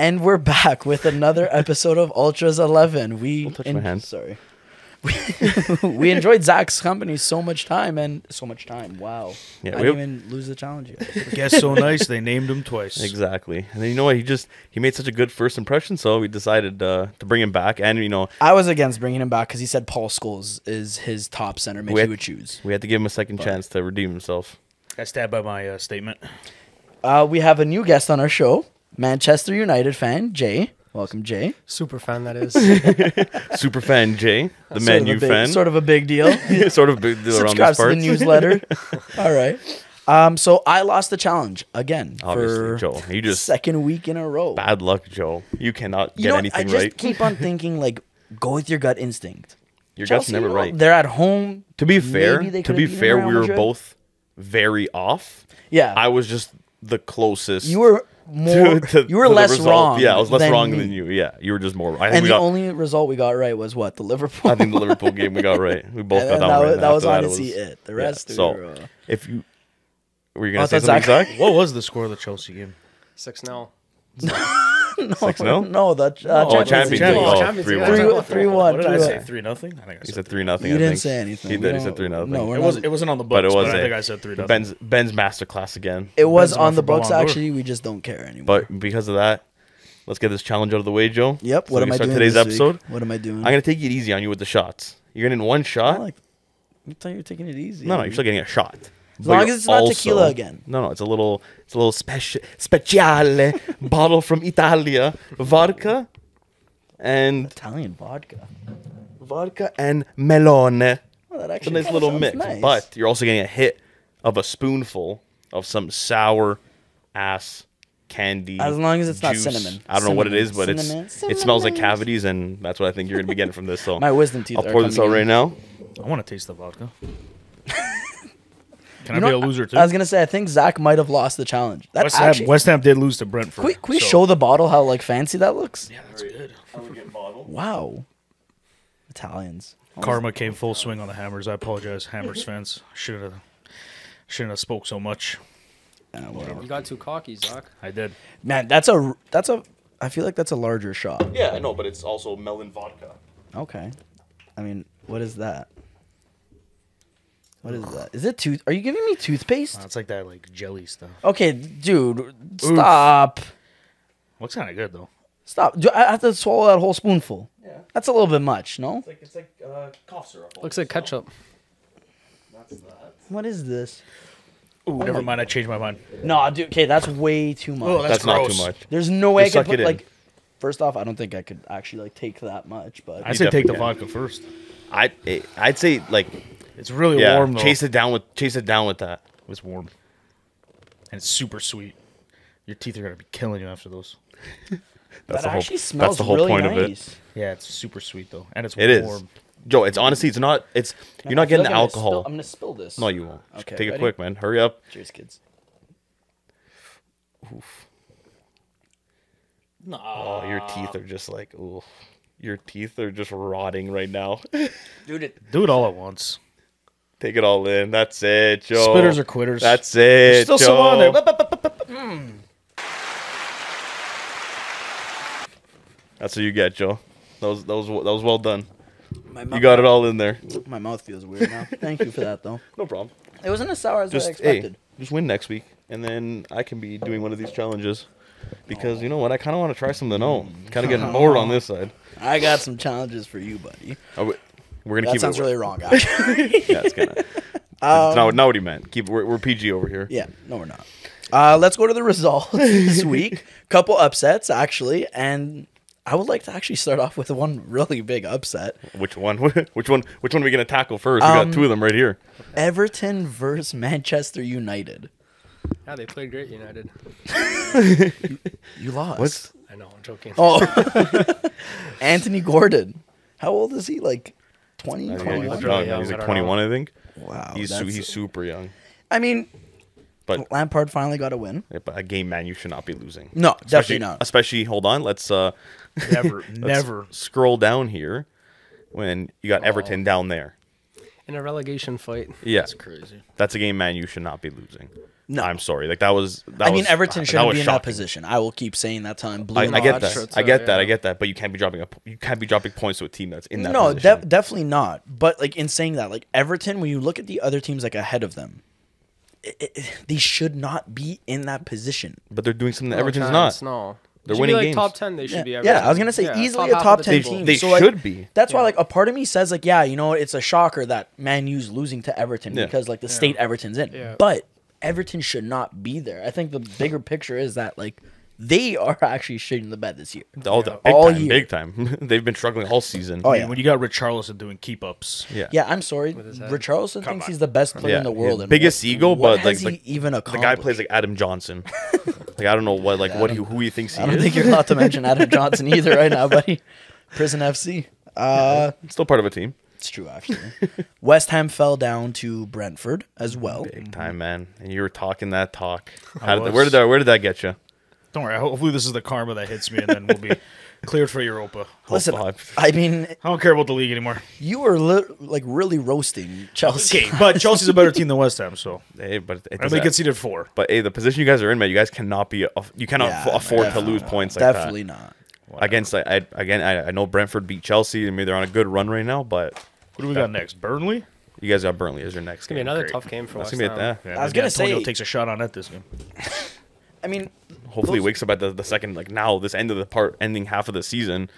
And we're back with another episode of Ultras 11. Don't touch my hand. Sorry. We enjoyed Zach's company so much time. Wow. Yeah, I didn't even lose the challenge yet. The guest's so nice, they named him twice. Exactly. And then you know what? He made such a good first impression, so we decided to bring him back. And I was against bringing him back because he said Paul Scholes is his top center he would choose. We had to give him a second chance to redeem himself. I stand by my statement. We have a new guest on our show, Manchester United fan, Jay. Welcome, Jay. Super fan, that is. Super fan Jay, the Man U fan. Sort of a big deal. Sort of big deal around Subscribes these parts. to the newsletter. All right. So I lost the challenge again. Obviously, for Joe. You just second week in a row. bad luck, Joe. You cannot get anything I just right. keep on thinking, like, go with your gut instinct. Your Chelsea, gut's never right. They're at home. To be fair, Maybe they could've beaten Real we were Madrid. both very off. Yeah. I was just the closest. You were more. to You were the less result. wrong. Yeah, I was less wrong me. than you. Yeah, you were just more. I think And we the got. only result we got right was what? The Liverpool. I think the Liverpool game we got right. We both And got then that right. that was After honestly was- it. The rest Yeah, so were, if you were you Oh, I gonna say thought something, Zach- Zach? What was the score of the Chelsea game? 6-0. 6-0? No, the Champions League. League. Oh, Oh, Champions League. 3-1. 3-1. What did I 3-1. say? 3-0? I think I He said said 3-0. You didn't say anything. He We did. He don't- said 3-0. No, we're it not. it wasn't on the books, But it was. I think I said 3-0. Ben's masterclass again. It was Benzema on the for books, Ballon d'Or. actually. We just don't care anymore. But because of that, let's get this challenge out of the way, Joe. Yep. So What we am can I start doing today's this episode. week? What am I doing? I'm gonna take it easy on you with the shots. You're gonna in one shot. I thought you were taking it easy. No, you're still getting a shot. As But long you're as it's not tequila again. No, it's a little speciale bottle from Italia, vodka and Italian vodka. melone. Oh, that It's a actually nice little sounds mix, nice. but you're also getting a hit of a spoonful of some sour ass candy. As long as it's not juice. cinnamon. I don't know what it is, but Cinnamon. it smells like cavities, and that's what I think you're gonna be getting from this. So My wisdom teeth I'll are pour this out coming right in. now. I want to taste the vodka. Can You I be know, a loser too? I was gonna say I think Zach might have lost the challenge. That actually, West Ham did lose to Brentford. can we so- show the bottle how like fancy that looks? Yeah, that's good. Wow, Italians. Karma came full swing on the Hammers. I apologize, Hammers fans. Shouldn't have spoke so much. You got too cocky, Zach. I did. Man, that's a. I feel like that's a larger shot. Yeah, I know, but it's also melon vodka. Okay, I mean, what is that? What is that? Is it tooth? Are you giving me toothpaste? It's like that like jelly stuff. Okay, dude, stop. Looks kind of good though. Stop. Do I have to swallow that whole spoonful? Yeah. That's a little bit much, no? It's like cough syrup. Looks like ketchup. What is this? Ooh, never mind. I changed my mind. No, dude. Okay, that's way too much. Oh, That's not gross. too much. There's no way Just I could suck it put in. like. First off, I don't think I could actually like take that much, but I say take the definitely can. vodka first. I'd say like It's really yeah, warm though. chase it down with that. It's warm. And it's super sweet. Your teeth are gonna be killing you after those. That's that the whole. actually smells That's the whole really point of it. nice. Yeah, it's super sweet though, and it's It warm. is. Joe, it's honestly, it's not. It's you're I not feel getting like the I'm alcohol. gonna spill this. No, you won't. Okay, Take it ready? quick, man. Hurry up. Cheers, kids. Oh, your teeth are just like, ooh. Your teeth are just rotting right now. Dude, Do it all at once. Take it all in. That's it, Joe. Spitters or quitters. That's it, Still Joe. some on there. That's what you get, Joe. That was well done. my You got it all in there. My mouth feels weird now. Thank you for that, though. No problem. It wasn't as sour as I Just expected. just win next week, and then I can be doing one of these challenges. Because you know what, I kind of want to try something new. Kind of getting bored on this side. I got some challenges for you, buddy. We're gonna That keep sounds it. really wrong, actually. Yeah, it's gonna. Not what he meant. We're PG over here. Yeah, no, we're not. Let's go to the results this week. Couple upsets, actually, and I would like to actually start off with one really big upset. Which one? Which one are we gonna tackle first? We got two of them right here. Everton versus Manchester United. Yeah, they played great, United. You lost. What? I know, I'm joking. Oh, Anthony Gordon. How old is he? Like 20, I think 21? he's really young. young, He's I like don't 21, I think. Wow, He's that's- super young. I mean, But Lampard finally got a win. a game, man, you should not be losing. No, Especially- definitely not. Especially, hold on. Let's Never. scroll down here. When you got Everton down there. In a relegation fight. Yeah, That's crazy. that's a game, man, you should not be losing. No. I'm sorry. Like that was. I mean, Everton shouldn't was be in that shocking. position. I will keep saying that till I'm blue. I in get the that. face. Sure, I get that. yeah. I get that. But you can't be dropping points to a team that's in that No, position. definitely not. But like in saying that, like Everton, when you look at the other teams like ahead of them, they should not be in that position. But they're doing something that No Everton's chance, not. No. They're Should winning be like games. top 10. They should Yeah. be. Yeah, Everton. I was gonna say Yeah, easily a half top of the 10 table. team. They So, like, should be. That's why Yeah. like a part of me says like, yeah, you know, it's a shocker that Man U's losing to Everton Yeah. because like the state Everton's in. Yeah. But Everton should not be there. I think the bigger picture is that like they are actually shitting the bed this year. All Year. big time. They've been struggling all season. Oh, yeah. When you got Richarlison doing keep ups. Yeah. Yeah, I'm sorry. his head. Richarlison Come thinks on. he's the best player in the world. His and biggest ego, what but like has he even the accomplished? guy plays like Adam Johnson. Like I don't know what like who he thinks he I don't is. think you're allowed to mention Adam Johnson either right now, buddy. Prison FC. Still part of a team. It's true, actually. West Ham fell down to Brentford as well. Big time, man. And you were talking that talk. was. Where did that get you? Don't worry. Hopefully this is the karma that hits me, and then we'll be cleared for Europa. Listen, Hopefully. I mean, I don't care about the league anymore. you were like really roasting Chelsea. Okay, but Chelsea's a better team than West Ham, so Hey, but it and does they that- conceded 4. But hey, the position you guys are in, man, you guys cannot be. You cannot Yeah, afford to definitely lose not. points like Definitely that. not. Against I know Brentford beat Chelsea and maybe they're on a good run right now, but Who do we got next? Burnley? you guys got Burnley as your next It's gonna be game. another Great. tough game for That's West gonna be Ham. Yeah, I was maybe gonna say- Antonio takes a shot on net this game. I mean, Hopefully, he those- wakes up at the second this end of the ending half of the season,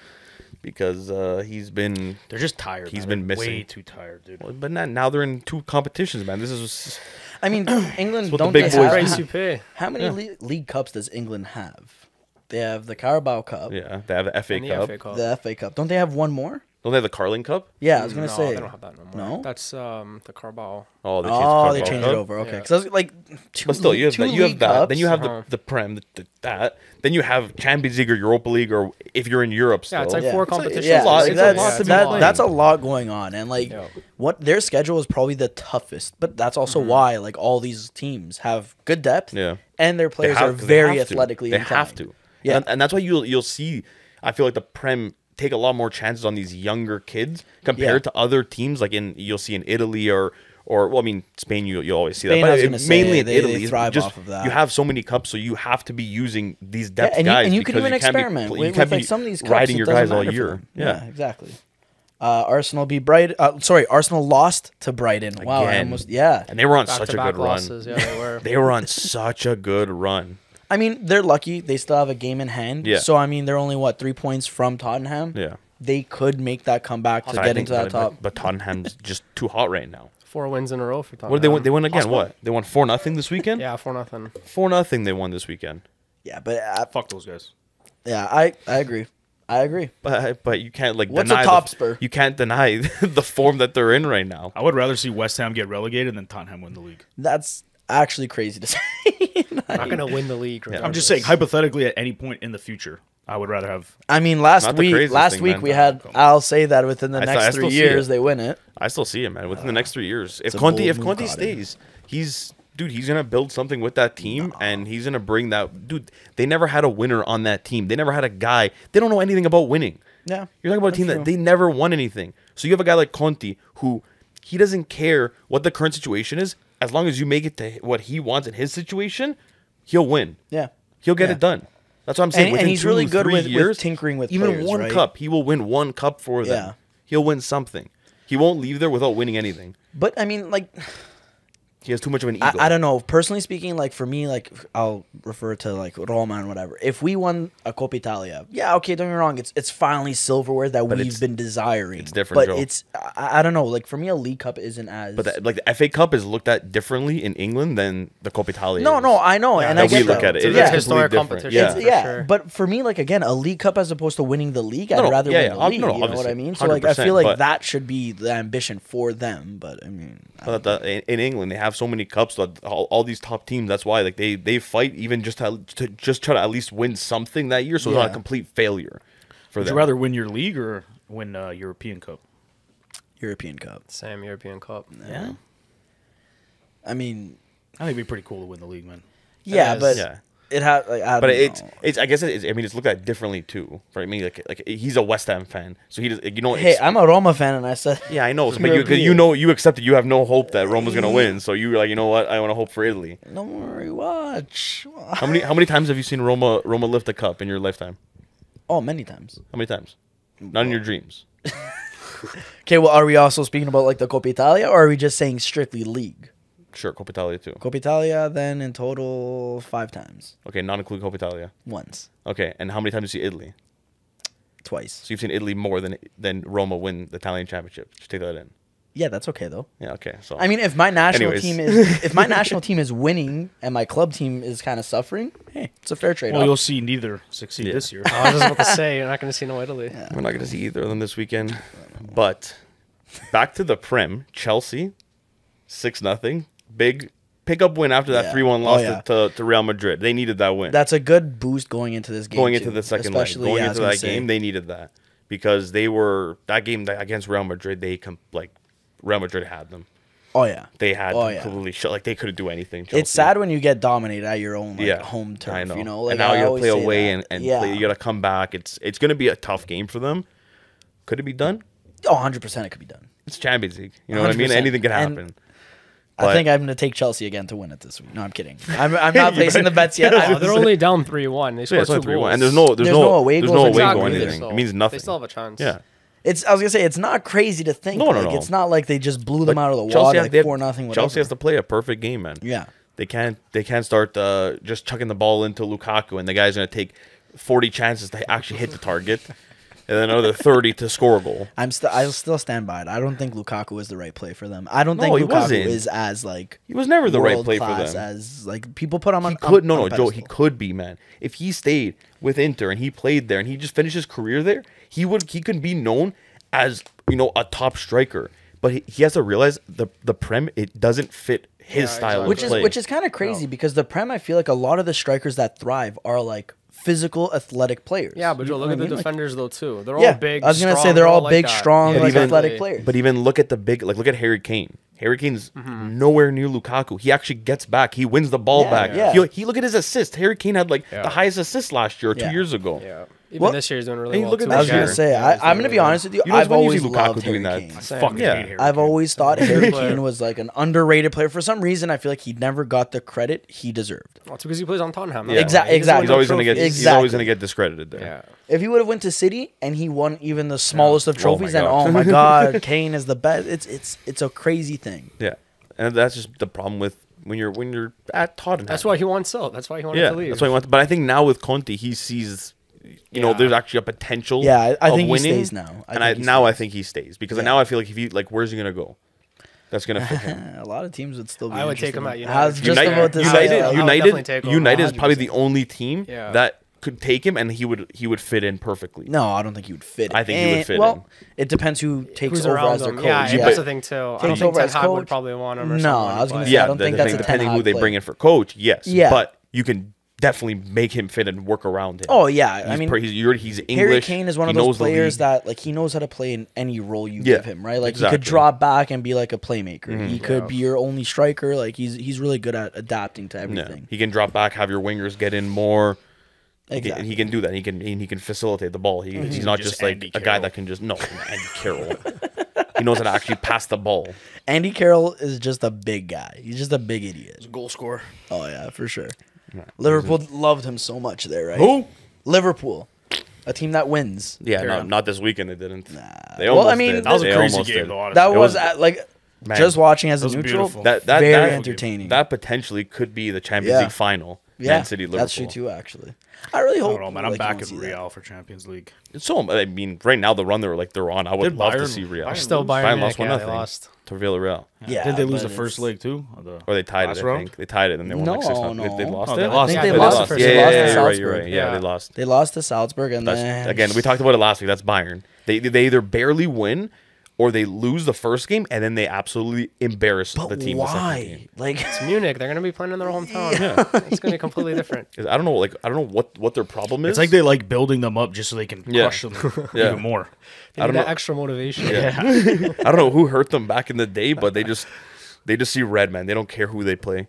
because he's been. They're just tired. He's man. been They're missing. Way too tired, dude. But now they're in 2 competitions, man. This is I mean, England what the don't big they boys have, Price you pay. how many league cups does England have? They have the Carabao Cup, yeah. They have the FA And the Cup. FA Cup. the FA Cup. Don't they have one more? Don't they have the Carling Cup? Yeah, I was gonna No, say. they don't have that no more. No? That's the Carabao. Oh, they Oh, they Carabao changed Cup. it over. Okay, Yeah. because I was like, two, But still, you have two that. You have league that. cups. Then you have Uh-huh. the Prem, that. Then you have Champions League or Europa League, or if you're in Europe still. Yeah, it's like Yeah. 4 It's like- competitions. yeah, lot- like it's a that's, lot to be that- playing. that's a lot going on, and like Yeah. what their schedule is probably the toughest. But that's also Mm-hmm. why like all these teams have good depth, Yeah. and their They players have- are 'cause very have to. athletically. They inclined. have to. Yeah. And that's why you'll see. I feel like the Prem take a lot more chances on these younger kids compared to other teams. Like you'll see in Italy or well, I mean Spain. You always see Spain, that, I was but gonna say, mainly in they Italy, thrive just, off of that. You have so many cups, so you have to be using these Yeah, depth and you, guys. and you can because even can't be experiment pl- with, you can't like be some of these cups. riding it your doesn't guys all matter for year. them. Yeah. Exactly. Arsenal beat Brighton. Arsenal lost to Brighton. Wow, I Again. almost yeah. And they were on such a Back-to-back good run. losses. Yeah, they were. They were on such a good run. I mean, they're lucky. They still have a game in hand. Yeah. So I mean, they're only 3 points from Tottenham. Yeah. They could make that comeback to I get think into that top. But Tottenham's just too hot right now. 4 wins in a row for Tottenham. What did they win? They won again. What? They won 4-0 this weekend. Yeah, 4-0. 4-0 they won this weekend. Yeah, but Fuck those guys. yeah, I agree. I agree. But you can't What's deny a top spur? You can't deny the form that they're in right now. I would rather see West Ham get relegated than Tottenham win the league. That's actually crazy to say. Not gonna win the league. I'm just saying, hypothetically, at any point in the future, I would rather have. I mean, last Not the week craziest thing, man. we had. I'll say that within the I next still 3 see years it. they win it. I still see him, man. Within the next 3 years, if a Conte bold if move, Conte Cotton. stays, he's gonna build something with that team, and he's gonna bring that. Dude, they never had a winner on that team. They never had a guy. They don't know anything about winning. Yeah, You're talking about a team that they never won anything. So you have a guy like Conte who he doesn't care what the current situation is. As long as you make it to what he wants in his situation, he'll win. yeah. He'll get Yeah. it done. That's what I'm saying. And Within he's really 2, good 3 with years, tinkering with even players, one right? cup. He will win one cup for them. Yeah. He'll win something. He won't leave there without winning anything. But I mean, like, He has too much of an ego. I don't know. Personally speaking, like for me, like I'll refer to like Roma and whatever. If we won a Coppa Italia, yeah, okay, don't get me wrong. It's finally silverware that we've it's- been desiring. it's different, but Joe. it's I don't know. Like for me, a League Cup isn't as. But the FA Cup is looked at differently in England than the Coppa Italia. no, is. no, I know, and I That get we look that. at it. It's It's a historic completely different. competition. Yeah. for Yeah, sure. but for me, like again, a League Cup as opposed to winning the league, I'd No, rather yeah, win yeah, the league. no, You know what obviously, I mean? So like, I 100%, feel like but- that should be the ambition for them. But I mean, But in England, they have so many cups that all these top teams. That's why like they fight even just to just try to at least win something that year, so it's not a Yeah. complete failure for Would them. you rather win your league or win European Cup? European Cup. Same European Cup. Yeah. I mean, I think it'd be pretty cool to win the league, man. yeah, is. but Yeah. It had like, I But don't know. it's I guess it's I mean it's looked at differently too. Right? I mean like he's a West Ham fan, so he does, Hey, I'm a Roma fan, and I said, yeah, I know. So, but European. you accepted you have no hope that Roma's gonna win. So you were like, you know what? I want to hope for Italy. don't worry, watch. How many times have you seen Roma lift a cup in your lifetime? Oh, many times. How many times? Not in your dreams. Okay, well, are we also speaking about like the Coppa Italia, or are we just saying strictly league? Sure, Coppa Italia too. Coppa Italia, then in total 5 times. Okay, not including Coppa Italia. Once, Okay, and how many times do you see Italy? twice. So you've seen Italy more than Roma win the Italian championship. Just take that in. Yeah, that's okay though. Yeah. Okay. So I mean, if my national Anyways. team is if my national team is winning and my club team is kind of suffering, hey, it's a fair trade. Well, you'll see neither succeed Yeah. this year. I was just about to say, you're not going to see no Italy. we're not gonna see either of them this weekend. But back to the Prem, Chelsea, 6-0, big pickup win after that Yeah. 3-1 loss Oh, yeah. to Real Madrid. They needed that win. That's a good boost going into this game. Going into too, the second leg, especially, going yeah, I into was that gonna say. game, they needed that because they were that game against Real Madrid. Real Madrid had them. Oh yeah, They had Oh, them yeah. completely shut. Like they couldn't do anything. Chelsea. it's sad when you get dominated at your own home turf. I know. You know, like, and now I you gotta always play say away that. and yeah. play, you gotta come back. It's gonna be a tough game for them. Could it be done? Oh, 100% it could be done. It's Champions League. You know what I mean? 100%. Anything can And happen. I think I'm going to take Chelsea again to win it this week. No, I'm kidding. I'm not placing the bets yet. Oh, they're only down 3-1. They Yeah, scored it's 2 only 3-1. goals. And there's no away there's goals no or away exactly goal or either, anything. so It means nothing. They still have a chance. Yeah. I was going to say, it's not crazy to think. No, like, no. It's not like they just blew them But out of the Chelsea water, has- like they have- 4-0, whatever. Chelsea has to play a perfect game, man. Yeah. They can't start just chucking the ball into Lukaku and the guy's gonna take 40 chances to actually hit the target. And then another 30 to score a goal. I'll still stand by it. I don't think Lukaku is the right play for them. I don't No, think he Lukaku wasn't. is as like He was never the right world play for class them. as like people put him on. He could on a Joe. He pedestal. could be, man. If he stayed with Inter and he played there and he just finished his career there, he could be known as a top striker. But he has to realize the Prem, it doesn't fit his Yeah, style exactly. of play. Which is kind of crazy because the Prem, I feel like a lot of the strikers that thrive are like physical, athletic players. Yeah, but Joe, look You at know the what I mean? defenders though too. They're Like, all big. I was gonna strong, say they're all like big, that. strong, But like even- athletic players. But even look at look at Harry Kane. Harry Kane's nowhere near Lukaku. He actually gets back. He wins the ball Yeah, back. yeah. He look at his assist. Harry Kane had Yeah. the highest assist last year or 2 Yeah. years ago. Yeah. Even Well, this year he's doing really hey, well look at too. I was this gonna year. say, I'm gonna be honest with you. You know, it's I've when you always see Lukaku loved doing Harry that. Kane. Same. Fucking Yeah. hate Harry I've Kane. always thought Harry player. Kane was like an underrated player. For some reason, I feel like he never got the credit he deserved. Well, it's because he plays on Tottenham. Yeah. Exactly. He's always gonna get. trophies. He's always Exactly. gonna get discredited there. Yeah. If he would have went to City and he won even the smallest of Oh my trophies, then God. oh my god, Kane is the best. It's a crazy thing. Yeah, and that's just the problem with when you're at Tottenham. That's why he wants out. That's why he wanted Yeah, to leave. that's why he wants. But I think now with Conte, he sees, Yeah. there's actually a potential. Yeah, I of think he winning, stays now. I and think he I stays. think he stays because Yeah. now I feel like if he where's he gonna go? That's gonna fit him. A lot of teams would still be. I would take him interested at in I was United. just about to say. United, I would United, definitely take him. United is probably the 100%. only team Yeah. that could take him, and he would fit in perfectly. No, I don't think he would fit. I think he would fit Well, in. it depends who takes Who's over around as their him? coach. Yeah, Yeah. that's the thing too. I don't Takes think over Ten as Hag coach? would probably want him or No, someone. I was gonna but- say, I don't think that's a depending Ten who Hag they play. bring in for coach. Yes, Yeah. but you can definitely make him fit and work around him. Oh yeah, I He's mean, he's English. Harry Kane is one of he those knows the players league. that like he knows how to play in any role you Yeah, give him, right? Like he exactly. could drop back and be like a playmaker. Mm-hmm. He could be your only striker. Like he's really good at adapting to Yeah. everything. He can drop back, have your wingers get in more. Exactly. He can do that. He can facilitate the ball. He's not just like Andy a guy Carroll. that can just Andy Carroll. He knows how to actually pass the ball. Andy Carroll is just a big guy. He's just a big idiot. Goal scorer. Oh yeah, for sure. Liverpool loved him so much there, right? Who? Liverpool, a team that wins. Yeah, not this weekend. They didn't. Nah. They Well, almost I mean, did. That was They a crazy almost game, did. though, honestly. That It was was- like Man. just watching as a was neutral. beautiful. That very that entertaining. That potentially could be the Champions Yeah. League final. Yeah, Man City, Liverpool. that's true too. Actually, I really I hope. don't know, man. I'm like, back you in don't see that. Real for Champions League. So I mean, right now the run they're on, I would Did love to Bayern- see Real. Bayern Still lose? Bayern Bayern Munich, lost 1-0 yeah, they lost. to Villarreal. Yeah, Did they lose but the first it's- leg too? Or they tied it, Last I round? think. They tied it and they won like No, 6-0. no. They lost Oh, it? they lost. I think Yeah, they they lost lost. the first. Yeah, They lost to you're right, Salzburg. you're right. Yeah, they lost. They lost to Salzburg, and then Again, we talked about it last week. That's Bayern. They either barely win or they lose the first game and then they absolutely embarrass But the team. The second why? game. Like, It's Munich. They're gonna be playing in their hometown. Yeah. It's gonna be completely different. I don't know what their problem is. It's like they like building them up just so they can Yeah. crush them Yeah. even more. They I need don't that know. extra motivation. Yeah. I don't know who hurt them back in the day, but they just see red, man. They don't care who they play.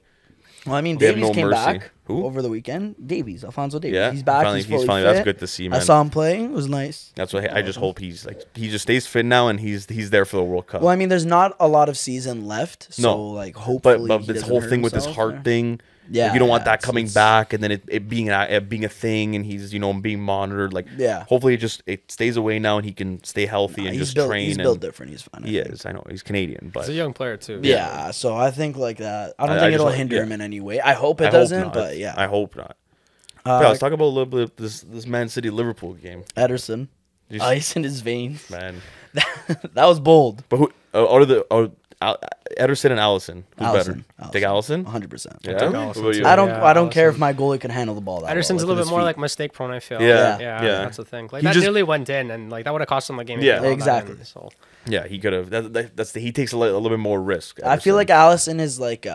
well, I mean, They have Davies no came mercy. back. Who? over the weekend. Davies, Alfonso Davies. Yeah, He's back. finally- He's fully that's fit. good to see, I man. saw him playing. It was nice. That's what I just hope he just stays fit now and he's there for the World Cup. Well, I mean, there's not a lot of season left, so No. like hopefully. but he this doesn't whole hurt thing with this himself heart there. thing, Yeah, like, you don't want yeah, that it's- coming it's- back, and then it being a thing, and he's being monitored. Like, Yeah. hopefully it stays away now, and he can stay healthy and He's just built, train. He's and built different. He's fine. I He think. is. I know he's Canadian, but He's a young player too. Yeah, so I think like that. I don't I think just it'll hope- hinder yeah. him in any way. I hope it I hope doesn't, not. but yeah. I hope not. Yeah, let's talk about a little bit of this Man City Liverpool game, Ederson, Did you see- ice in his veins. man. That was bold. But who out of the Ederson and Allison, who's Allison, better? Take Allison. 100%. Yeah. Take What Allison about too. you? I don't. Yeah, I don't care if Allison. my goalie can handle the ball that Ederson's well. a little bit more like mistake prone, I feel. Yeah. yeah, Yeah. that's the thing. Like He that just- nearly went in, and like that would have cost him the game. if Yeah. he allowed that Exactly. in, so Yeah, he could have. He takes a little bit more risk. I feel Ederson. like Allison is like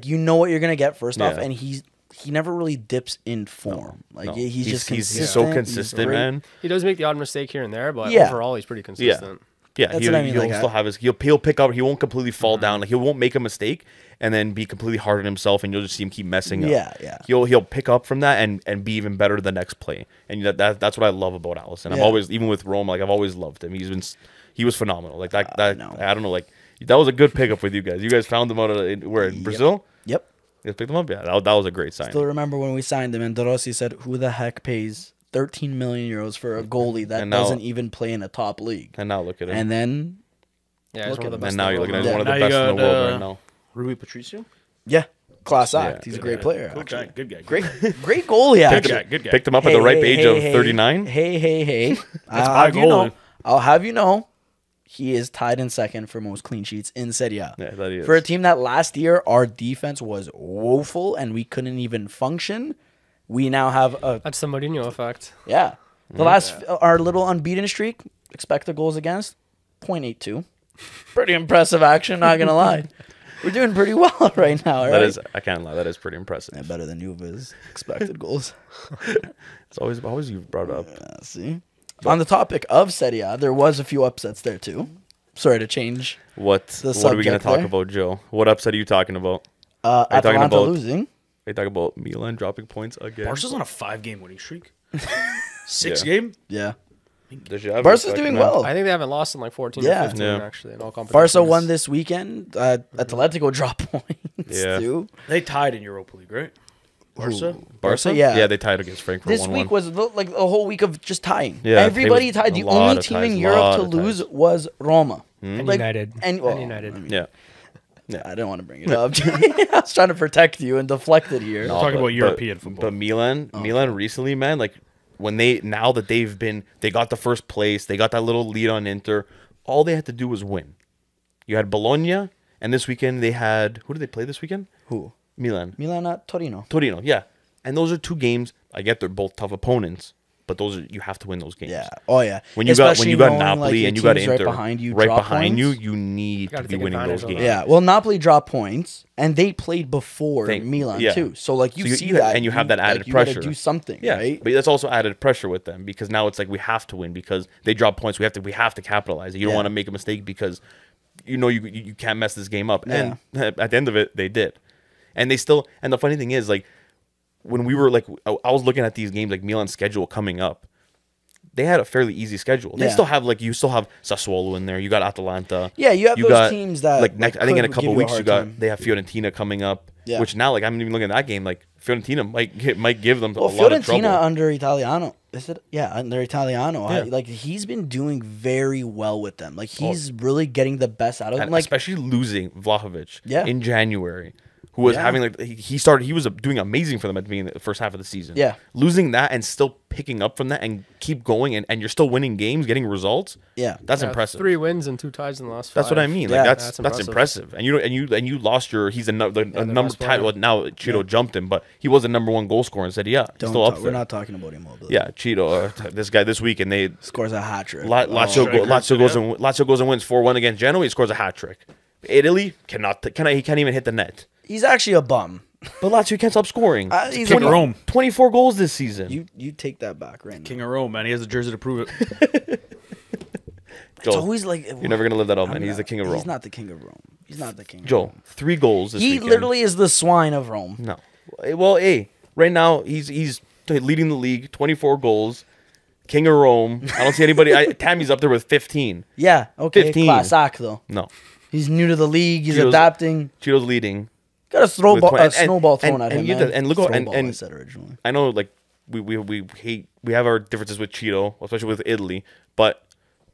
you know what you're gonna get first off, Yeah. and he never really dips in form. Like No. he's just consistent. he's so consistent, great. man. he does make the odd mistake here and there, but Yeah. overall he's pretty consistent. Yeah, That's what I mean, he'll like, still have his. He'll pick up. He won't completely fall down. Like he won't make a mistake and then be completely hard on himself, and you'll just see him keep messing up. Yeah, yeah. He'll pick up from that and be even better the next play. And that's what I love about Allison. I've Yeah. always, even with Rome, like I've always loved him. He was phenomenal. Like that. I know. I don't know. Like that was a good pickup with you guys. You guys found him out where in Yep. Brazil. Yep. You guys picked him up. Yeah, that was a great sign. Still remember when we signed him, and De Rossi said, "Who the heck pays 13 million euros for a goalie that And now- doesn't even play in a top league?" And now look at him. And then Yeah, he's Look one of at the him. best. And now in you're the looking at world. one of the Now you best in the got, world right now. Rui Patricio. yeah, class Yeah. act. He's a Good great guy. player. Good actually. guy. Good guy. Great, great goalie. Good Actually, guy. Good guy. Picked him up at the ripe age of 39. Hey. That's I'll my have you goal. know. I'll have you know, he is tied in second for most clean sheets in Serie A. Yeah, that he is. For a team that last year our defense was woeful and we couldn't even function, we now have a That's the Mourinho effect. yeah. The last our little unbeaten streak, expected goals against, 0.82. Pretty impressive action, not gonna lie. We're doing pretty well right now, right? That is, I can't lie. That is pretty impressive. Yeah, better than Juve's expected goals. It's always you brought up. See? On the topic of Serie A, there was a few upsets there too. Sorry to change. What The are we gonna subject talk there. about, Joe? What upset are you talking about? you talking Atalanta about- losing. Are you talking about Milan dropping points again? Barca's on a 5-game winning streak. 6 Yeah. game. Yeah. Deja vu Barca's fucking doing man. well. I think they haven't lost in like 14 Yeah. or 15 Yeah. actually in all competitions. Barca won this weekend. Atletico dropped points Yeah. too. They tied in Europa League, right? Barca. Barca? Yeah. Yeah, they tied against Frankfurt. This 1-1. week was like the whole week of just tying. Yeah, Everybody it was tied. a The lot only of team ties, in lot Europe to of lose ties. was Roma. And Like- United. And, And United. I mean, Yeah. I didn't want to bring it up. I was trying to protect you and deflect it here. No, Talking about European football. But Milan recently, man, like when they got the first place, they got that little lead on Inter. All they had to do was win. You had Bologna, and this weekend they had who did they play this weekend? Who? Milan, Milan at Torino. Torino. Yeah, and those are two games. I get they're both tough opponents, but you have to win those games. Yeah. Oh yeah. When you got Especially Napoli knowing, like, your and you got teams Inter right behind you, right drop behind you, points. you need Gotta to be take winning advantage those of games. that. Yeah. Well, Napoli dropped points, and they played before Milan yeah. too. So like So you- see you- that, and you have that added you gotta pressure. do something, Yeah, right? but that's also added pressure with them because now it's like we have to win because they drop points. We have to capitalize it. You don't Yeah. want to make a mistake because you can't mess this game up. Yeah. And at the end of it, they did. And they still. And the funny thing is, like when we were like, I was looking at these games like Milan's schedule coming up. They had a fairly easy schedule. They Yeah. still have you still have Sassuolo in there. You got Atalanta. Yeah, you have those teams that, like next. like, I think in a could couple give you a weeks hard time. they have Fiorentina coming up. Yeah. Which now I'm even looking at that game like Fiorentina might give them Well, a lot of trouble. Fiorentina under Italiano, is it? Yeah, under Italiano. Yeah. Like he's been doing very well with them. Like he's really getting the best out of them. And Like especially losing Vlahovic Yeah. in January, who was Yeah. having he was doing amazing for them at the beginning of the first half of the season. Yeah. Losing that and still picking up from that and keep going and you're still winning games, getting results. Yeah. That's Yeah, impressive. 3 wins and 2 ties in the last 5. That's what I mean. Yeah. Like that's That's impressive. And you lost your he's the number best player. well, now Cheeto jumped him, but he was the number 1 goal scorer and said he's still up We're there. not talking about Immobile. Yeah, Cheeto, this guy this week and they Scores a hat trick. Lazio goes and wins 4-1 against Genoa. He scores a hat trick. Italy he can't even hit the net. He's actually a bum. But Lazio can't stop scoring. He's King a of bum. Rome. 24 goals this season. You take that back right now. King of Rome, man. He has the jersey to prove it. It's Joel, always like you're never gonna live that up, man. I'm He's the not- king of Rome. He's not the king of Rome. He's not the king. Of Joel, Rome. 3 goals this He weekend. literally is the swine of Rome. No. Well, hey, right now he's leading the league, 24 goals, king of Rome. I don't see anybody. Tammy's up there with 15. Yeah, okay. 15. Class act, though. No, He's new to the league. He's Cheeto's- adapting. Cheeto's leading. Got a With twen- snowball thrown at and him, you man. did- and look how- Throwball, I and- said originally. I know, like we have our differences with Cheeto, especially with Italy, but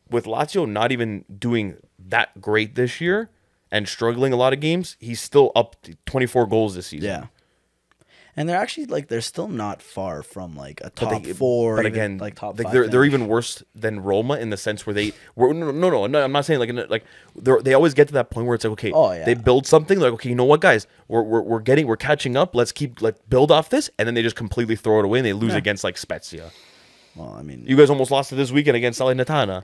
with Lazio not even doing that great this year and struggling a lot of games, he's still up to 24 goals this season. Yeah. And they're actually they're still not far from a But top they- 4. But even, again, top like 5. they're finish. even worse than Roma in the sense where no, I'm not saying they always get to that point where it's like, okay, Oh, yeah. they build something like, okay, you know what, guys, we're catching up. Let's keep build off this, and then they just completely throw it away and they lose against Spezia. Well, I mean, You guys almost lost it this weekend against Salernitana.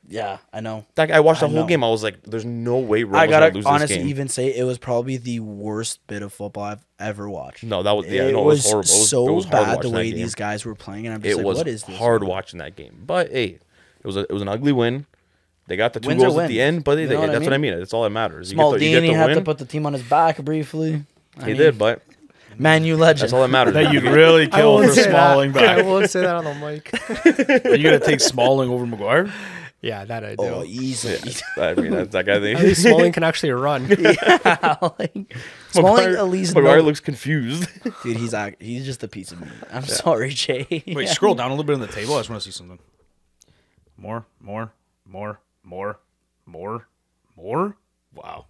yeah, I know. Like I watched the I whole know. game. I was like, "There's no way Roma's I gonna gotta lose this honestly game." even say it was probably the worst bit of football I've ever watched. No, that was it no, it was horrible. so it was hard bad the watching way that game. these guys were playing, and I'm just It like, was what is this? hard man? watching that game. But hey, it was an ugly win. They got the 2 Wins are goals at the wins. end, but You know what I that's what I mean? mean. It's all that matters. You Maldini get had the to win. put the team on his back briefly. He did, but Man, you legend. that's all that matters. That you'd really kill for Smalling I back. won't say that on the mic. Are you gonna take Smalling over Maguire? Yeah, that I do. Oh, easily. I mean, that's that guy At thing. least Smalling can actually run. yeah, Smalling at least Maguire know- looks confused. Dude, he's just a piece of meat. I'm sorry, Jay. Wait, scroll down a little bit on the table. I just want to see something. More. Wow.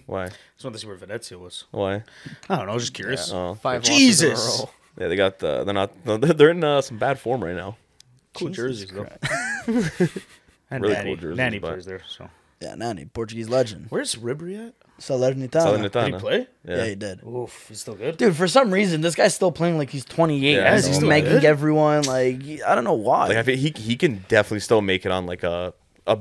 Why? I just wanted to see where Venezia was. Why? I don't know. I was just curious. Oh, 5 Jesus! losses in a row. yeah. They got they're not. They're in some bad form right now. Cool Jesus jerseys, though. Christ. And Really Nanny, cool jerseys, Nanny but- plays there. So Yeah, Nani, Portuguese legend. where's Ribéry at? Salernitana. Salernitana. Did he play? Yeah, he did. Oof, he's still good. Dude, for some reason, this guy's still playing like he's 28. Yeah, He's he's still still making good. everyone I don't know why. Like I think he can definitely still make it on like a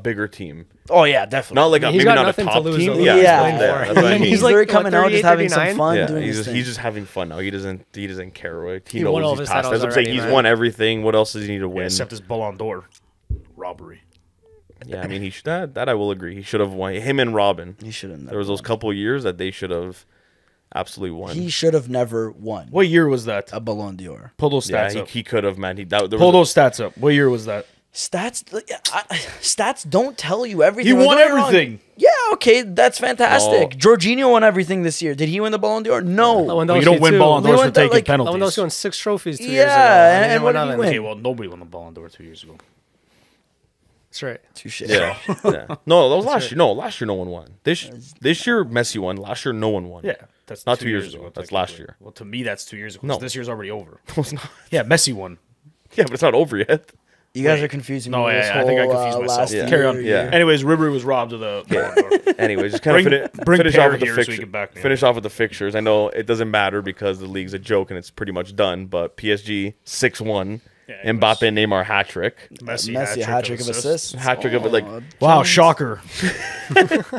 bigger team. oh yeah, definitely. Not like He's maybe got not a nothing to top lose team. though. Yeah, He's yeah. playing for that's it. what I mean. He's like, literally what, coming out just 38, having some 39? fun Yeah, doing he's his just thing. having fun now. He doesn't care. Right? He won all knows of he's his past. That's titles what I'm saying. already, He's man. won everything. What else does he need to win? Yeah, except his Ballon d'Or. Robbery. Yeah, I mean he should, that I will agree. He should have won. Him and Robin. He should have never. There was those won. couple years that they should have absolutely won. He should have never won What year was that? a Ballon d'Or. Pull those yeah, stats up. he could have, man. There Pull was those stats up. What year was that? Stats don't tell you everything. He Like, won don't get me wrong. everything. Yeah, okay, that's fantastic. No. Jorginho won everything this year. Did he win the Ballon d'Or? No. Well, you don't win too. Ballon They d'Ors for went that, taking like, penalties. Lewandowski won 6 trophies 2 years ago. Yeah, he and what did he nothing. win? Okay, well, nobody won the Ballon d'Or 2 years ago. That's right. Touche. yeah, yeah. No, that was last year. No, last year no one won. This year Messi won. Last year no one won. Yeah, that's Not 2 years ago. That's last technically. year. Well, to me, that's 2 years ago. No. 'Cause this year's already over. No, it's not. Yeah, Messi won. Yeah, but it's not over yet. You guys Wait. are confusing No, me. with yeah, this I think I whole, confused myself. last Yeah. Carry on. Yeah. Anyways, Ribery was robbed of the Ballon d'Or. Anyways, just kind of Bring finish Pear off with the here so we fixture. can back me up. Finish off with the fixtures. I know it doesn't matter because the league's a joke and it's pretty much done. But PSG 6-1, Yeah, it Mbappe was- Neymar hat trick. Messi, Messi, a hat trick of assists. Hat trick of it, like- Wow, shocker.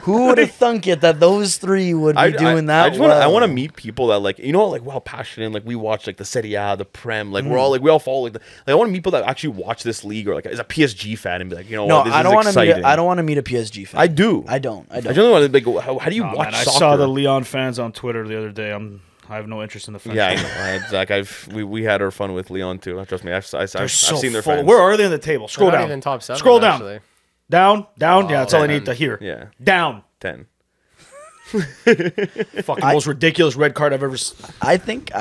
Who would have thunk it that those three would be doing that? I just want to. I well? want to meet people that like like wow passionate. Like we watch like the Serie A, the Prem. Like we're all like we all follow. Like I want to meet people that actually watch this league or like is a PSG fan and be like No, what, this I don't is want to meet. exciting. I don't want to meet a PSG fan. I do. I don't. I generally want to be like, how do you Nah, watch man, I soccer? saw the Leon fans on Twitter the other day. I have no interest in the French. Yeah, I league. know. Zach, we had our fun with Leon too. Trust me, I've They're so seen their full. fans. Where are they on the table? Scroll They're not down. even top 7. Scroll down. Actually. Down. Yeah, that's all I 10. need to hear. Yeah, Down. 10. Fucking most ridiculous red card I've ever seen. I think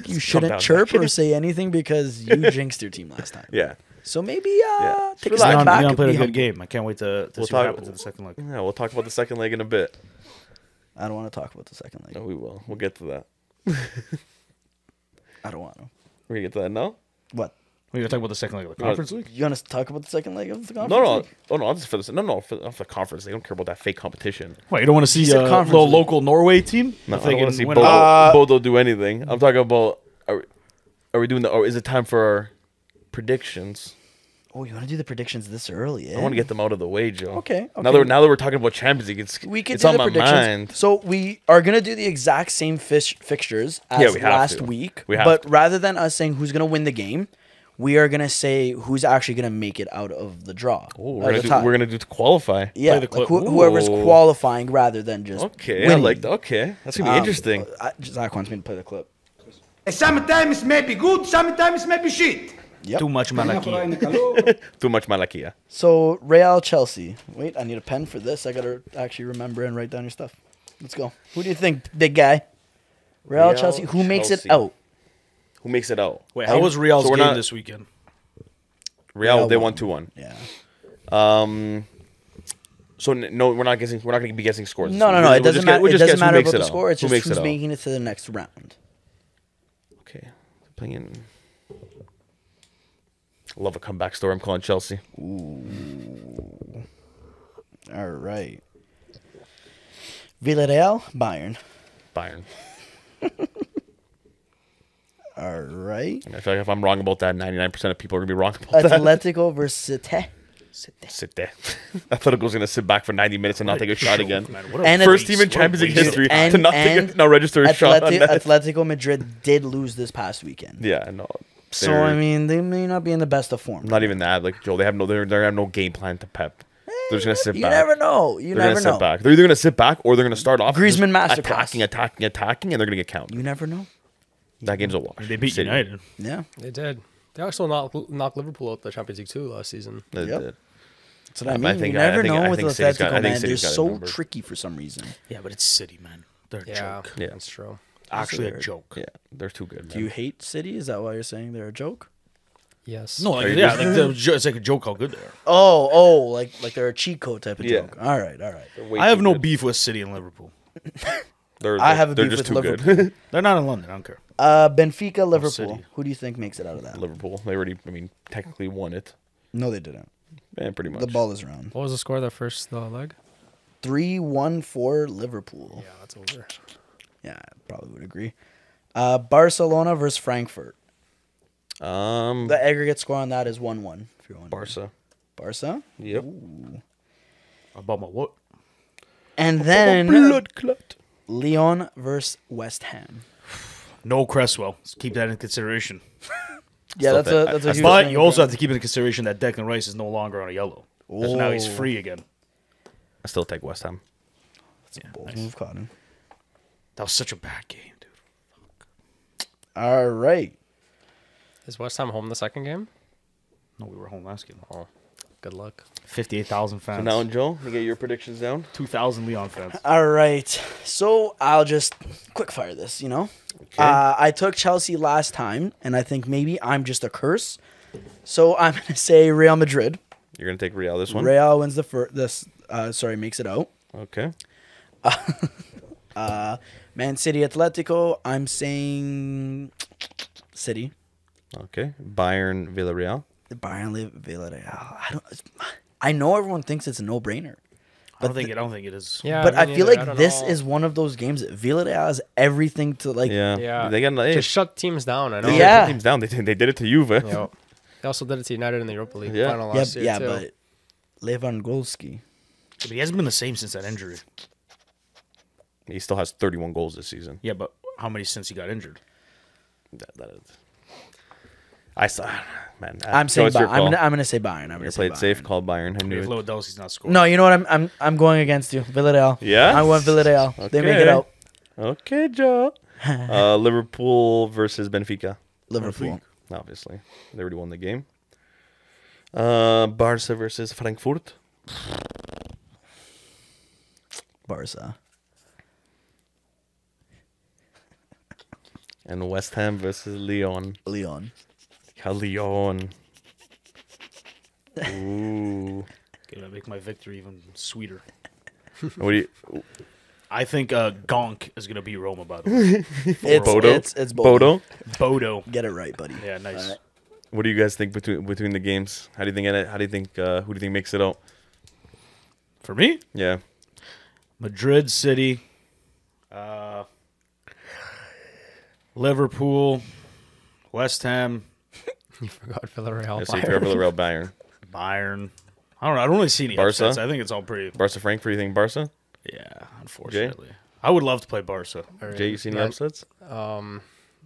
you shouldn't down, chirp Zach. or say anything because you jinxed your team last time. Yeah, So maybe Yeah. take a Relax. step back. Leon and played be a good humble. game. I can't wait to We'll see what talk- happens in the second leg. yeah. We'll talk about the second leg in a bit. I don't want to talk about the second leg. No, we will. We'll get to that. I don't want to. We're gonna get to that now. What? We're going to talk about the second leg of the conference league? You want us to talk about the second leg of the conference? No, league? oh no, just for this. No, for the conference. They don't care about that fake competition. Wait, you don't want to see said a conference little league. local Norway team? No, If I they don't want can to see win Bodo, it? Bodo do anything. I'm talking about. Are we doing the? Or is it time for our predictions? Oh, you want to do the predictions this early? Eh? I want to get them out of the way, Joe. Okay, Now okay. that we're talking about Champions League, We could it's do on the my predictions. mind. So we are gonna do the exact same fixtures as Yeah, we have last to. week. We have but to. rather than us saying who's gonna win the game, we are gonna say who's actually gonna make it out of the draw. Oh, Or the tie. we're gonna do to qualify. Yeah, the like clip. whoever's Ooh. qualifying rather than just Okay, winning. I like that. Okay, that's gonna be interesting. Zach wants me to play the clip. Sometimes it may be good, sometimes it may be shit. Yep. Too much malakia. Too much malakia. So Real Chelsea. Wait, I need a pen for this. I gotta actually remember and write down your stuff. Let's go. Who do you think, big guy? Real Chelsea. Who makes it Chelsea. out? Who makes it out? Wait, how was Real's So we're game not- this weekend? Real, they won. won 2-1. Yeah. So no, we're not guessing. We're not going to be guessing scores. No. We'll It doesn't just matter. we'll It just doesn't guess who matter makes about it the out. score. It's Who just makes who's it out. making it to the next round. Okay, playing in. Love a comeback story. I'm calling Chelsea. All right. Villarreal, Bayern. Bayern. All right. And I feel like if I'm wrong about that, 99% of people are going to be wrong about that. Atletico versus City. Sit there. I thought it was going to sit back for 90 minutes and not take a shot again. Man, what a And First waste. team in What a Champions League waste. history And- to not take and no register a shot on that. Atletico Madrid did lose this past weekend. Yeah, I know. So They're I mean, they may not be in the best of form. not even that. Like Joe, they have no game plan to Pep. They're just gonna sit You back. never know. You They're gonna never sit know. back. They're either gonna sit back or they're gonna start off Griezmann just masterclass. attacking, and they're gonna get counted. You never know. That game's a wash. They beat City. United. Yeah. They did. They also knocked Liverpool out the Champions League too last season. They Yep. did. That's what I I mean. think- you I never think- know I with think City's got- Atletico, I think man. They're City's got it so numbered. tricky for some reason. Yeah, but it's City, man. They're a Yeah, joke. Yeah. that's true. Actually a weird. joke. Yeah, they're too good. Do you hate City? Is that why you're saying they're a joke? Yes. No, like, Are you yeah, just- like it's like a joke how good they are. Oh, like they're a cheat code type of Yeah. joke. All right. I have no beef with City and Liverpool. I have a they're beef just with too Liverpool. good. They're not in London. I don't care. Benfica, Liverpool. City. Who do you think makes it out of that? Liverpool. They already, technically won it. No, they didn't. Yeah, pretty much. The ball is round. What was the score of the first leg? 3-1 for Liverpool. Yeah, that's over. Yeah, I probably would agree. Barcelona versus Frankfurt. The aggregate score on that is 1-1. If you're wondering. Barca. Barca. Yep. About my what? And then Blood clot. Lyon versus West Ham. No Cresswell. Let's keep that in consideration. Yeah, Still that's think- a huge But thing you also for- have to keep in consideration that Declan Rice is no longer on a yellow. So now he's Oh. free again. I still take West Ham. That's a bold move, Cotton. That was such a bad game, dude. All right. Is West Ham home the second game? No, we were home last game. Oh, good luck. 58,000 So fans. now, Joe, you get your predictions down. 2,000 Leon fans. All right. So I'll just quick fire this, I took Chelsea last time, and I think maybe I'm just a curse. So I'm going to say Real Madrid. You're gonna take Real this one. Real wins makes it out. Okay. Man City, Atletico. I'm saying City. Okay. Bayern, Villarreal. Bayern, Villarreal. I know everyone thinks it's a no-brainer. I don't think it is. Yeah, But me I neither. feel like don't this know. is one of those games that Villarreal has everything to like. Yeah. Yeah. They got Just shut teams down. I know. they Yeah. shut teams down. They did it to Juve. Yep. They also did it to United in the Europa League Yeah. final last year Yeah, too. but Lewandowski. But he hasn't been the same since that injury. He still has 31 goals this season. Yeah, but how many since he got injured? That is. I saw, man. I'm saying it's your Bayern. call. I'm gonna say Bayern. I'm You gonna say played Bayern. safe. Call Bayern. I knew If it. Lewandowski's not scoring. No, you know what? I'm going against you. Villarreal. Yeah? I want Villarreal. They make it Okay. out. Okay, Joe. Liverpool versus Benfica. Liverpool. Obviously, they already won the game. Barca versus Frankfurt. Barca. And West Ham versus Lyon. Lyon. Lyon. Ooh. Gonna make my victory even sweeter. What do you? I think Gonk is gonna beat Roma, by the way. Bodo. It's Bodo. Bodo. Get it right, buddy. Yeah, nice. All right. What do you guys think between the games? How do you think it? How do you think? Who do you think makes it out? For me, Yeah. Madrid, City, Liverpool, West Ham, You forgot Villarreal. Yeah, so you figure Villarreal, Bayern, Bayern. I don't know. I don't really see any Barca? upsets. I think it's all pretty. Barca, Frankfurt. You think Barca? Yeah, unfortunately. I would love to play Barca. All right. Jay, you see any Man- upsets?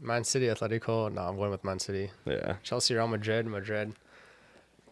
Man City, Atletico. No, I'm going with Man City. Yeah. Chelsea, Real Madrid.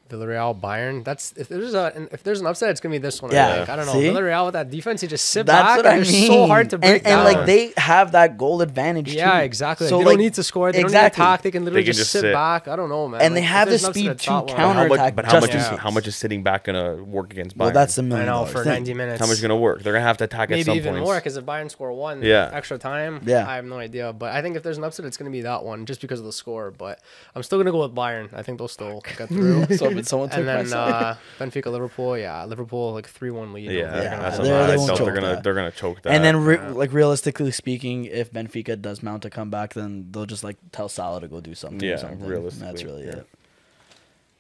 Villarreal, Bayern. That's if there's an upset, it's gonna be this one. Yeah. I think. I don't know. See? Villarreal with that defense, you just sit That's back. what And I they're mean. so hard to break and down. like they have that goal advantage. Yeah, too. exactly. So They like, don't need to score. They exactly. don't need to attack. They can literally They can just just sit sit. back. I don't know, man. And they Like, have if there's the an upset, speed it's to that one. counter- But Counterattack how much just- is how much is sitting back gonna work against Bayern? Well, that's the I million know dollar for thing. 90 minutes. how much is gonna work. They're gonna have to attack at Maybe some even points. more because if Bayern score one Yeah. extra time, Yeah. I have no idea. But I think if there's an upset, it's going to be that one just because of the score. But I'm still going to go with Bayern. I think they'll still get through. So but someone took And my then side. Benfica, Liverpool. Yeah, Liverpool like 3-1 lead. Yeah, Yeah, that's they something I won't felt choke they're gonna that. they're gonna choke that. And then, like realistically speaking, if Benfica does mount a comeback, then they'll just like tell Salah to go do something. Yeah, or something. realistically, That's really yeah. it.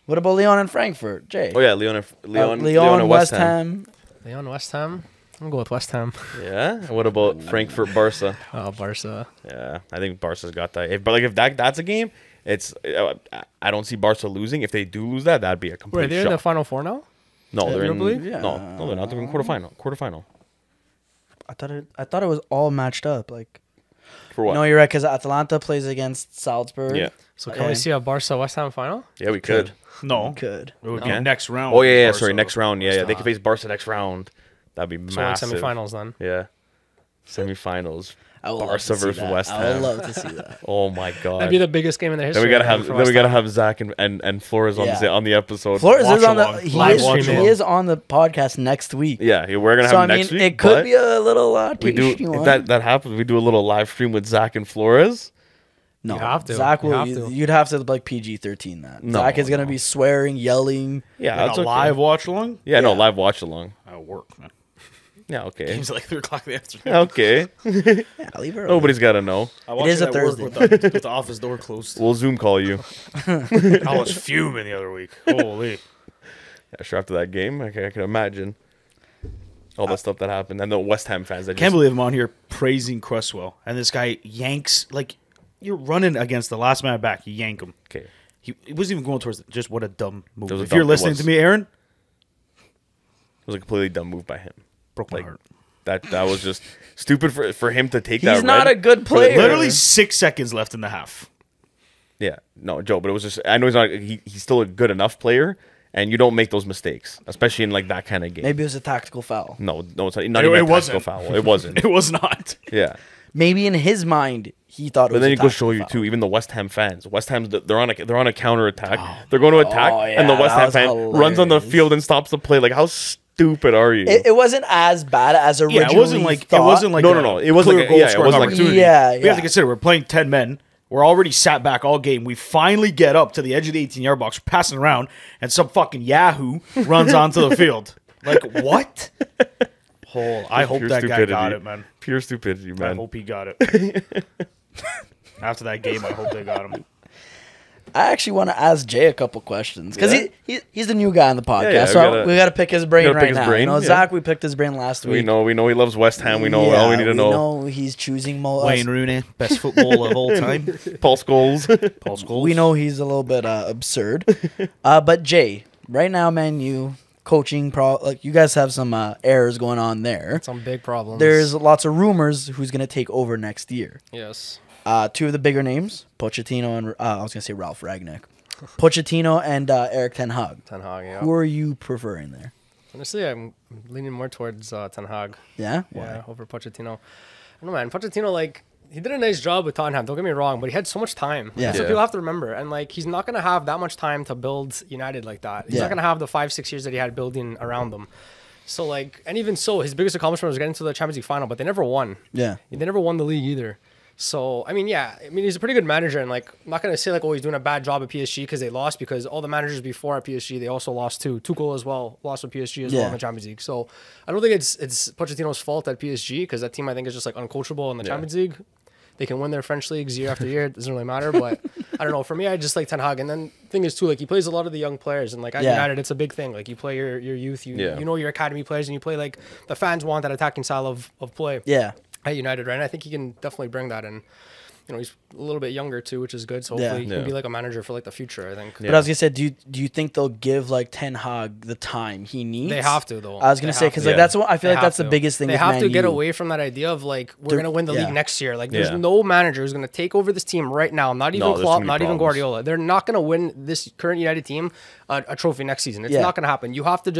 What about Leon and Frankfurt, Jay? oh yeah, Leon Leon, and West Ham. Leon, West Ham. I'm going to go with West Ham. Yeah. And what about Frankfurt Barca? Oh, Barca. Yeah, I think Barca's got that. If that's a game, it's I don't see Barca losing. If they do lose that, that'd be a complete Wait, they're in the shock. Final Four now? No, they're in. Europa League? Yeah. No, they're not. They're in quarterfinal. I thought it was all matched up. Like, For what? no, you're right because Atalanta plays against Salzburg. Yeah. So can we see a Barca West Ham final? Yeah, we could. No, Could. it would No. be next round. Oh yeah, Barca sorry, next round. Yeah, they West could face Barca next round. That'd be So like massive. semifinals then. Yeah, semifinals. I would love Barca to see versus that. West I would Ham. love to see that. Oh my god. That'd be the biggest game in the history. then we gotta I think, have for then West we gotta Ham. have Zach and Flores on the episode. Flores Watch is on along. the Live he watch is, along. he is on the podcast next week. Yeah, we're gonna have So I him mean, next week. it could but be a little we do tasty one. if that happens. We do a little live stream with Zach and Flores. No, You have to. Zach You will. have to. You'd have to like PG-13 that. No, Zach is gonna no. be swearing, yelling. Yeah, Like that's a okay. live watch along. Yeah, no, Yeah. live watch along. That'll work, man. Yeah, okay. Game's like 3:00 in the afternoon. Yeah, okay. Yeah, leave her. Nobody's gotta know. I It watched is a at work Thursday. with the office door closed. We'll Zoom call you. I was fuming the other week. Holy. Yeah, sure. After that game, I can imagine all the stuff that happened, and the West Ham fans. That Can't just, believe I'm on here praising Cresswell, and this guy yanks like you're running against the last man back. You yank him. okay. He wasn't even going towards it. Just what a dumb move. It was a If you're dumb- it listening was. to me, Aaron, It was a completely dumb move by him. broke my Like heart. that was just stupid for him to take He's that. not red. a good player. Literally 6 seconds left in the half. Yeah, no, Joe. But it was just. I know he's not. He's still a good enough player, and you don't make those mistakes, especially in like that kind of game. Maybe it was a tactical foul. No, it's not. Not It- even it a tactical wasn't. foul. It wasn't. It was not. Yeah. Maybe in his mind he thought it But was then a it goes show tactical you foul. too. Even the West Ham fans, West Ham's they're on a counter attack. They're going to attack, Oh, and the yeah, West that Ham was fan runs on the hilarious. field and stops the play. Like, how stupid are you? It wasn't as bad as originally Yeah, it wasn't like thought. it wasn't like No. It wasn't clear like goal it scoring wasn't like opportunity. Yeah, We yeah. have to consider we're playing 10 men. We're already sat back all game. We finally get up to the edge of the 18-yard box, we're passing around, and some fucking Yahoo runs onto the field. Like what? I hope Pure that guy stupidity. got it, man. Pure stupidity, I man. hope he got it. After that game, I hope they got him. I actually want to ask Jay a couple questions because Yeah? he's the new guy on the podcast, yeah, so we got to pick his brain gotta right pick his now. brain, You know, yeah. Zach, we picked his brain last week. We know he loves West Ham. We know all we need to we know. he's choosing Wayne Rooney, best footballer of all time. Paul Scholes. Paul Scholes. We know he's a little bit absurd. But Jay, right now, man, you coaching like you guys have some errors going on there. Some big problems. There's lots of rumors who's gonna take over next year. yes. Two of the bigger names, Pochettino and I was gonna say Ralph Ragnick, Pochettino and Eric Ten Hag. Ten Hag. Yeah. Who are you preferring there? Honestly, I'm leaning more towards Ten Hag. Yeah, Yeah, over Pochettino. I don't know, man. Pochettino, like, he did a nice job with Tottenham. Don't get me wrong, but he had so much time. Yeah. So Yeah. people have to remember. And, like, he's not going to have that much time to build United like that. He's Yeah. not going to have the 5-6 years that he had building around them. So, like, and even so, his biggest accomplishment was getting to the Champions League final, but they never won. Yeah. They never won the league either. So, I mean, yeah. I mean, he's a pretty good manager. And, like, I'm not going to say, like, oh, he's doing a bad job at PSG because they lost, because all the managers before at PSG, they also lost too. Tuchel as well, lost with PSG as well Yeah. in the Champions League. So, I don't think it's Pochettino's fault at PSG, because that team, I think, is just, like, uncoachable in the Champions League. They can win their French leagues year after year. It doesn't really matter. But I don't know. For me, I just like Ten Hag. And then thing is, too, like, he plays a lot of the young players. And, like, at Yeah. United, it's a big thing. Like, you play your youth. You know your academy players. And you play, like, the fans want that attacking style of play Yeah. at United, right? And I think he can definitely bring that in. he's a little bit younger too, which is good. So Yeah. hopefully he can be like a manager for like the future, I think. But I was gonna say, do you think they'll give like Ten Hag the time he needs? They have to though. I was gonna say because like that's what I feel like that's the biggest thing. They with have to Man get U. away from that idea of like we're gonna win the league next year. Like there's Yeah. no manager who's gonna take over this team right now. Not even there's too Klopp, many not even problems. Guardiola. They're not gonna win this current United team a trophy next season. It's Yeah. not gonna happen. You have to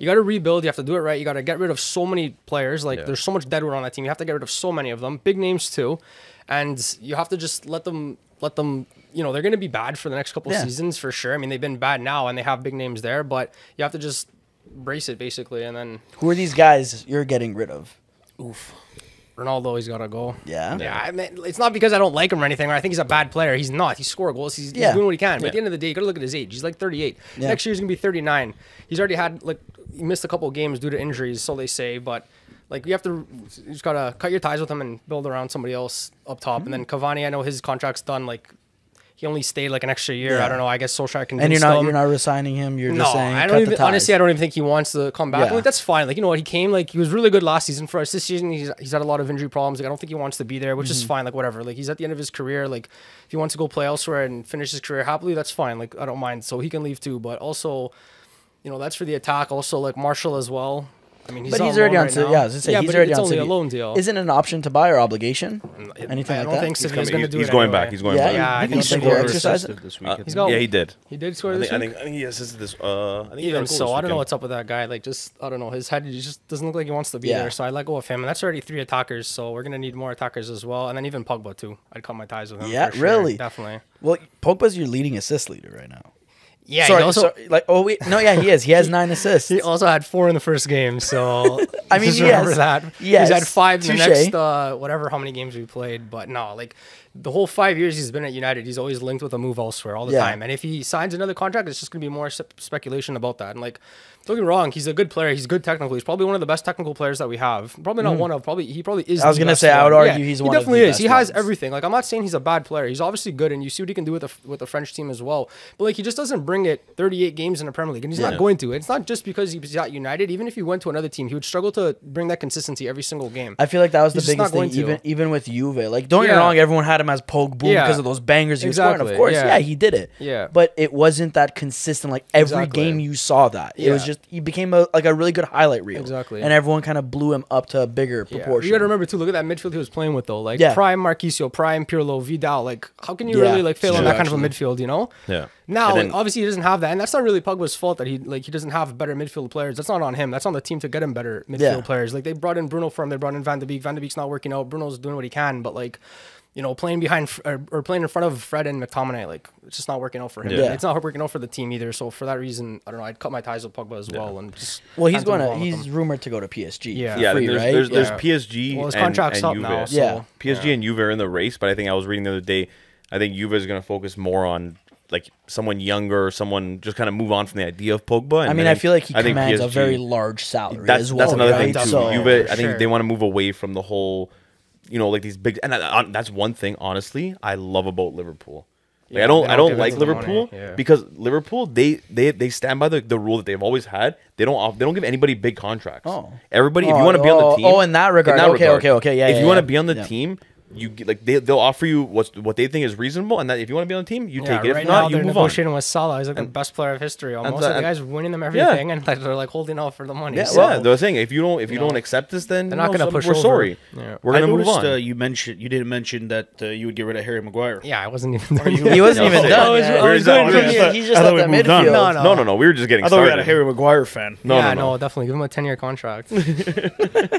you got to rebuild. You have to do it right. You got to get rid of so many players. Like there's so much deadwood on that team. You have to get rid of so many of them, big names too, and you have to just let them. They're going to be bad for the next couple seasons for sure. I mean, they've been bad now and they have big names there, but you have to just brace it basically. And then Who are these guys you're getting rid of? Ronaldo, he's got to go. Yeah. Yeah, I mean, it's not because I don't like him or anything, or I think he's a bad player. He's not. He scored goals. He's doing what he can. But at the end of the day, you got to look at his age. He's like 38. Yeah. Next year, he's going to be 39. He's already had, he missed a couple of games due to injuries, so they say. But, you just got to cut your ties with him and build around somebody else up top. And then Cavani, I know his contract's done. He only stayed an extra year. Yeah. I don't know. I guess Solskjaer convinced And him. you're not resigning him. You're just saying I cut don't the even. ties. Honestly, I don't even think he wants to come back. Yeah. That's fine. You know what? He came. He was really good last season for us. This season, he's had a lot of injury problems. I don't think he wants to be there, which is fine. Whatever. He's at the end of his career. If he wants to go play elsewhere and finish his career happily, that's fine. I don't mind. So he can leave too. But also, that's for the attack. Also, Marshall as well. I mean, But he's already on. Right now. Yeah, I was gonna say yeah, he's but already it's on. only City. a loan deal. Isn't it an option to buy or obligation? Anything I like don't that? think Seville's going to do it. He's going anyway. back. He's going Yeah, back. Yeah, I you think think so. they'll Scored exercise it? assisted this weekend. He's got. Yeah, he did. He did score I this think, week. I think he assisted this. I think he got a Even goal so, this I don't know weekend. what's up with that guy. I don't know. His head he just doesn't look like he wants to be Yeah. there. So I let go of him, and that's already 3 attackers. So we're gonna need more attackers as well, and then even Pogba too. I'd cut my ties with him. Yeah, for sure. really? Definitely. Well, Pogba's your leading assist leader right now. Yeah. Sorry, he also he is. He has 9 assists. he also had 4 in the first game. So I mean, just remember yes. that. Yes. He's had 5 in the Touche. next whatever how many games we played. But no, the whole 5 years he's been at United, he's always linked with a move elsewhere all the Yeah. time. And if he signs another contract, it's just gonna be more speculation about that. And don't get me wrong, he's a good player. He's good technically. He's probably one of the best technical players that we have. Probably not one of. He probably is. I was the gonna best say, I would one. argue he's he one of definitely the is. He best has ones. everything. I'm not saying he's a bad player. He's obviously good, and you see what he can do with the French team as well. But he just doesn't bring it 38 games in the Premier League, and he's not going to. It's not just because he's at United. Even if he went to another team, he would struggle to bring that consistency every single game. I feel like that was He's the just not biggest thing, going to. even with Juve. Don't get me Yeah. wrong, everyone had him as Pogba Yeah. because of those bangers he was scoring. Of Exactly, course, yeah. yeah, he did it. Yeah. But it wasn't that consistent. Every Exactly. game you saw that. It was Yeah. just he became a really good highlight reel. Exactly. And everyone kind of blew him up to a bigger Yeah. proportion. You got to remember too. Look at that midfield he was playing with though. Yeah. Prime Marquisio, Prime Pirlo, Vidal. How can you Yeah. really fail on True, that kind of a actually. midfield? Yeah. Now, And then- obviously, he doesn't have that, and that's not really Pogba's fault that he doesn't have better midfield players. That's not on him. That's on the team to get him better midfield Yeah. players. They brought in Bruno for him. They brought in Van de Beek. Van de Beek's not working out. Bruno's doing what he can, but playing behind or playing in front of Fred and McTominay, it's just not working out for him. Yeah. It's not working out for the team either. So for that reason, I don't know. I'd cut my ties with Pogba as well, and just Well, hand him on with he's him. rumored to go to PSG. Yeah. for Yeah, free, there's, right? there's Yeah. PSG Well, his and contract's up Juve. now. So, Yeah. PSG and Juve are in the race, but I think I was reading the other day, I think Juve is going to focus more on someone younger, someone just kind of move on from the idea of Pogba. And I feel like he I think commands a PSG very large salary That's as well. that's another right? thing too. So, Juve, for I think sure. they want to move away from the whole, these big. And that's one thing, honestly, I love about Liverpool. Yeah, I don't they don't give like into the Liverpool money, yeah. because Liverpool they stand by the rule that they've always had. They don't give anybody big contracts. Oh. Everybody, if you want to be on the team. in that regard. Okay. Yeah. If you want to be on the team, you they'll offer you what they think is reasonable, and that if you want to be on the team, you take it. If right not, now you they're move on. negotiating with Salah. He's the best player of history almost. the- And the guy's winning them everything, and they're holding out for the money. Yeah, So, Yeah, they're saying if you don't accept this, then They're not gonna push We're over. sorry. Yeah. We're I gonna move noticed on. you didn't mention that you would get rid of Harry Maguire. yeah, I wasn't even done. He wasn't even No, done. I was- yet. I was He's going just- from- He's just I at thought the we moved on. midfield. No. We were just getting I thought we started. had a Harry Maguire fan. No, definitely give him a 10-year contract.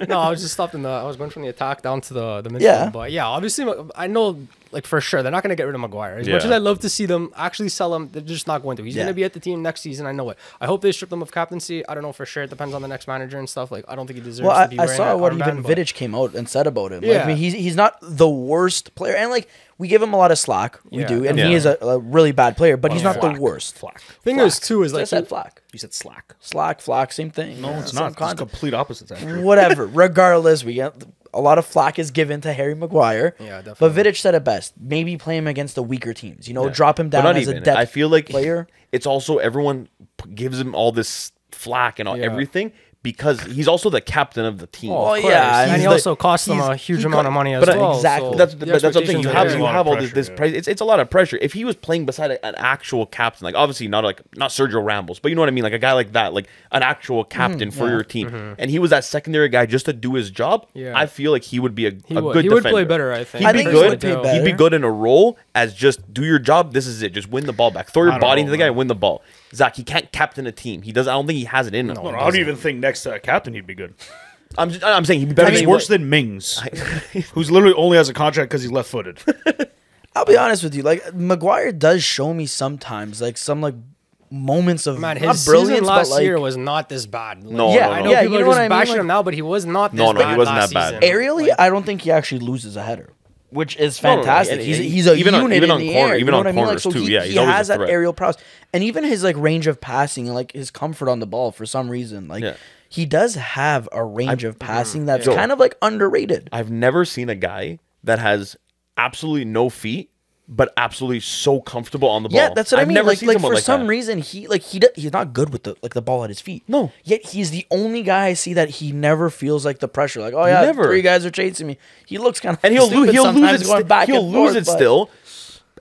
No, I was just stopped I was going from the attack down to the midfield. Yeah. But yeah, obviously, I know for sure they're not going to get rid of Maguire. As much Yeah. as I'd love to see them actually sell him, they're just not going to. He's Yeah. going to be at the team next season. I know it. I hope they strip them of captaincy. I don't know for sure. It depends on the next manager and stuff. I don't think he deserves Well, to be I wearing saw that what armband, even but- Vidic came out and said about him. Yeah. I mean, he's not the worst player, and we give him a lot of slack. We Yeah. do, and Yeah. he is a really bad player, but he's not Flack. the worst. Flack. Thing is, too, is I said flack, You said slack. flack, same thing. No, it's Same not. It's concept. complete opposites, actually. Whatever. Regardless, we get a lot of flack is given to Harry Maguire. Yeah, But definitely. Vidic said it best. Maybe play him against the weaker teams. Yeah. Drop him But down not as even. a depth I feel like player. it's also everyone gives him all this flack and Yeah. everything because he's also the captain of the team. Oh, Of course. yeah, and he's he the- also cost them a huge amount of money as but well. exactly. so That's the what I'm saying. expectations You are have there. you have all pressure, this yeah. price. It's a lot of pressure. If he was playing beside an actual captain, like obviously not Sergio Ramos, but you know what I mean, like a guy like that, like an actual captain for your team, and he was that secondary guy just to do his job. Yeah. I feel like he would be a good He would defender. play better, I think. He'd I be think he good. would play He'd be better. good in a role as just do your job. This is it. Just win the ball back. Throw your don't body know, into the guy. man. Win the ball. Zach, he can't captain a team. He does. I don't think he has it in him. How do you even think next to a captain he'd be good? I'm saying he'd be better. He's than worse than Mings, who's literally only has a contract because he's left-footed. I'll be honest with you. Like Maguire does show me sometimes, like some like moments of Man, not his brilliance, season but last like year was not this bad. Like, No, Yeah, no, I no. know yeah, people you know are what just I mean? bashing Like- him now, but he was not this No, no, he bad wasn't last that bad. season. aerially. I don't think he actually loses a header, which is No, no, no, fantastic. and- he's a even on- unit even in on the corner- air. even you know on what I mean? Like, corners so too, he, yeah, he's he always a has that threat. aerial prowess, and even his like range of passing and like his comfort on the ball for some reason. Like Yeah. he does have a range of passing that's yeah. kind of like underrated. I've never seen a guy that has absolutely no feet, but absolutely so comfortable on the ball. Yeah, that's what I've I mean. never Like, seen like someone for like some that. reason, he's not good with the ball at his feet. No. Yet he's the only guy I see that he never feels like the pressure. Like, oh yeah, Never. 3 guys are chasing me. He looks kind of and he'll lose sometimes it. going back He'll and lose forth, it but- still,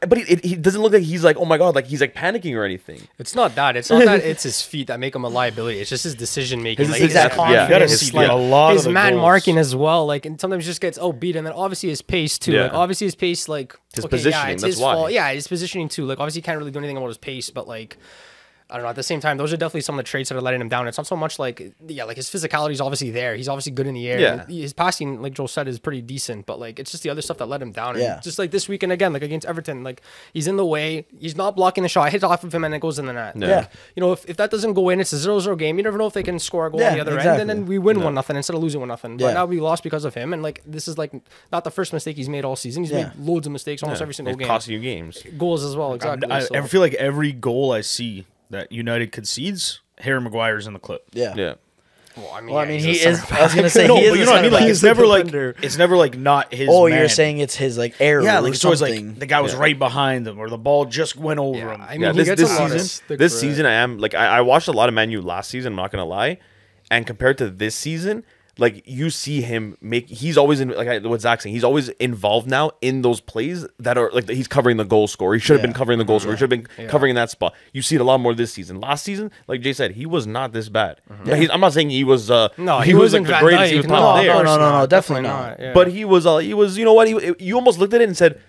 but he doesn't look like he's like, oh my god, like he's like panicking or anything. It's not that. It's not that it's his feet that make him a liability. It's just his decision making. His Like, decision- his yeah. confidence, You gotta see like, a lot of his the man goals. marking as well. Like, and sometimes he just gets beat, and then obviously his pace too. Yeah. Like, obviously his pace, like His Yeah, positioning, it's that's his why. fault. Yeah, his positioning too. Like, obviously he can't really do anything about his pace, but like. I don't know. At the same time, those are definitely some of the traits that are letting him down. It's not so much like, like his physicality is obviously there. He's obviously good in the air. Yeah. And his passing, like Joel said, is pretty decent. But like, it's just the other stuff that let him down. Yeah. And just like this weekend again, like against Everton, like he's in the way. He's not blocking the shot. It hits off of him and it goes in the net. Yeah. Like, you know, if that doesn't go in, it's a 0-0 game. You never know if they can score a goal on Yeah, the other exactly. end, and then we win 1-0 instead of losing 1-0. But Yeah. now we lost because of him. And like, this is like not the first mistake he's made all season. He's Yeah. made loads of mistakes almost every single It's game. costing you games. Goals as well, exactly. I so. feel like every goal I see that United concedes, Harry Maguire's in the clip. Yeah. Yeah. Well, I Well, I mean, he's he a is. center I was gonna say No, he is. but you a know what I mean. center Like back. it's never like defender. it's never like not his. Oh, man. you're saying it's his like air. Yeah, or like so it's something. like the guy was right behind him, or the ball just went over him. I mean, Yeah, he this gets a lot of season, stick this for it. season, I am like I watched a lot of Man U last season. I'm not gonna lie, and compared to this season, like you see him make. He's always in like what Zach's saying. He's always involved now in those plays that are like he's covering the goal score. He should have been covering the goal score. He should have been covering in that spot. You see it a lot more this season. Last season, like Jay said, he was not this bad. Yeah, I'm not saying he was. No, he was like wasn't the Van greatest. He Dijk. was top there. No, definitely not. Yeah. But he was, you know what? You almost looked at it and said,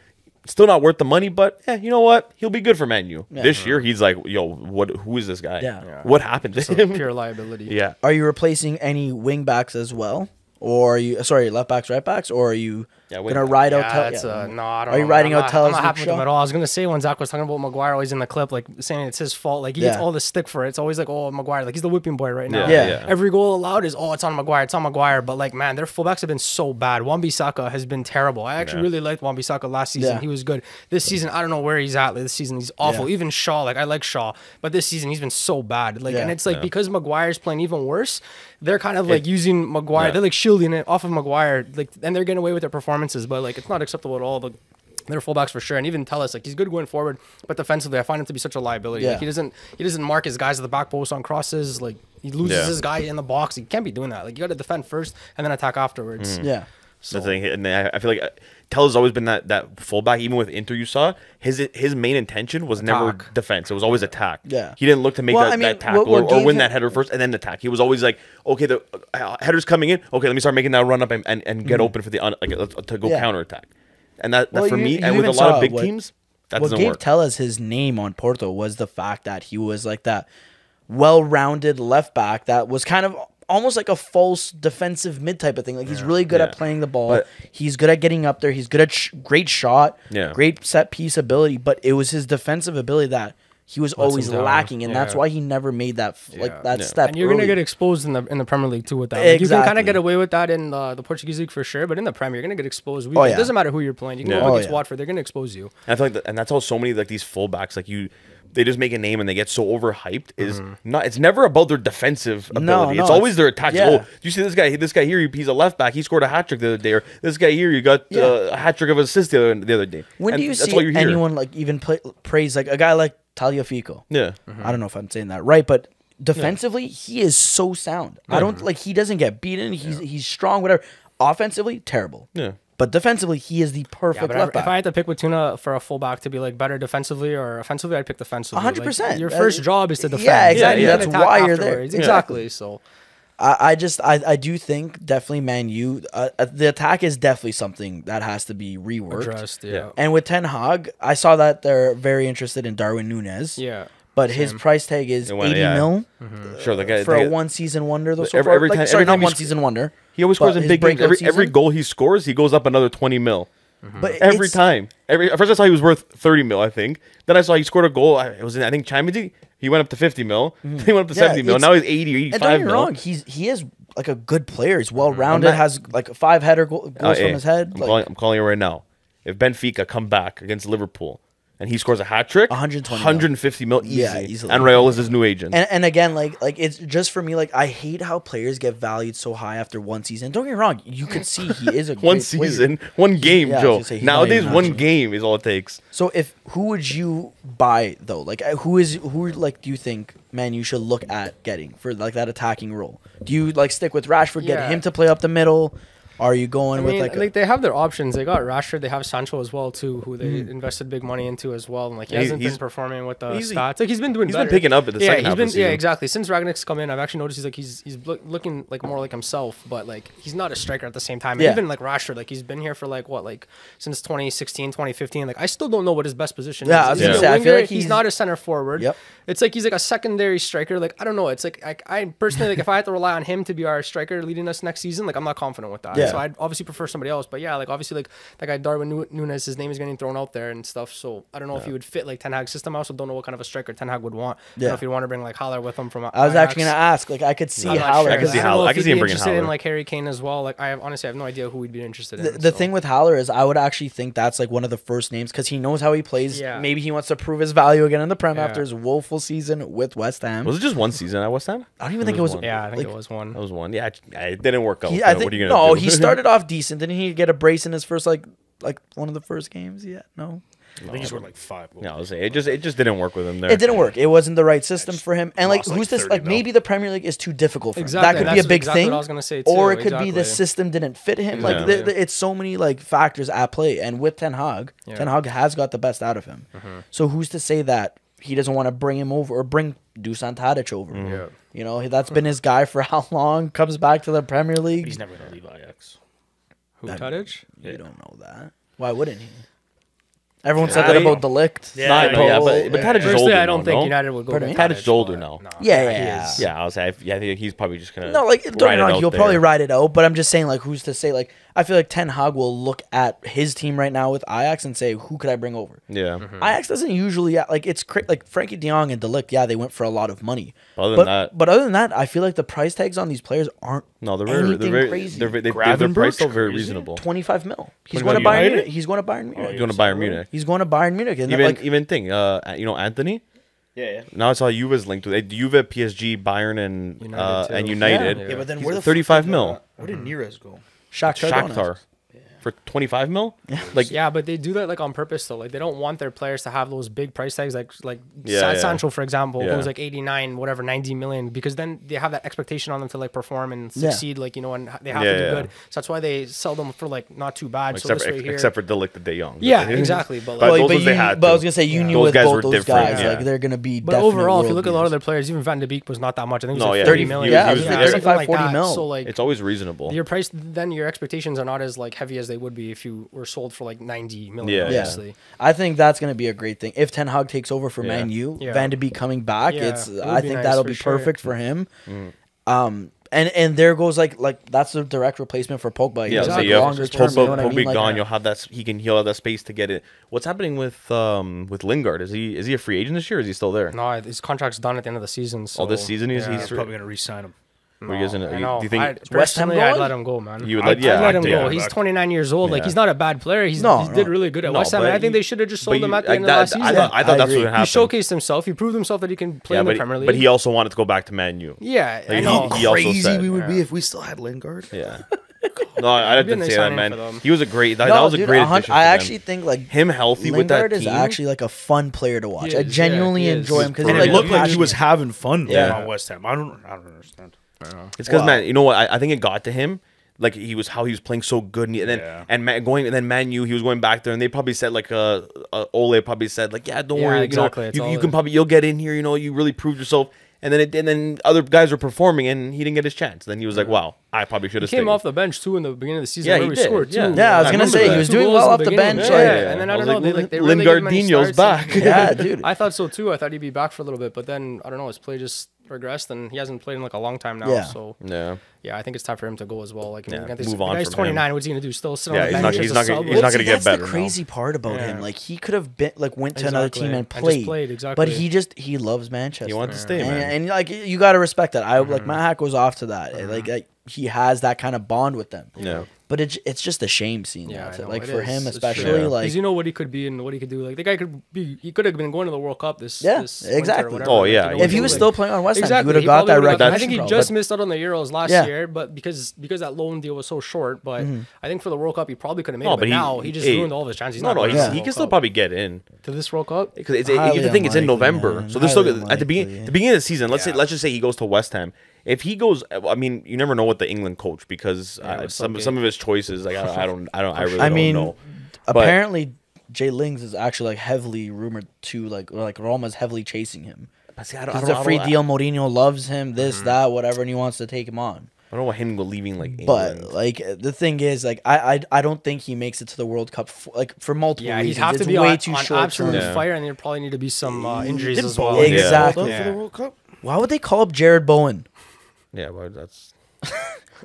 still not worth the money, but you know what? He'll be good for Man U. This year, he's like, yo, who is this guy? Yeah. What happened to It's a him? pure liability. Yeah. Are you replacing any wing backs as well, or are you left backs, right backs, or are you wing gonna back. ride out? Yeah, that's no, I don't Are you know. riding I'm out not- Tellez I'm not happy Luke with him Shaw? at all. I was gonna say when Zach was talking about Maguire always in the clip, like saying it's his fault. Like he gets Yeah. all the stick for it. It's always like, oh, Maguire, like he's the whipping boy right now. Yeah. Every goal allowed is, oh, it's on Maguire, it's on Maguire. But like, man, their fullbacks have been so bad. Wan-Bissaka has been terrible. I actually really liked Wan-Bissaka last season. Yeah. He was good. This season, I don't know where he's at. Like, this season, he's awful. Yeah. Even Shaw, like I like Shaw, but this season he's been so bad. Like, Yeah. and it's like because Maguire's playing even worse, they're kind of like using Maguire. They're like shielding it off of Maguire, like, and they're getting away with their performances. But like, it's not acceptable at all. Their fullbacks for sure, and even Tellez, like he's good going forward, but defensively, I find him to be such a liability. Yeah. Like he doesn't mark his guys at the back post on crosses. Like he loses Yeah. his guy in the box. He can't be doing that. Like you got to defend first and then attack afterwards. Yeah. The thing, and I feel like Tell's always been that fullback. Even with Inter, you saw his main intention was never Attack. defense. It was always attack. Yeah. he didn't look to make Well, that, I mean, that tackle what or gave win him- that header first and then attack. He was always like, okay, the header's coming in. Okay, let me start making that run up and get open for the to go Yeah. counterattack. And that Well, for you- me, you and with a even lot of saw big what- teams, that What doesn't gave work. Tellez his name on Porto was the fact that he was like that well-rounded left back that was kind of almost like a false defensive mid type of thing. Like he's really good at playing the ball. But- He's good at getting up there. He's good at great shot. Yeah. Great set piece ability. But it was his defensive ability that he was always him down. lacking, and that's Yeah. why he never made that Yeah. step. And you're gonna early. get exposed in the Premier League too with that. Like, you can kind Exactly. of get away with that in the Portuguese league for sure, but in the Premier, you're gonna get exposed. Oh, yeah. It doesn't matter who you're playing. You can Yeah. go up Oh, against yeah. Watford, they're gonna expose you. And I feel like and that's how so many like these fullbacks like they just make a name and they get so overhyped. Is not. It's never about their defensive ability. no, it's always their attack. yeah. Oh, do you see this guy? This guy here, he's a left back. He scored a hat trick the other day. Or this guy here, you got a hat trick of assists the other day. When And do you that's see why you're here. anyone like even praise like a guy like Tagliafico? Yeah. I don't know if I'm saying that right, but defensively, he is so sound. I don't like he doesn't get beaten. He's strong, whatever. Offensively, terrible. Yeah. But defensively, he is the Yeah, perfect but left if I back. had to pick with Tuna for a fullback to be like better defensively or offensively, I'd pick defensively. 100%. Like, your first job is to defend. Yeah, exactly. You That's can attack why you're there. afterwards. Yeah. Exactly. So I do think definitely Man U. The attack is definitely something that has to be reworked. addressed. Yeah. And with Ten Hag, I saw that they're very interested in Darwin Núñez. Yeah. But his price tag is It went- 80 yeah. mil Sure, the guy for a one-season wonder. Though, so every- far. every Like, time- sorry, every not time he one-season wonder. He always scores but in his big games. breakout Every season. goal he scores, he goes up another 20 mil. But Every it's- time. At first I saw he was worth 30 mil, I think. Then I saw he scored a goal. It was in, I think, Champions League. He went up to 50 mil. Then he went up to 70 mil. it's- Now he's 80 or 85 And don't get me mil. wrong, he is like a good player. He's well-rounded, not- has like 5 header goals Hey, from his head. I'm calling it right now. If Benfica come back against Liverpool and he scores a hat trick, 120 mil. 150 mil easy. Yeah, easily. And Rayola's his new agent. And again, like it's just for me, like I hate how players get valued so high after one season. Don't get me wrong, you could see he is a one great player. season, one game, yeah, I was Joe. gonna say, he's not Nowadays, even one national. game is all it takes. So who would you buy though? Like who like do you think Man U should look at getting for like that attacking role? Do you like stick with Rashford, get Yeah. him to play up the middle? Are you going I with mean, like like they have their options. They got Rashford. They have Sancho as well too, who they invested big money into as well. And like he Yeah, hasn't he's- been performing with the he's- stats. Like he's been doing he's been better. picking up at the yeah, second he's half been of the yeah season. exactly. Since Ragnick's come in, I've actually noticed he's looking like more like himself, but like he's not a striker at the same time. And Yeah. even like Rashford, like he's been here for like what like since 2016, 2015. Like I still don't know what his best position Yeah, is. I was Is he gonna a say, I feel winger? like he's he's- not a center forward. Yep. It's like he's like a secondary striker. Like I don't know. It's like I personally like if I had to rely on him to be our striker leading us next season, like I'm not confident with that. Yeah. So I'd obviously prefer somebody else. But yeah, like obviously like that guy Darwin Núñez, his name is getting thrown out there and stuff. So I don't know if he would fit like Ten Hag's system. I also don't know what kind of a striker Ten Hag would want. I don't Yeah. know if he'd want to bring like Haller with him from. I was actually gonna ask. Like I could see I'm not Haller. sure. I can see don't know Haller. if I can he'd see him be bringing interested in Haller. like Harry Kane as well. Like I honestly have no idea who we'd be interested in. The so. thing with Haller is I would actually think that's like one of the first names because he knows how he plays. Yeah. Maybe he wants to prove his value again in the Prem Yeah. after his woeful season with West Ham. Was it just one season at West Ham? I don't even think it was. one. Yeah, I think like, it was one. That was one. Yeah, it didn't work out. I but think what are you gonna do? he started off decent. Didn't he get a brace in his first like one of the first games? Yeah, no. I think he scored like 5 goals. Yeah, I was saying it just didn't work with him there. It didn't work. It wasn't the right system for him. And like, lost, like, who's this? 30 Like, mil. maybe the Premier League is too difficult for him. Exactly, That could be a that's big exactly thing. what I was gonna say, Or too, it could be the exactly. system didn't fit him. Like, Yeah. it's so many like factors at play. And with Ten Hag, Ten Hag has got the best out of him. So who's to say that he doesn't want to bring him over or bring Dusan Tadic over? Yeah. You know, that's been his guy for how long? Comes back to the Premier League. He's never going to leave Ajax. Who Tadic? You don't know that. Why wouldn't he? Everyone said that Tadic- about Delict. Yeah, Not, I know. yeah, but Tadic is Personally, older I don't now, think no? United would go. Pardon with me? Tadic's older but now. no. Yeah, he yeah. is. Yeah, I think he's probably just gonna. No, like don't get ride me it wrong, out you'll there. probably ride it out, but I'm just saying, like, who's to say? Like, I feel like Ten Hag will look at his team right now with Ajax and say, who could I bring over? Yeah. Ajax doesn't usually like it's like Frankie De Jong and Delict. Yeah, they went for a lot of money. Other than that- but other than that, I feel like the price tags on these players aren't No, they're anything very crazy. they're their Gravenberch's price still very crazy. reasonable. 25 mil. He's 25 going to Bayern United? Munich. He's going to Bayern Munich. He's going to Bayern Munich. He's going to Bayern Munich. And Even like, Anthony. Yeah, yeah. Now I saw Juve's linked with it. Juve, PSG, Bayern, and United, too. and United. Yeah. Yeah, but then He's where at the 35 mil. Where did Neres go? Shakhtar. Shakhtar for 25 mil. Like Yeah, but they do that like on purpose though. Like they don't want their players to have those big price tags like Yeah, yeah. Sancho for example, Yeah. who's like 89, whatever, 90 million, because then they have that expectation on them to like perform and Yeah. succeed, like and they have Yeah, to do yeah. good. So that's why they sell them for like not too bad. except so this way here, except for Delict the De Jong. yeah, exactly. But But like, those ones they had but I to. was gonna say you knew Those with guys both were those different, guys, yeah. like they're gonna be. but definite overall, if you world look at a lot of beaters. their players, even Van de Beek was not that much. I think it was No, like yeah, 30 he- million. he was- Yeah, he was- something like 40 that. mil. So like It's always reasonable. your price, then your expectations are not as like heavy as they would be if you were sold for like 90 million. Yeah. Yeah, Obviously. I think that's going to be a great thing. If Ten Hag takes over for Yeah. Man U, Yeah. Van de Beek coming back, Yeah, it's it would I be think nice that'll for be sure. perfect for him. And there goes like that's a direct replacement for Pogba. Yeah, so Exactly. you have longer term. You know what I Pogba mean? Like, gone. You'll have that. He'll have that space to get it. What's happening with Lingard? Is he a free agent this year? Or is he still there? No, his contract's done at the end of the season. So, Oh, this season he's yeah. he's Probably going to re-sign him. Or you guys gonna- I know. do you think West Ham personally, I'd going? let him go, man. You would I'd let- let him yeah, go. yeah. He's 29 years old. Like Yeah. he's not a bad player. He No, did no. really good at No, West Ham. but And I think he- they should have just sold him at the like end of last that- season. I thought I that's what agree. would happen. He showcased himself. He proved himself that he can play Yeah, in the but, Premier League. but he also wanted to go back to Man U. yeah, I Like, know. he also Crazy said, we would be if we still had Lingard. yeah. No, I be a didn't nice say that, signing man. for them. He was a great. That No, was a dude, great 100 addition. I for them. actually think like him healthy with that Lingard team. is actually like a fun player to watch. He I is, yeah, genuinely he is. enjoy him because And he's it like looked like he was passionate. having fun Yeah. on West Ham. I don't understand. It's because Wow. man, you know what? I think it got to him. Like he was playing so good, and then Yeah. and then Man U, he was going back there, and they probably said like Ole probably said like, yeah, don't worry, exactly. you It's know, all you can probably you'll get in here, you know, you really proved yourself. And then other guys were performing, and he didn't get his chance. Then he was like, wow, I probably should He have came stayed. off the bench too in the beginning of the season. Yeah, where he we did, scored yeah. too. Yeah, I was I gonna remember say that. he was 2 doing goals well in off the the beginning. bench. Yeah, like- and then I I don't was know. like, They really gave him any Lingardinho's starts, and- back. Yeah, dude. I thought so too. I thought he'd be back for a little bit, but then I don't know. His play just regressed, and he hasn't played in like a long time now. Yeah. So Yeah, I think it's time for him to go as well. Like, Yeah, the move on guy's from 29. What's he gonna do? Still sit Yeah, on the he's bench? not- as he's a not sub? gonna- he's not See, gonna get that's better the now. crazy part about him. Yeah. Like he could have been like went to another Exactly. team and And just played. played, But exactly. he loves Manchester. he wanted to stay, and, man. and like you got to respect that. I like my hat goes off to that. Like he has that kind of bond with them. Yeah. But it's just a shame seeing Yeah, that. I know, Like it for is. him It's especially, true. like because you know what he could be and what he could do. Like the guy could be. He could have been going to the World Cup this. Yeah, this winter or exactly. whatever. Oh, Like, yeah, you know, if he was like- still playing on West Ham, Exactly. he would have he got probably that would've got- I recognition. think he probably. just missed out on the Euros last Yeah. year, but because that loan deal was so short. But I think for the World Cup, he probably could have made No, it. but But he- now he just hey, ruined all of his chances. He's No, not no, going he's, to the he World can still Cup. probably get in. To this World Cup. Because Highly the thing, it's in unlikely, November, man. so they're still Highly at the beginning. unlikely. The beginning of the season. Let's Yeah. just say he goes to West Ham. If he goes, I mean, you never know what the England coach because with some Southgate. of his choices, like I really I don't mean, know. But- apparently Jay Lings is actually like heavily rumored to like Roma's heavily chasing him. But see, I don't, Because I it's don't, a free I don't, deal. Mourinho loves him. This, that, whatever, and he wants to take him on. I don't want him leaving like England. But like the thing is, like I don't think he makes it to the World Cup for multiple Yeah, reasons. he'd have to It's be way on, too on short absolute term. Yeah. fire, and there'd probably need to be some injuries Didn't as well. Bowen get Exactly. called up Yeah. for the World Cup? Why would they call up Jared Bowen? yeah, well, that's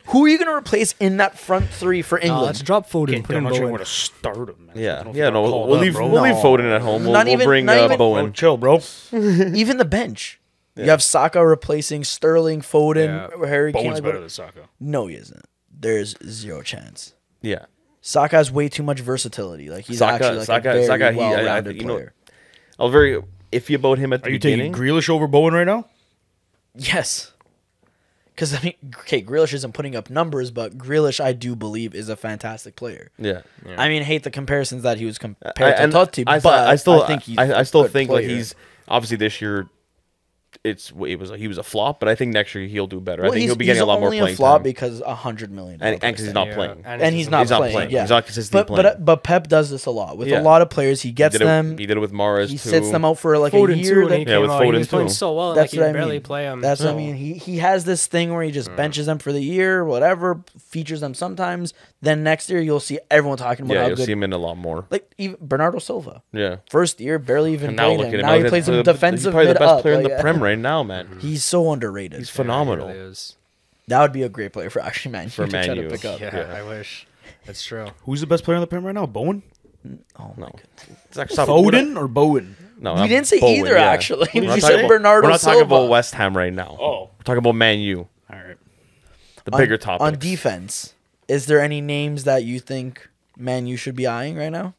Who are you going to replace in that front three for England? Let's drop Foden. Can't Put in I'm not sure Bowen. where to start him, man. I yeah, don't know if yeah. they're No, called we'll up, leave bro. we'll leave No. Foden at home. We'll, Not we'll even- bring not even- Bowen. Bro, chill, bro. Even the bench. You have Saka replacing Sterling, Foden, Harry Kane. Bowen's Like, better what- than Saka. no, he isn't. There's zero chance. Yeah, Saka has way too much versatility. Like he's Saka- actually like Saka- a very Saka, he- I- well-rounded you know- player. I was very iffy about him at the Are you beginning. taking Grealish over Bowen right now? Yes. Because, I mean, okay, Grealish isn't putting up numbers, but Grealish, I do believe, is a fantastic player. Yeah. I mean, hate the comparisons that he was compared And to Totti, I but I still think he's I a still good think player. like he's obviously this year. He was a flop, but I think next year he'll do better. Well, I think he'll be he's getting a lot more only playing a flop time. because $100 million. And because he's not Yeah, playing. And he's not playing. Yeah. He's not consistently playing. But Pep does this a lot with Yeah. a lot of players. He gets he did them. He did it with Mahrez He too. sits them out for like Foden a year. too, when then- he Yeah, came with out, he Foden was playing too. so well, and That's like, he what I barely mean. play him. That's what I so- mean. He has this thing where he just benches them for the year, whatever, features them sometimes. Then next year you'll see everyone talking about Yeah, how you'll good. see him in a lot more. Like even Bernardo Silva, Yeah. first year barely even And now played look him. at him. Now he plays some He's defensive probably the mid best up. player in Like, the Prem right now, man. He's so underrated. He's phenomenal. Yeah, he really is. That would be a great player for actually Man U For to Man try to U. pick up. Yeah, Yeah. I wish. That's true. Who's the best player in the Prem right now? Bowen? Oh my No. god. Zach, stop. Foden or Bowen? No, You not didn't say Bowen, either, yeah. actually. We're You not said talking about- Bernardo We're not talking Silva. about West Ham right now. Oh. We're talking about Man U. All right. The bigger topic. On defense, is there any names that you think Man U should be eyeing right now?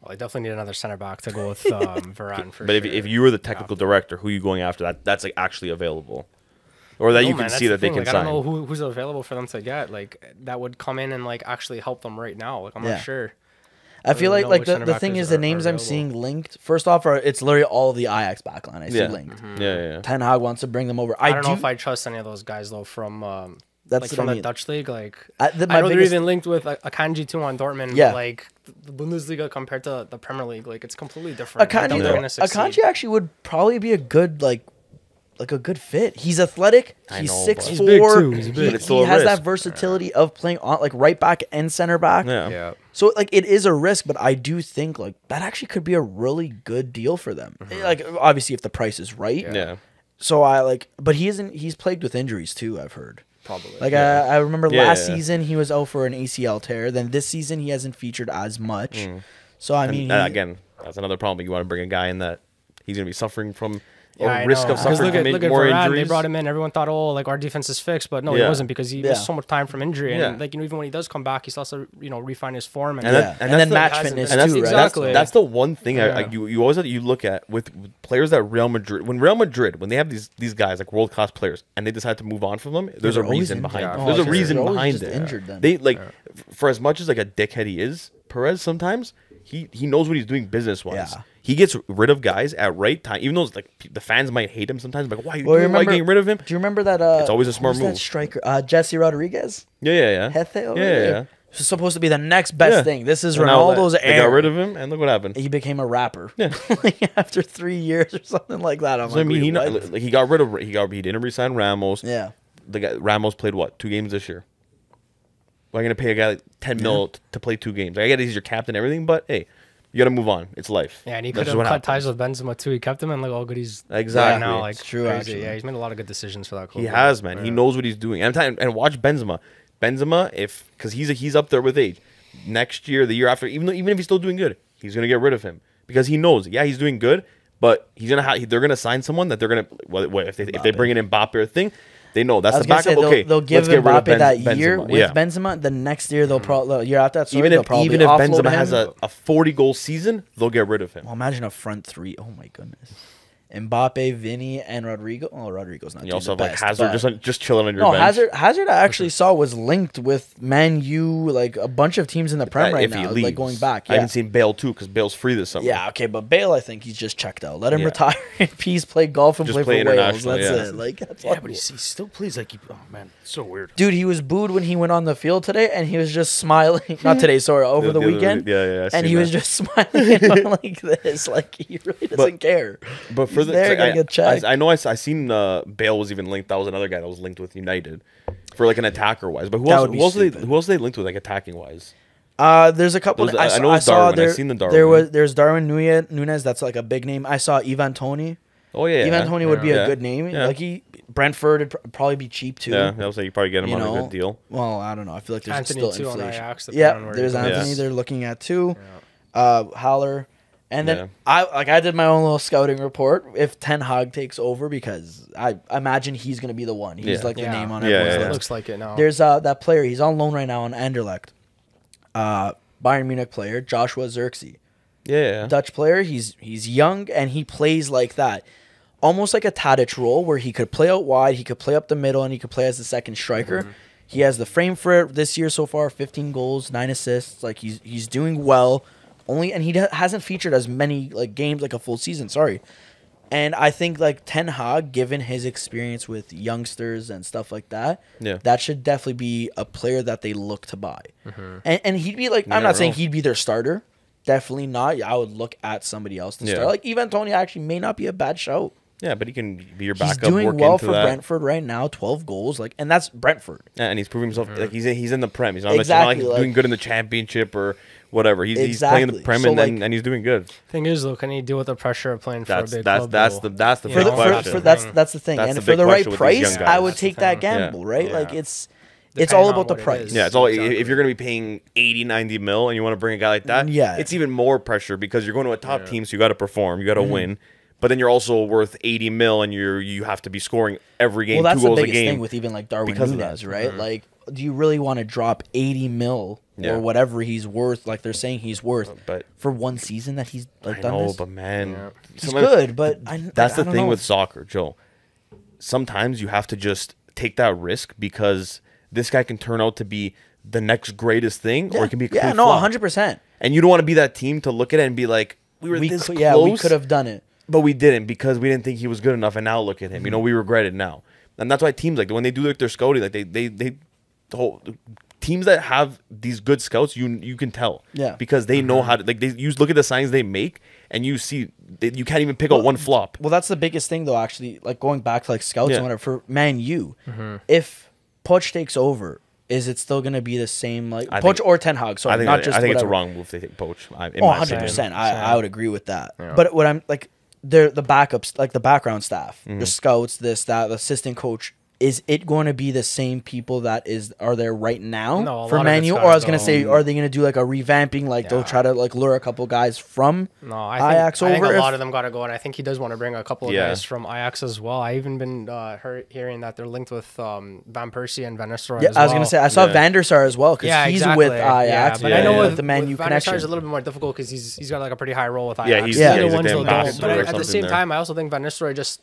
Well, I definitely need another center back to go with Varane for But sure. if you were the technical director, who are you going after? That's like actually available, or that No, you man, can that's see the that they thing, can like, sign. I don't know who's available for them to get. Like that would come in and like actually help them right now. Like I'm Yeah. not sure. I feel really like know like which the center thing backers is the are names I'm available. seeing linked. First off, it's literally all of the Ajax backline. I see Yeah. linked. Yeah. Ten Hag wants to bring them over. I don't know if I trust any of those guys though from That's like what from I the mean. Dutch league. Like my I know they're biggest- even linked with Akanji too on Dortmund. Yeah. But, like the Bundesliga compared to the Premier League, like it's completely different. I doubt they're gonna succeed. Akanji actually would probably be a good like a good fit. He's athletic. I He's know, 6'4". but- He's big, too. He's big. He, But it's still he a has that risk. versatility of playing on like right back and center back. Yeah. Yeah. So like it is a risk, but I do think like that actually could be a really good deal for them. Like obviously if the price is right. Yeah. So I like, but he's plagued with injuries too. I've heard. Probably. Like I remember Yeah. last season he was out for an ACL tear. Then this season he hasn't featured as much. So I mean, And, again, that's another problem. You want to bring a guy in that he's going to be suffering from or I risk know. of 'Cause suffering from look at more Varane, injuries. They brought him in. Everyone thought, oh, like our defense is fixed, but no, Yeah. it wasn't because he Yeah. missed so much time from injury. And Yeah. like even when he does come back, he still has to refine his form. And Yeah. that- And, that's then the- match hasn't fitness been- And too, that's, right? exactly. that's the one thing Yeah. you always have to, you look at with players that Real Madrid, when Real Madrid, when they have these guys like world class players and they decide to move on from them, there's a they're always reason injured. behind Yeah, it. for There's a sure. reason They're always behind just it. injured then. They like for as much as like a dickhead he is, Perez sometimes he knows what he's doing business wise. Yeah. He gets rid of guys at right time, even though it's like the fans might hate him sometimes. Like, why are you Well, doing, why are you remember- getting rid of him? Do you remember that? It's always a smart who's that move. striker, Jesse Rodriguez. Yeah. Hethe over Yeah. there. This is supposed to be the next best Yeah. thing. This is And now Ronaldo's they era. got rid of him, and look what happened. He became a rapper. Yeah. Like after 3 years or something like that. I'm So, I like, mean, he wait, what? like, he got rid of he didn't resign Ramos. Yeah. The guy Ramos played what 2 games this year. Why are you gonna pay a guy like 10 mil to play 2 games? Like, I get it, he's your captain and everything, but hey, you gotta move on. It's life. Yeah, and he That's could just have what cut happens. ties with Benzema too. He kept him, and look how good he's Exactly. right now. Like It's true, crazy. actually. Yeah, he's made a lot of good decisions for that club. He has, man. He knows what he's doing. And watch Benzema. Benzema, because he's up there with age. Next year, the year after, even if he's still doing good, he's gonna get rid of him because he knows. Yeah, he's doing good, but he's gonna they're gonna sign someone that they're gonna if they bring in Mbappe or thing, they know that's I the was gonna backup. say Okay, they'll give let's get rid of Mbappe that Benzema. year with Yeah. Benzema. The next year they'll probably year after that. Sorry, Even they'll if probably Benzema offload has him. a 40-goal season, they'll get rid of him. Well, imagine a front three. Oh my goodness. Mbappe, Vinny, and Rodrigo. Oh, Rodrigo's not. You doing also the have like best, Hazard but- just chilling on your No, bench. Hazard. I actually saw was linked with Man U, like a bunch of teams in the Prem right if he now, leaves. like going back. I Yeah. haven't seen Bale too because Bale's free this summer. Yeah, okay, but Bale, I think he's just checked out. Let him Yeah. retire in peace, play golf, and Just play play for Wales. international, That's yeah. it. Like, that's Yeah, all. but he still plays like he. Oh man, it's so weird. Dude, he was booed when he went on the field today, and he was just smiling. Not today, sorry, over the other weekend. week- yeah, I and seen he was that. just smiling and going like this, like he really doesn't care. But for He's there gonna get checked. I know I seen Bale was even linked. That was another guy that was linked with United for like an attacker wise. But who That else? would be Who else, stupid. who else they linked with like attacking wise? There's a couple. Those- I know I it's saw Darwin. I've there. seen the There Darwin. there's Darwin Nunez. That's like a big name. I saw Ivan Tony. Oh yeah, Ivan Tony would be Yeah. a good name. Yeah. Like Brentford would probably be cheap too. Yeah, I was like you probably get him You on a know, good deal. Well, I don't know. I feel like there's Anthony still too on inflation. Ajax, depending Yeah, on where there's he goes. Anthony. Yes. They're looking at too. Haller, and then Yeah. I did my own little scouting report. If Ten Hag takes over, because I imagine he's gonna be the one. He's Yeah. like the Yeah. name on Yeah, everyone's yeah, It list. looks like it now. There's that player. He's on loan right now on Anderlecht. Bayern Munich player Joshua Zirkzee. Yeah, Dutch player. He's young and he plays like that, almost like a Tadic role where he could play out wide, he could play up the middle, and he could play as the second striker. Mm-hmm. He has the frame for it this year so far: 15 goals, 9 assists. Like he's doing well. And he hasn't featured as many like games, like a full season. Sorry. And I think like Ten Hag, given his experience with youngsters and stuff like that, Yeah. that should definitely be a player that they look to buy. And he'd be like, I'm never not saying know. he'd be their starter. Definitely not. I would look at somebody else to Yeah. start. Like Ivan Tony actually may not be a bad show. yeah, but he can be your He's backup. doing work well into for that. Brentford right now. 12 goals, and that's Brentford. Yeah, and he's proving himself. Like he's in the Prem. He's not, Exactly, he's not like like- doing good in the Championship or whatever. He's playing in the Exactly. Prem So, and he's doing good. Thing is, though, can he deal with the pressure of playing for a That's big that's club? that's though? the that's the You big know, question. That's the thing. That's And the for big the right question with these price, young I guys. would That's the take that thing. gamble, right? Yeah. Like it's Depending all on about the what it price. is. Yeah, it's all Exactly. if you're going to be paying 80, 90 mil and you want to bring a guy like that, Yeah. it's even more pressure because you're going to a top team, so you got to perform, you got to win. But then you're also worth 80 mil and you have to be scoring every game, Well, that's 2 the goals a biggest game. thing with even like Darwin because of Nunez, that. right? Like, do you really want to drop 80 mil Yeah. or whatever he's worth? Like they're saying he's worth, But- for one season that he's like I done know, this. but man, He's sometimes- good, but That's I the don't thing know. with soccer, Joe. Sometimes you have to just take that risk because this guy can turn out to be the next greatest thing, or it can be a yeah, complete no, flop. 100%. And you don't want to be that team to look at it and be like, we were this close. Yeah, we could have done it. But we didn't because we didn't think he was good enough, and now look at him. You know, we regret it now, and that's why teams like when they do like their scouting, like they the whole teams that have these good scouts, you can tell, Yeah. because they know how to like look at the signs they make, and you see you can't even pick out one flop. Well, that's the biggest thing, though. Actually, like going back to like scouts Yeah. and whatever for Man U, if Poch takes over, is it still going to be the same like I Poch think- or Ten Hag? Sorry, I think not just I think it's a whatever. wrong move they take Poach. In Oh, my 100%. opinion. I would agree with that. But what I'm like, the backups, like the background staff, Mm-hmm. the scouts, this, that, the assistant coach, is it going to be the same people that are there right now No, a for lot of Man it's U? gotta Or I was going to go. say, are they going to do like a revamping? Like they'll try to like lure a couple guys from No, I Ajax think over. a if- lot of them got to go, and I think he does want to bring a couple of Yeah. guys from Ajax as well. I even been hearing that they're linked with Van Persie and Van Nistelrooy. Yeah, as I was well. going to say I saw Yeah. Van der Sar as well because Yeah, he's exactly. with Ajax. but Yeah, I know yeah. with the Man with U Van der Sar connection. is a little bit more difficult because he's got like a pretty high role with Ajax. Yeah, he's- yeah, The he's like ones the that don't. ambassador But or at the something same there. time, I also think Van Nistelrooy just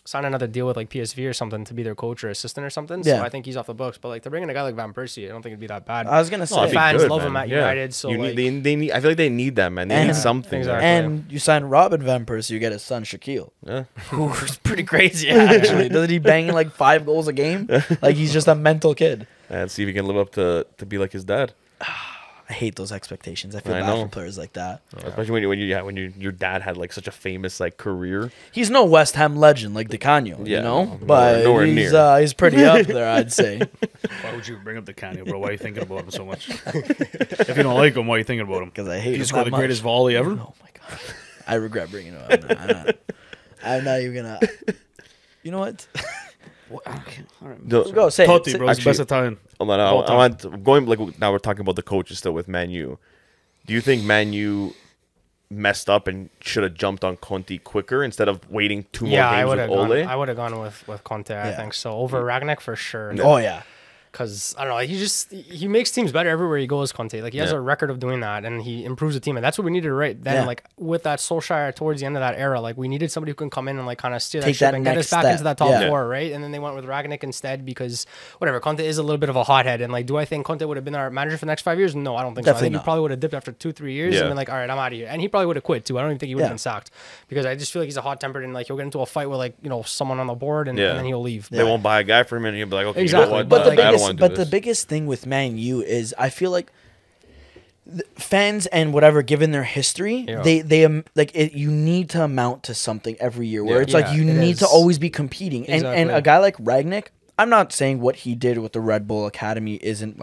signed another deal with like PSV or something to be their coach or assistant or something. So Yeah. I think he's off the books. But like to bring in a guy like Van Persie, I don't think it'd be that bad. I was going to No, say. that'd be fans good, love man. him at Yeah. United, so, You like- need, they need. I feel like they need that, man. They And- need something. Exactly. There. And you sign Robin Van Persie, you get his son Shaquille, Yeah. who's pretty crazy actually. Doesn't he bang like 5 goals a game? Like he's just a mental kid. And see if he can live up to be like his dad. I hate those expectations. I feel I bad know. for players like that. Especially when your dad had like such a famous like career. He's no West Ham legend like DiCanio, Yeah, you know, no, but nowhere he's near. he's pretty up there, I'd say. Why would you bring up the Canio, bro? Why are you thinking about him so much? If you don't like him, why are you thinking about him? Because I hate Did him he score that the much. greatest volley ever? Oh my god, I regret bringing him up. I'm not even gonna. You know what? The- Go say Totti, it. bro. He's the best Actually- Italian. Hold on, All I time. want going like now we're talking about the coaches still with Man U. Do you think Man U messed up and should have jumped on Conte quicker instead of waiting 2 more Yeah, I games would with have Ole? gone. I would have gone with Conte. I Yeah. think so over Ragnick for sure. Oh yeah, Because I don't know, he makes teams better everywhere he goes. Conte, like he has Yeah. a record of doing that, and he improves the team, and that's what we needed right then. Yeah. Like with that Solskjaer towards the end of that era, like we needed somebody who can come in and like kind of steer that Take ship that and get next us back step. into that top Yeah. four, right? And then they went with Ragnick instead because whatever. Conte is a little bit of a hothead, and like, do I think Conte would have been our manager for the next 5 years? No, I don't think so. I Definitely think he not. probably would have dipped after 2-3 years Yeah. and been like, all right, I'm out of here, and he probably would have quit too. I don't even think he would have Yeah. been sacked because I just feel like he's a hot tempered and like he'll get into a fight with like someone on the board and, Yeah. and then he'll leave. They won't buy a guy for him, and he'll be like, okay, Exactly. you know what? but the I don't biggest, want to do but this. the biggest thing with Man U is I feel like fans and whatever, given their history, Yeah. they like it, you need to amount to something every year. Where Yeah. it's like Yeah, you it need to is. always be competing, and Exactly. a guy like Ragnick. I'm not saying what he did with the Red Bull Academy isn't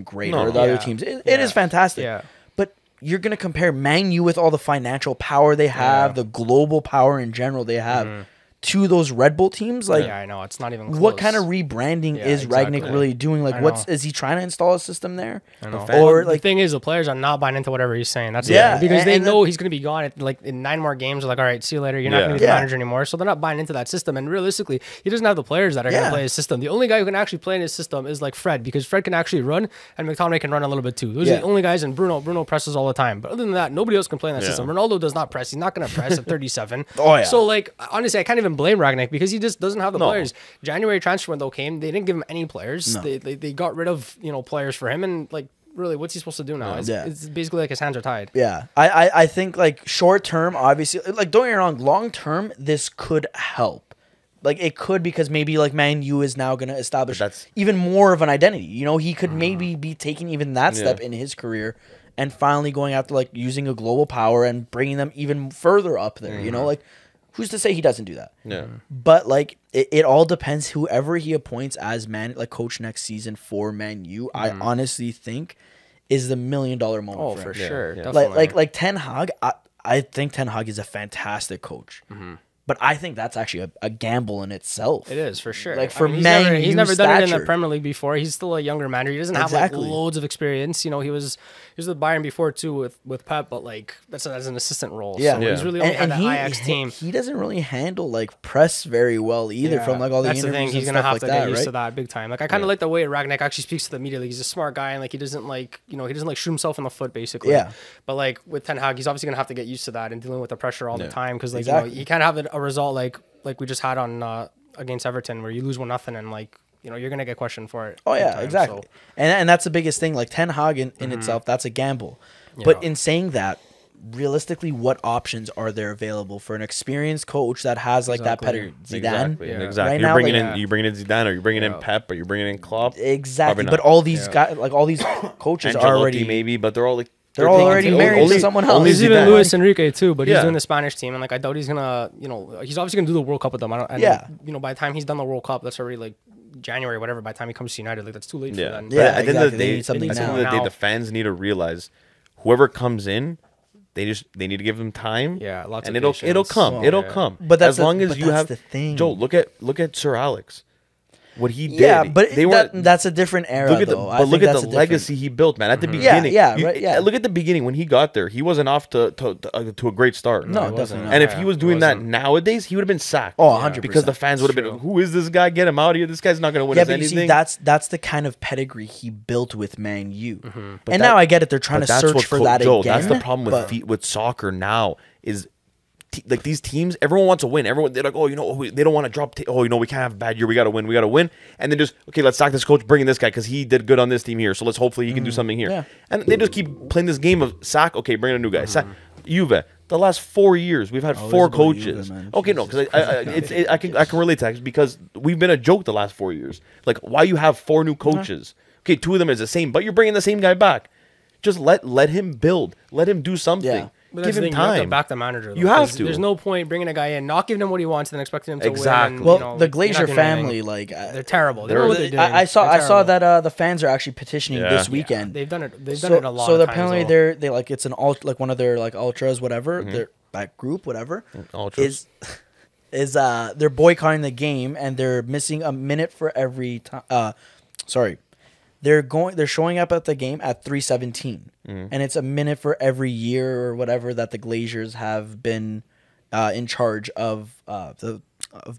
great, No. or the other Yeah. teams. It Yeah. is fantastic. Yeah. But you're gonna compare Man U with all the financial power they have, Yeah. the global power in general they have, to those Red Bull teams. Like, Yeah, I know it's not even close. what kind of rebranding Yeah, is exactly. Ragnick really doing? Like, I what's know. is he trying to install a system there? I know. Or Well, like, the thing is, the players are not buying into whatever he's saying. That's Yeah, yeah, because and- they and know he's going to be gone at, like in 9 more games. They're like, all right, see you later. You're not Yeah. going to be the Yeah. manager anymore. So they're not buying into that system. And realistically, he doesn't have the players that are going Yeah. to play his system. The only guy who can actually play in his system is like Fred, because Fred can actually run and McTominay can run a little bit too. Those are Yeah. the only guys. And Bruno presses all the time. But other than that, nobody else can play in that Yeah. system. Ronaldo does not press. He's not going to press at 37. Oh, yeah. So like honestly, I can't even blame Ragnick because he just doesn't have the No. players. January transfer window came. They didn't give him any players. No. They got rid of players for him and like. Really, what's he supposed to do now? Yeah. It's basically like his hands are tied. yeah, I think like short term, obviously, like don't get me wrong, long term, this could help. Like it could because maybe like Man U is now going to establish But that's- even more of an identity. You know, he could maybe be taking even that step Yeah. in his career and finally going after like using a global power and bringing them even further up there. You know, like who's to say he doesn't do that? Yeah. But like it all depends whoever he appoints as coach next season for Man U. I honestly think is the $1 million moment. Oh, for for him. sure. yeah. Definitely. Like Ten Hag. I think Ten Hag is a fantastic coach. But I think that's actually a gamble in itself. It is for sure. Like, for he's Man never, he's U never done it in stature. the Premier League before. He's still a younger manager. He doesn't have Exactly. like loads of experience. He was with Bayern before too with Pep, but like that's as an assistant role. Yeah. So he's really only had that Ajax team. He doesn't really handle like press very well either from like all the that's interviews the thing. He's and gonna stuff have like to that, get used right? to that big time. Like I kind of like the way Ragnick actually speaks to the media. Like he's a smart guy and like he doesn't like he doesn't like shoot himself in the foot basically. Yeah. But like with Ten Hag, he's obviously gonna have to get used to that and dealing with the pressure all the time because like Exactly. you can't have a result like we just had on against Everton where you lose 1-0 and like you're gonna get questioned for it. Oh big yeah, time, exactly. so- And that's the biggest thing. Like Ten Hag in itself, that's a gamble. But Yeah. in saying that, realistically, what options are there available for an experienced coach that has like that Exactly. pedigree? Zidane. Exactly. Yeah. Exactly. Right you're now, bringing like- in you bringing in Zidane, or you're bringing in Yeah. Pep, or you're bringing in Klopp. Exactly. Probably But not. all these Yeah. guys, like all these coaches, are Ancelotti already maybe, but they're all like They're all taking- already married to someone else. Only There's even Zidane. Luis Enrique too, but he's Yeah. doing the Spanish team, and like I doubt he's gonna, he's obviously gonna do the World Cup with them. And, Yeah. by the time he's done the World Cup, that's already like January, whatever. By the time he comes to United, like that's too late Yeah. for them. But Yeah, at the end of exactly. the They day, need something at the end of the now. day, the fans need to realize whoever comes in, they need to give them time. Yeah, lots and of it'll patience. come. Oh, it'll yeah. come. But that's as long as but you that's have the thing. Joe, look at Sir Alex. what he did. Yeah, but they were. that's a different era, Look at the, though. but look at the legacy he built, man. At the beginning, look at the beginning when he got there. He wasn't off to a great start. No, definitely not. And if he was doing that nowadays, he would have been sacked. Oh, 100%. Because the fans would have been, who is this guy? Get him out of here. This guy's not going to win Yeah, us but you anything. see, that's the kind of pedigree he built with Man U. And now I get it. They're trying to search for that Joe, again. that's the problem with soccer now is like these teams, everyone wants to win. They're like, oh, they don't want to drop. We can't have a bad year. We got to win. And then just, okay, let's sack this coach, bring in this guy because he did good on this team here. So let's hopefully he can do something here. Yeah. And they just keep playing this game of sack. Okay, bring in a new guy. Sack. Juve. The last 4 years, we've had 4 coaches. Juve, Okay, no, because I can relate to that because we've been a joke the last 4 years. Like, why you have 4 new coaches? Okay, 2 of them is the same, but you're bringing the same guy back. Just let him build. Let him do something. Yeah. But Give that's the him thing, you have time. to back the manager. Though, You have 'cause to. There's no point bringing a guy in, not giving him what he wants, and then expecting him to Exactly. win. Well, And, the you're not Glazier doing family, anything. like they're terrible. They know what they're doing. I saw They're terrible. that the fans are actually petitioning Yeah. this Yeah, weekend. They've done it. They've done it a lot. So of apparently times, they like it's an like one of their like ultras, whatever. Their that group, whatever, Ultras. is they're boycotting the game and they're missing a minute for every time. Sorry, they're showing up at the game at 3:17, and it's a minute for every year or whatever that the Glaziers have been in charge of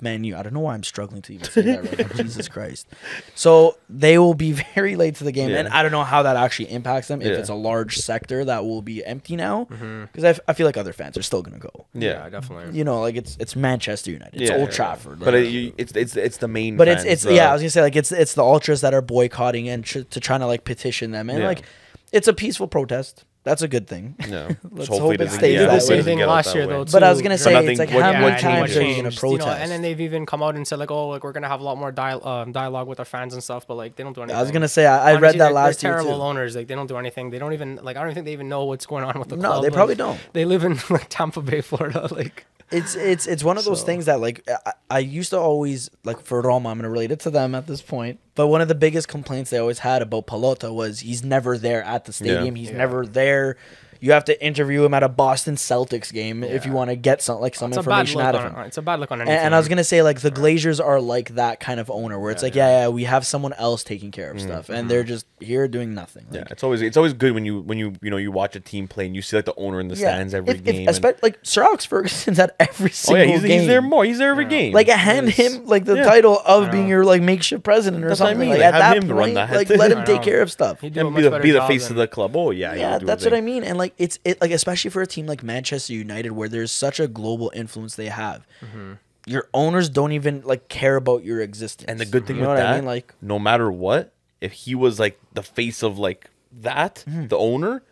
Man U. I don't know why I'm struggling to even say that right now. Jesus Christ. So they will be very late to the game, Yeah. and I don't know how that actually impacts them if Yeah. it's a large sector that will be empty now, because I feel like other fans are still gonna go. Yeah. definitely. You know, like it's Manchester United, it's Yeah. Old Trafford, But like, it's the main. but fans, it's yeah, I was gonna say like it's the ultras that are boycotting and to trying to like petition them, and Yeah. like it's a peaceful protest. That's a good thing. No. Let's Hopefully hope it it doesn't stays They get did that the out same way. thing Get out last that year, way. though. But I was too. gonna So say nothing- it's like what- how many what times are you changed? gonna You know, protest? and then they've even come out and said like, oh, like we're gonna have a lot more dialogue with our fans and stuff, but like they don't do anything. I was gonna say I read Honestly, that they're last year terrible too. owners. Like they don't do anything. They don't even like. I don't think they even know what's going on with the No, club. they Like, probably don't. They live in like Tampa Bay, Florida. Like It's one of those things that like I used to always like for Roma. I'm gonna relate it to them at this point. But one of the biggest complaints they always had about Pallotta was he's never there at the stadium. He's never there. You have to interview him at a Boston Celtics game if you want to get some it's a bad information look out of on. him. It's a bad look on any And team. I was gonna say like the Glaziers are like that kind of owner where it's like yeah, we have someone else taking care of stuff and they're just here doing nothing. Yeah, Like, it's always good when you watch a team play and you see like the owner in the stands every game. like Sir Alex Ferguson's at every single he's game. He's there more. He's there every game. Like hand him like the title of being your like makeshift president or That's what I something. mean. Like Like, at have that him point, run that. like let him I take know. care of stuff. He'd do and a be much the, better be the job face than- of the club. Oh yeah, Yeah, that's what I mean. And like it's like especially for a team like Manchester United where there's such a global influence they have. Your owners don't even like care about your existence. And the good thing you know with what that, I mean? Like no matter what, if he was like the face of like that, the owner,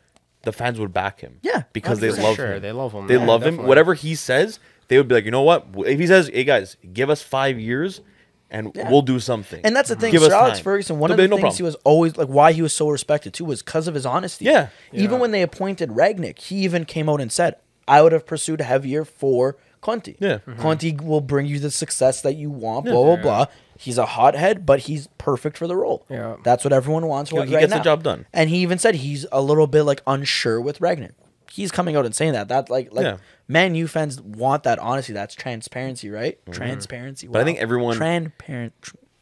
the fans would back him. Yeah, because they For love sure, him. they love him. They Yeah, love him. definitely. Whatever he says, they would be like, you know what? If he says, "Hey guys, give us 5 years, and we'll do something." and that's the thing. Give Sir us Alex time. Ferguson, one They'll of be the like, "No things he problem." was always like why he was so respected too was because of his honesty. Yeah. Even when they appointed Ragnick, he even came out and said, I would have pursued heavier for Conte. Yeah. Conte will bring you the success that you want, blah, blah, blah. He's a hothead, but he's perfect for the role. Yeah. That's what everyone wants He right gets the now. job done. And he even said he's a little bit like unsure with Ragnick. He's coming out and saying that. That like Yeah. Man U fans want that honesty. That's transparency, right? Transparency. But I think everyone- transparent,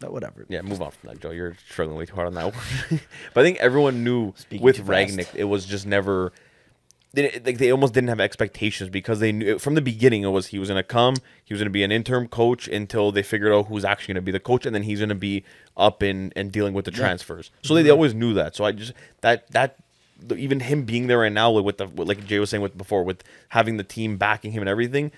whatever. Yeah, move on from that, Joe. You're struggling way too hard on that one. But I think everyone knew Speaking with too fast. Ragnick, it was just never. They almost didn't have expectations because they knew from the beginning it was he was going to come, he was going to be an interim coach until they figured out who's actually going to be the coach, and then he's going to be up and dealing with the transfers. So they always knew that. So I just even him being there right now with like Jay was saying with before with having the team backing him and everything.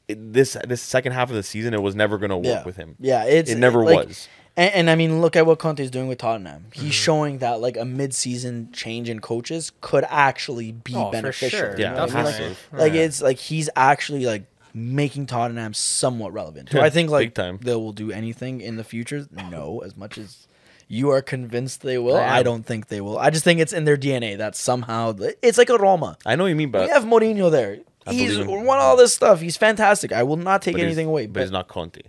This second half of the season, it was never going to work with him. Yeah, it never like, was. And I mean, look at what Conte's doing with Tottenham. He's showing that like a mid-season change in coaches could actually be Oh, for beneficial. sure. you Yeah, know what I mean? massive. Like it's like he's actually like making Tottenham somewhat relevant. Do Yeah, I think like big time. they will do anything in the future? No, as much as you are convinced they will, I I am. don't think they will. I just think it's in their DNA that somehow it's like a Roma. I know what you mean, but We have Mourinho there. I He's believe him. won all this stuff. He's fantastic. I will not take but anything away. But it's not Conte.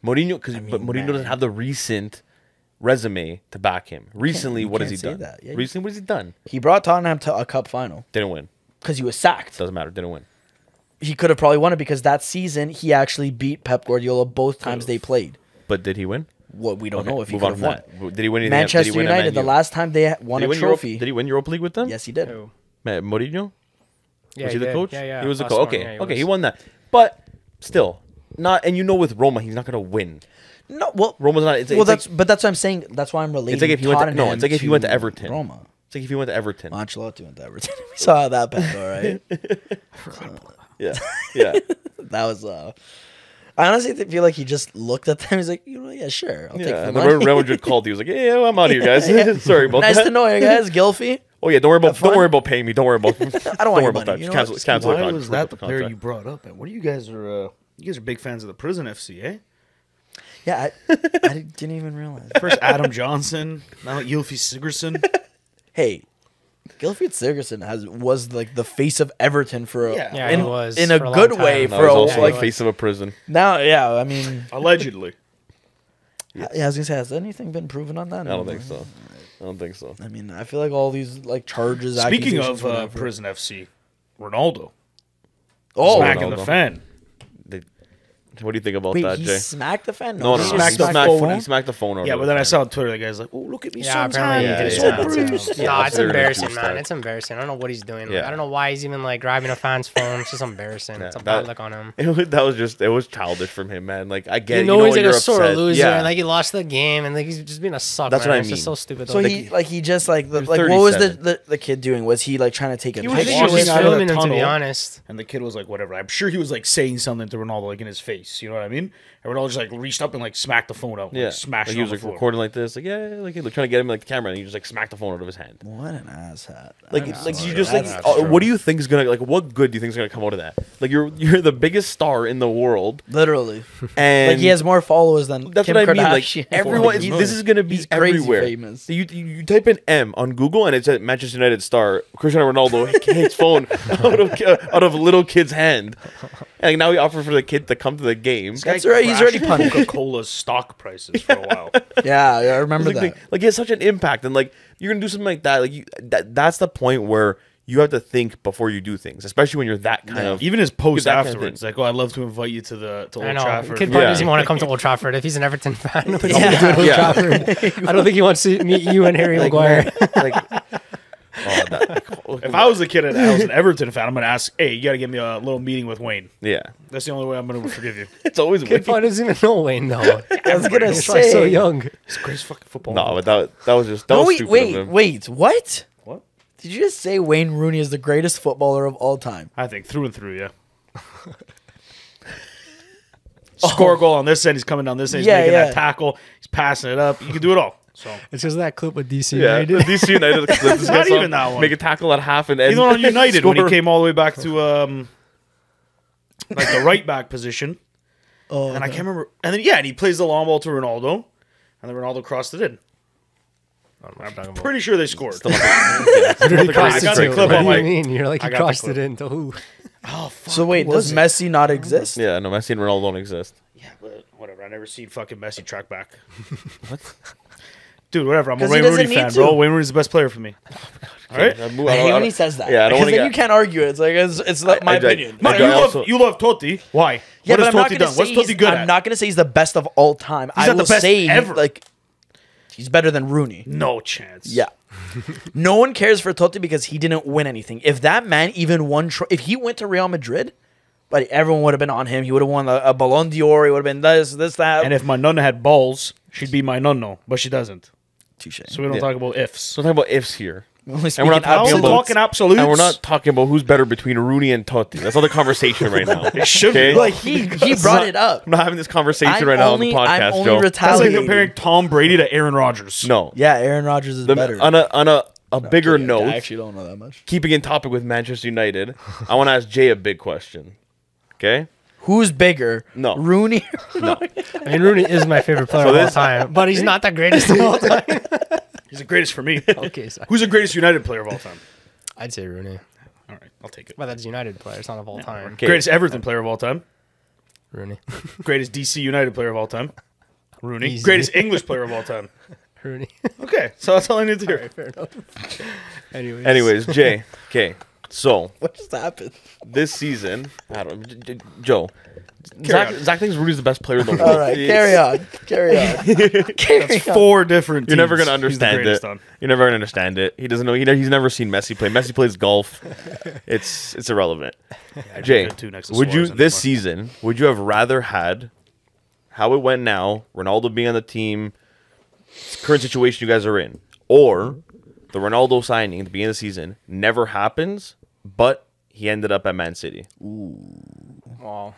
Mourinho, but Mourinho doesn't have the recent resume to back him. Recently, you what has he can't say done? that. Yeah, Recently, what has he done? he brought Tottenham to a cup final Didn't win. because he was sacked. Doesn't matter. Didn't win. He could have probably won it because that season he actually beat Pep Guardiola both times they played. But did he win? What we don't know if he Move could on have from won. that. Did he win anything? Manchester did he win United, the last time they won did a he win trophy. Did he win Europa League with them? Yes, he did. Who? Mourinho? Yeah, Was he the did. coach? Yeah, yeah. He was the last coach. one, Okay, yeah, okay, was. he won that. But still, not. And with Roma, he's not gonna win. No, well, Roma's not. well, that's what I'm saying. That's why I'm relating. It's like if he went. Tottenham It's like if he went to Everton. Roma. It's like if he went to Everton. Ancelotti went to Everton. We saw how that went, all right? Yeah, yeah. That was. I honestly feel like he just looked at them. He's like, yeah, sure, I'll take Yeah, the and money. then Real Madrid called. He was like, "Yeah, well, I'm out of here, guys. Sorry about Nice that." to know you guys, Gilfy. Oh yeah, don't worry Have fun. paying me. Don't worry about. I don't want worry your about money. that. You Just know what? cancel. Just Cancel. Why the contract. was that the player contract. you brought up? And what are you guys are? You guys are big fans of the Prison FC, eh? Yeah, I didn't even realize. First Adam Johnson, now Ylfi Sigurdsson. Hey, Gilfried Sigurdsson was like the face of Everton for a, Yeah. Yeah, in, he was in a for a good long way time. No, for he's a also like like face of a prison. now. Yeah, I mean, Allegedly. yeah, I was gonna say, has anything been proven on that? I don't think so. I don't think so. I mean, I feel like all these like charges. Speaking accusations, of whatever. Prison FC, Ronaldo. oh, Smacking Ronaldo. the fan. What do you think about wait, that, he Jay? smacked the fan. No, he he smacked smacked the phone. He smacked the phone. Out Yeah, of but the then I fan. saw on Twitter the guy's like, "Oh, look at me, Yeah, son's apparently hand. he It's did so that too. bruised." No, it's They're gonna embarrassing, juice man. that. It's embarrassing. I don't know what he's doing. Like, Yeah. I don't know why he's even like grabbing a fan's phone. It's just embarrassing. Yeah, It's a that- bad look on him. It was childish from him, man. Like I get, You know he's like you're a sore upset. loser, Yeah. and like he lost the game, and like he's just being a sucker. That's what man. I It's just mean. so stupid. So though. he just like You're what was 37. the kid doing? Was he like trying to take a He was I think picture? he was walking out of the filming him, to be tunnel. honest. And the kid was like, whatever. I'm sure he was like saying something to Ronaldo like in his face. You know what I mean? And Ronaldo just like reached up and like smacked the phone out. Yeah, Like, smashed like it he on was the like floor. recording like this, like like trying to get him like the camera, and he just like smacked the phone out of his hand. What an asshat. Like, I'm like sorry. you just like, That's what do you think is gonna like? What good do you think is gonna come out of that? Like you're the biggest star in the world, literally. and Like he has more followers than That's Kim what I mean. Like Kardashian. everyone, this is gonna be He's crazy everywhere. famous. You type in M on Google, and it's a Manchester United star Cristiano Ronaldo his phone out of a little kid's hand, and like, now he offered for the kid to come to the game. That's right. He's already punished. Coca-Cola's stock prices for a while. Yeah, I remember like, that. like he has such an impact, and like you're gonna do something like that. Like that's the point where you have to think before you do things, especially when you're that kind of. Even his post that kind of afterwards, thing. like, "Oh, I'd love to invite you to I Old know. Trafford." Kid probably Yeah. doesn't want to come to Old Trafford if he's an Everton fan. He'll Yeah. do it at Old Yeah. Trafford. I don't think he wants to meet you and Harry Maguire. like, If I was a kid and I was an Everton fan, I'm gonna ask, "Hey, you gotta give me a little meeting with Wayne." yeah, That's the only way I'm gonna forgive you. it's always Kid wicked. probably doesn't even know Wayne though. I was gonna He's probably say. so young. It's the greatest fucking football. No, but that was just that No, was wait, stupid wait, of him. wait. What? What? Did you just say Wayne Rooney is the greatest footballer of all time? I think through and through, yeah. Score a goal on this end, he's coming down this end, he's Yeah, making yeah. that tackle, he's passing it up. You can do it all. So It's just that clip with DC Yeah, United. DC United. This Not guy's even on, that one. Make a tackle at half and end. even on United when he score. came all the way back to like the right back position. Oh, And I can't remember. And then and he plays the long ball to Ronaldo, and then Ronaldo crossed it in. I'm pretty sure they scored. What did he I cross got it the to? clip What on do my- you mean? You're like I he got the crossed clip. it into who? Oh fuck! so wait, who was does it? Messi not exist? Yeah, no, Messi and Ronaldo don't exist. Yeah, but whatever. I never seen fucking Messi track back. What? Dude, whatever. I'm a 'Cause he Wayne doesn't Rooney need fan, to. bro. Wayne Rooney's the best player for me. All right. I I hate when he says that. Yeah, I don't because want then you can't argue it. It's like it's not my opinion. I You also- love, you love Totti. Why? Yeah, what but has I'm not Totti gonna done? What's say Totti he's, good I'm at? not gonna say he's the best of all time. He's I not the will best say ever. like he's better than Rooney. No chance. Yeah. No one cares for Totti because he didn't win anything. If that man even won, if he went to Real Madrid, but everyone would have been on him. He would have won a Ballon d'Or. He would have been this, that. And if my nonna had balls, she'd be my nonno, but she doesn't. Touche. So we don't Yeah. talk about ifs. So we're talking about ifs here. We're only And we're speaking not talking We're absolutes. about talking absolutes. And we're not talking about who's better between Rooney and Totti. That's not the conversation right now. It should Okay? be. Like he brought it up. I'm not having this conversation I'm right now on only- the I'm podcast, only Joe. That's like retaliating. comparing Tom Brady to Aaron Rodgers. No. Yeah, Aaron Rodgers is better. On a bigger Yeah, note, I actually don't know that much. keeping in topic with Manchester United, I want to ask Jay a big question. Okay? Who's bigger? No. Rooney. No. I mean, Rooney is my favorite player of all time, but he's not the greatest of all time. He's the greatest for me. Okay, so Who's the greatest United player of all time? I'd say Rooney. All right, I'll take it. But that's United player. It's not of all time. Okay. Greatest Everton player of all time. Rooney. Greatest DC United player of all time. Rooney. Easy. Greatest English player of all time. Rooney. Okay, so that's all I need to hear. Fair enough. Anyways. Anyways, Jay. Okay. So What just happened? this season, I don't Joe. Zach thinks Rudy's the best player in the world. All right, carry on. Carry on. That's 4 different. You're never teams gonna he's the understand greatest it. on. You're never gonna understand it. He doesn't know. He's never seen Messi play. Messi plays golf. It's irrelevant. Jay, good too next to would you Suarez this anymore. season? Would you have rather had how it went now, Ronaldo being on the team, current situation you guys are in, or the Ronaldo signing at the beginning of the season never happens, but he ended up at Man City? Well,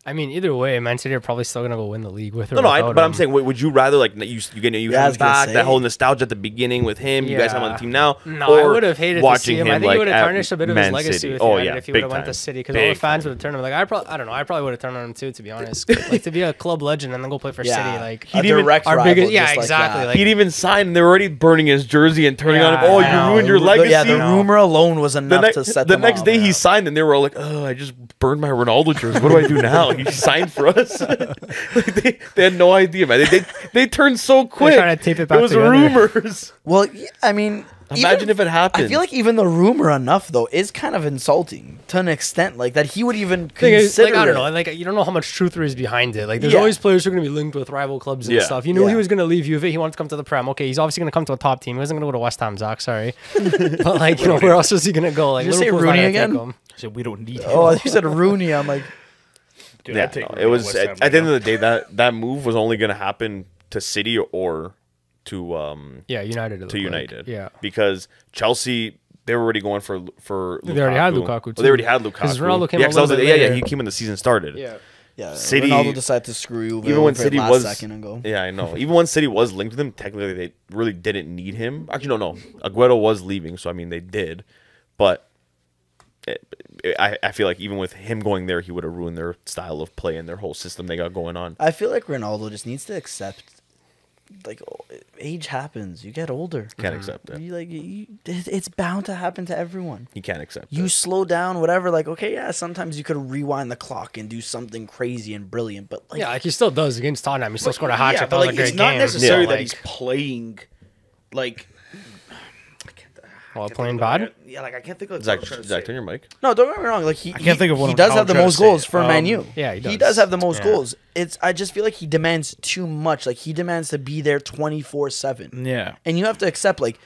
I mean, either way, Man City are probably still gonna go win the league with or No, without but I'm him. saying, would you rather like you Yeah, I have was gonna back say. that whole nostalgia at the beginning with him? You guys have him on the team now. No, I or would have hated to see watching him. I think like, he would have at tarnished a bit of his Man legacy City. with Oh United yeah, if he big would have went time. to City because all the fans would have turned him. Like I don't know. I probably would have turned on him too, to be honest. Like to be a club legend and then go play for Yeah. City. Like A even- direct our rival, biggest, yeah, just like exactly. that. Like He'd even signed, and they're already burning his jersey and turning on him. Yeah, Oh, I know. you ruined your The- legacy. Yeah, the rumor alone was the enough to set the them next off. day he signed, and they were all like, "Oh, I just burned my Ronaldo jersey. What do I do now?" He signed for us. Like, they had no idea, man. They turned so quick. trying to tape it back was together. rumors. Well, yeah, I mean, Imagine if it happened. I feel like even the rumor enough though is kind of insulting to an extent, like that he would even thing is, consider. like, I don't it. know. Like you don't know how much truth there is behind it. Like there's Yeah. always players who are going to be linked with rival clubs and Yeah. stuff. You knew he Yeah. was going to leave Juve. He wanted to come to the Prem. Okay, he's obviously going to come to a top team. He wasn't going to go to West Ham, Zach. Sorry, but like you know, where else is he going to go? Like Did you say Liverpool's not Rooney gonna take again? him. I said we don't need him. Oh, you said Rooney. I'm like, Dude, yeah, I'd take no, Rooney it was to West Ham at right the end now. of the day that move was only going to happen to City or to Yeah, United. it looked like. United. Yeah. because Chelsea. They were already going for Lukaku. They already had Lukaku, Well, too. they already had Lukaku. 'Cause Ronaldo came yeah, a 'cause I was little like, bit yeah, later. he came when the season started. Yeah. yeah, City- Ronaldo decided to screw you. Even when City was second ago. Yeah, I know. Even when City was linked with him, technically they really didn't need him. Actually, no. Aguero was leaving, so I mean they did, but I feel like even with him going there, he would have ruined their style of play and their whole system they got going on. I feel like Ronaldo just needs to accept, like, age happens. You get older. Can't accept it. It's bound to happen to everyone. He can't accept You it. slow down, whatever. Like, okay, yeah, sometimes you could rewind the clock and do something crazy and brilliant, but like, Yeah, like he still does against Tottenham. He still scored a hat Yeah, trick. but That was like a great it's not game. necessarily Yeah. that Like, he's playing like. while playing bad. Yeah, like I can't think of Zach, what I'm trying to Zach, say. turn your mic. no, don't get me wrong. Like he can't think of one he I'm does trying have the to most say. goals for Man U. Yeah, he He does. does have the most Yeah. goals. I just feel like he demands too much. Like he demands to be there 24/7. Yeah. And you have to accept, like,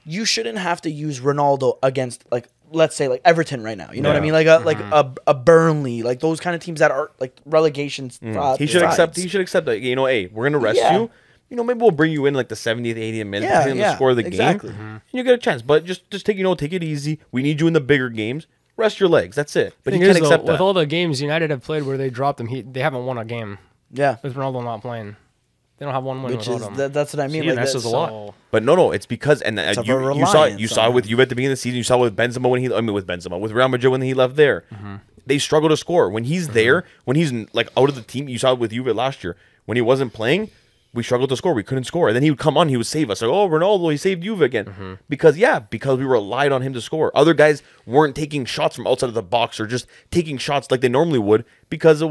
you shouldn't have to use Ronaldo against, like, let's say, like Everton right now. You know what I Yeah. mean? Like a Burnley, like those kind of teams that are like relegation. He should accept. He should accept that. You know, hey, we're gonna rest Yeah. you. You know, maybe we'll bring you in like the 70th, 80th minute, Yeah, depending on the yeah, score of the exactly. game, and you get a chance. But just take take it easy. We need you in the bigger games. Rest your legs. That's it. But he Thing can't is, though, accept with that. all the games United have played where they dropped him, they haven't won a game Yeah, with Ronaldo not playing. They don't have one win which without is him. that's what I mean. See, and Like that's that's a lot. But no, it's because and It's of you a saw it. reliance You saw it on with him. you at the beginning of the season. You saw it with Benzema with Real Madrid when he left there. They struggle to score when he's there. When he's like out of the team, you saw it with Juve last year when he wasn't playing. We struggled to score. We couldn't score. And then he would come on. He would save us. Like, oh, Ronaldo, he saved Juve again. Because we relied on him to score. Other guys weren't taking shots from outside of the box or just taking shots like they normally would because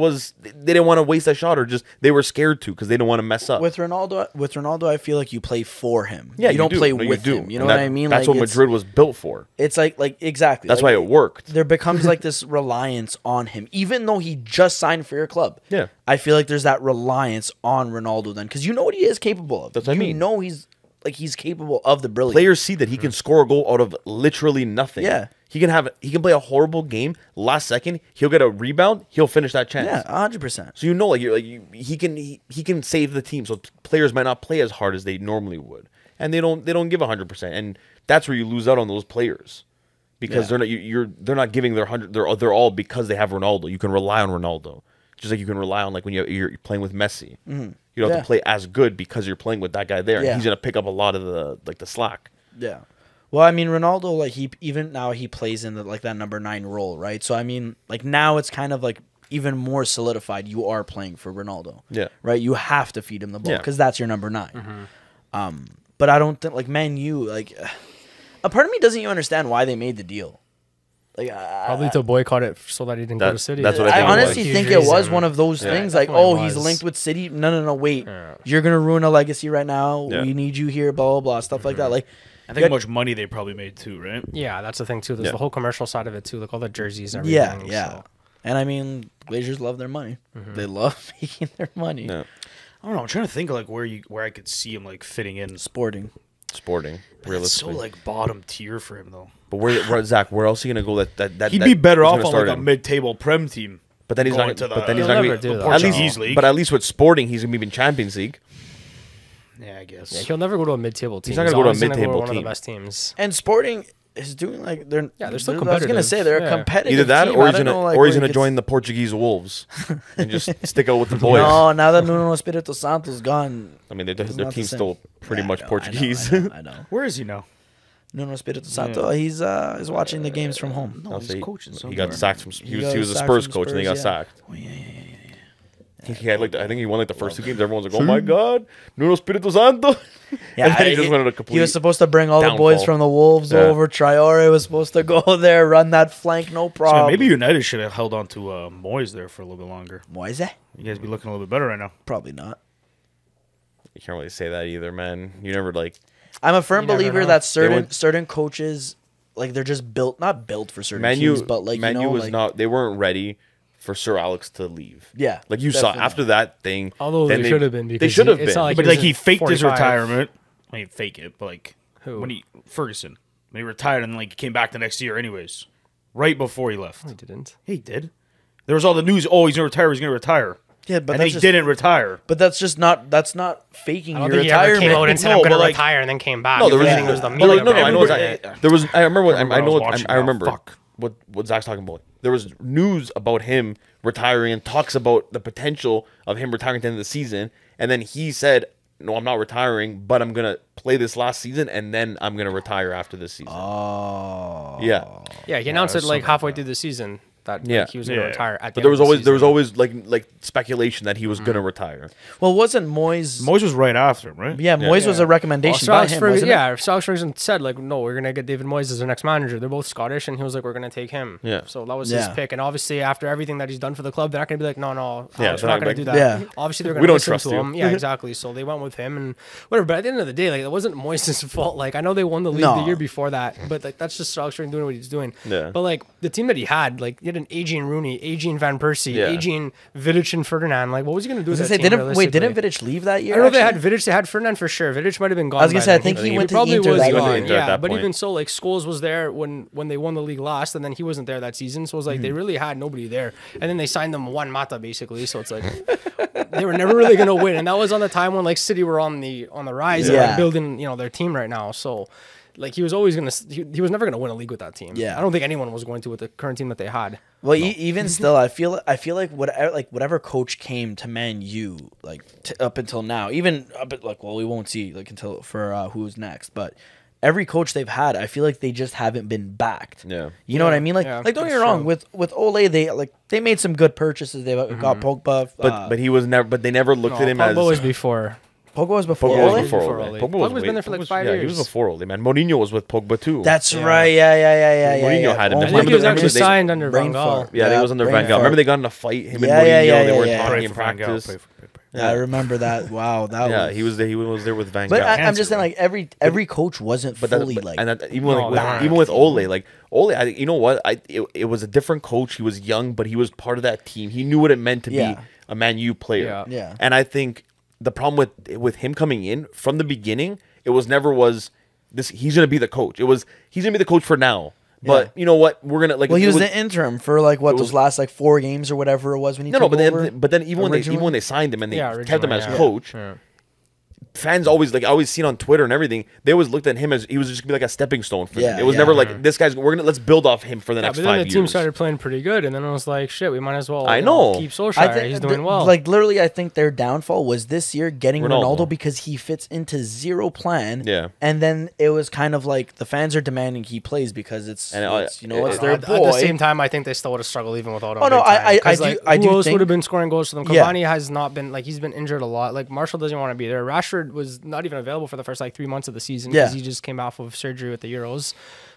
they didn't want to waste that shot or just they were scared to because they didn't want to mess up. with Ronaldo, I feel like you play for him. Yeah, you don't do. play No, with do. him. You know And what I mean? That's Like, what Madrid was built for. It's like exactly. That's like, why it worked. There becomes like this reliance on him, even though he just signed for your club. Yeah. I feel like there's that reliance on Ronaldo then, because you know what he is capable of. That's what I you mean. know he's capable of the brilliance. Players see that he can score a goal out of literally nothing. Yeah. He can play a horrible game. Last second, he'll get a rebound. He'll finish that chance. Yeah, 100%. So you know, he can save the team. So players might not play as hard as they normally would, and they don't give 100%, and that's where you lose out on those players because Yeah. they're not giving their 100. They're all because they have Ronaldo. You can rely on Ronaldo, just like you can rely on like when you're playing with Messi. You don't have Yeah. to play as good because you're playing with that guy there. Yeah. And he's gonna pick up a lot of the slack. Yeah. Well, I mean, Ronaldo, like even now he plays in that number 9 role, right? So I mean, like now it's kind of like even more solidified. You are playing for Ronaldo. Yeah. Right. You have to feed him the ball Yeah. because that's your number 9. But I don't think like Man U, like a part of me doesn't even understand why they made the deal. Like Probably to boycott it so that he didn't go to City. that's what I I think it honestly Huge think it was reason. one of those Yeah. things like, Definitely oh, he's was. linked with City. No, wait. You're going to ruin a legacy right now. Yeah. We need you here, blah, blah, blah, stuff like that. Like, I think how much money they probably made too, right? Yeah, that's the thing too. There's the whole commercial side of it too, like all the jerseys and Yeah, everything. yeah. So. And I mean, Glazers love their money. They love making their money. Yeah. I don't know. I'm trying to think of like where I could see him like fitting in. Sporting. Sporting, It's so realistically. like bottom tier for him though. But where Zach? Where else are you gonna go? That He'd be better he's off gonna on start like a in? mid-table Prem team. But then he's going not. to the- But then he's He'll not never gonna do be that. at Portuguese least. league. But at least with Sporting, he's gonna be in Champions League. Yeah, I guess. Yeah, he'll never go to a mid-table team. not gonna go to a always gonna mid-table one of team. the best teams. And Sporting is doing like they're still I was gonna competitive. say they're a Yeah. competitive. Either that, team. or I he's don't gonna, know, like, or he's where gonna he join the Portuguese Wolves and just stick out with the boys. No, now that Nuno Espirito Santo's gone, I mean, their not the team's same. still pretty Yeah, much I know, Portuguese. I know. Where is he now? Nuno Espirito Santo, he's watching the games from home. No, I'll he's say coaching he somewhere. got sacked from. He got was a sacked Spurs from coach, and then he got Spurs, yeah. sacked. He had like I think he won like the first two games. Everyone's like, "Oh my god, Nuno Espirito Santo!" Yeah, and then he just went on a complete. he was supposed to bring all the boys downfall. from the Wolves Yeah. over. Traore was supposed to go there, run that flank, no So problem. maybe United should have held on to Moyes there for a little bit longer. Moise? You guys be looking a little bit better right now. Probably not. You can't really say that either, man. You never like. I'm a firm You never believer know. that They went- certain coaches, like they're just not built for certain Manu, teams, but like Manu you know, was like, not. They weren't ready for Sir Alex to leave. Yeah, like you saw definitely after that thing. Although then they should have been. They Because should have it's been. not like But was like he at faked his 45. retirement. I mean, fake it, but like Who? when Ferguson when he retired and like came back the next year, anyways, right before he left. He didn't. He did. There was all the news. Oh, he's gonna retire. He's gonna retire. yeah, but And that's he just, didn't retire. But that's just not faking I don't your think he ever retirement. came out and said, No, "I'm going but, to like- retire," and then came back. No, there was, Everything was the but, media. like, no, I know. Everybody- There was. I remember. remember I when I know. was What, watching I that. remember Fuck. what Zach's talking about. There was news about him retiring and talks about the potential of him retiring at the end of the season, and then he said, "No, I'm not retiring, but I'm gonna play this last season, and then I'm gonna retire after this season." Oh, Yeah, Yeah, he announced it there's like something halfway like through the season that Yeah. like, he was going to Yeah. retire. At but the there end was of the always season. like speculation that he was gonna retire. Well, wasn't Moyes? Moyes was right after him, right? Yeah, Moyes was a recommendation by him, wasn't it? Yeah, Sir Alex Ferguson said like, no, we're gonna get David Moyes as our next manager. They're both Scottish, and he was like, we're gonna take him. Yeah. So that was his Yeah. pick, and obviously after everything that he's done for the club, they're not gonna be like, no, Yeah, Alex, they're we're not not gonna do like- that. Yeah. Obviously they're gonna We don't listen trust to you. him. Yeah, exactly. So they went with him and whatever. But at the end of the day, like it wasn't Moyes' fault. Like I know they won the league No. the year before that, but like that's just Sir Alex Ferguson doing what he's doing. Yeah. But like the team that he had, like he had an aging Rooney, aging Van Persie, Yeah. aging Vidic and Ferdinand. Like what was he gonna do? I was with gonna that say, team, didn't realistically? Vidic leave that year? I don't know if they had actually? Vidic. They had Ferdinand for sure. Vidic might have been gone. I was gonna by say, I then. think he went to probably Inter was that year. gone. Inter at Yeah, that but point. even so, like Scholes was there when they won the league last, and then he wasn't there that season. So it was like they really had nobody there, and then they signed them Juan Mata basically. So it's like they were never really gonna win, and that was on the time when like City were on the rise and Yeah. like, building their team right now. So. Like he was always gonna, he was never gonna win a league with that team. Yeah. I don't think anyone was going to with the current team that they had. Well, even still, I feel like whatever coach came to Man U up until now, even we won't see until for who's next, but every coach they've had, I feel like they just haven't been backed. Yeah. You know what I mean? Like Yeah, don't get me that's wrong, true. with Ole, they made some good purchases. They got Pogba, But he was never. But they never looked at him as. Pogba was before. Pogba was before Pogba Ole. was before Before Ole. Ole. Pogba Pogba's was been there for, like, 5 Yeah, he years. was before Ole, man. Mourinho was with Pogba too. That's Yeah. right. Yeah. Mourinho had him. Oh I my I think he was Remember actually they- signed under brain Van Gaal. fart. Yeah, they was under brain Van Gaal. fart. Remember they got in a fight. Him Yeah, and Mourinho. yeah, They were yeah. talking Pray in for Van Gaal, practice. pray for- Yeah, I remember that. Wow, that Yeah, was. he was there. He was there with Van But Gaal. I'm just saying, like every coach wasn't But fully even No, they weren't. even with Ole, like Ole, you know what? It was a different coach. He was young, but he was part of that team. He knew what it meant to Yeah. be a Man U player. Yeah. And I think the problem with him coming in from the beginning, it was never was this. He's gonna be the coach. It was he's gonna be the coach for now. But Yeah. you know what? We're gonna like. Well, he it was the interim for those last 4 games or whatever it was when he no, took but over. then even when originally. they signed him and they Yeah, kept him originally, as yeah. coach, Yeah. fans always I always seen on Twitter and everything, they always looked at him as he was just gonna be like a stepping stone for them. Yeah, It was yeah. never like this guy's let's build off him for the Yeah, next but then 5 the years. team started playing pretty good, and then it was like, shit, we might as well. I know. keep Solskjaer. He's doing well. Literally, I think their downfall was this year getting Ronaldo. Ronaldo because he fits into zero plan. Yeah. And then it was kind of like the fans are demanding he plays because it's And, it's their at boy. the same time, I think they still would have struggled even without him. Oh, no, big time. I 'Cause, do- like, I who do else think- would have been scoring goals for them? Yeah. Cavani has not been he's been injured a lot. Like Marshall doesn't want to be there. Rashford was not even available for the first 3 months of the season because Yeah. he just came off of surgery with the Euros.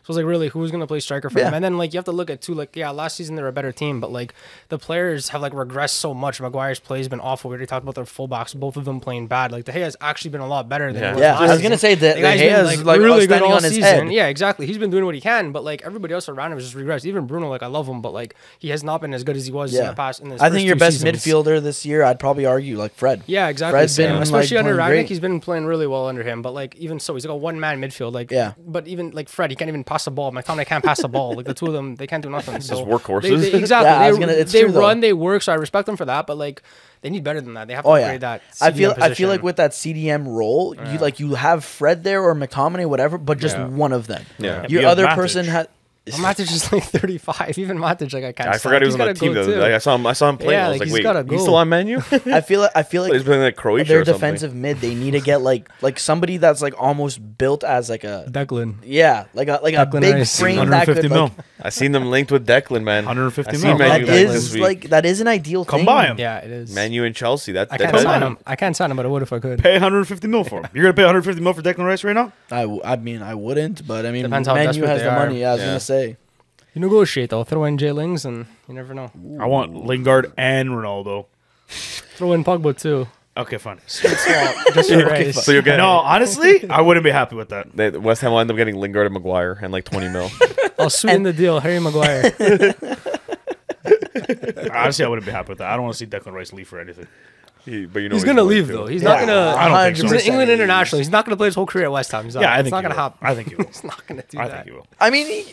So it's like, really, who's going to play striker for them? And then, like, you have to look at, too, like, yeah, last season they were a better team, but, like, the players have, like, regressed so much. Maguire's play has been awful. We already talked about their fullbacks, both of them playing bad. Like, De Gea's actually been a lot better than he was last I was season. going to say that The guy's De been, Gea's, like really good standing all on his season. head. Yeah, exactly. He's been doing what he can, but, like, everybody else around him has just regressed. Even Bruno, like, I love him, but, like, he has not been as good as he was in the past. I think your best midfielder this year, I'd probably argue, like, Fred. Yeah, exactly. Fred's been, especially like, under playing Ragnick, great. he's been playing really well under him. But like even so, he's like a one-man midfield. Like but even like Fred, he can't even pass the ball. McTominay can't pass the ball. Like the two of them, they can't do nothing. So Just workhorses. Exactly. Yeah, I was gonna- it's they true, though. run, they work. So I respect them for that. But like they need better than that. They have to upgrade that. I CDM feel position. like with that CDM role, you have Fred there or McTominay, whatever, but just one of them. Yeah. Your You have other Matic. person had. Well, Matic is like 35. Even Matic, like I can't. I forgot he was on the team. Though. Like, I saw him playing. Yeah, I was like, like, he's wait, gotta he's go. still on menu? I feel like He's playing like Croatia their or something. defensive mid. They need to get like somebody that's like almost built as like a Declan. like a Declan big Rice. frame that 150 could mil. like, I seen them linked with Declan, man. 150 I mil. seen That Man U that linked this is week. like that is an ideal Come thing. buy him. Yeah, it is. Man U and Chelsea. I can't sign him. I can't sign him, but I would if I could. Pay 150 mil for him. You're gonna pay 150 mil for Declan Rice right now? I mean I wouldn't, but I mean Depends how Man U desperate has they the are. money. I was Yeah. gonna say. You negotiate though. Throw in Jay Lings, and you never know. I want Lingard and Ronaldo. Throw in Pogba too. Okay, fine. Straight swap. Just for Rice. So you're getting No, honestly, I wouldn't be happy with that. West Ham will end up getting Lingard and Maguire and like 20 mil. I'll sweeten the deal. Harry Maguire. Honestly, I wouldn't be happy with that. I don't want to see Declan Rice leave for anything. But you know He's gonna going leave to. though. He's not gonna. I don't think so. He's an England international. He's not gonna play his whole career at West Ham. Yeah, I it's think not he gonna will. happen. I think he will. He's not gonna do I that. think he will. I mean,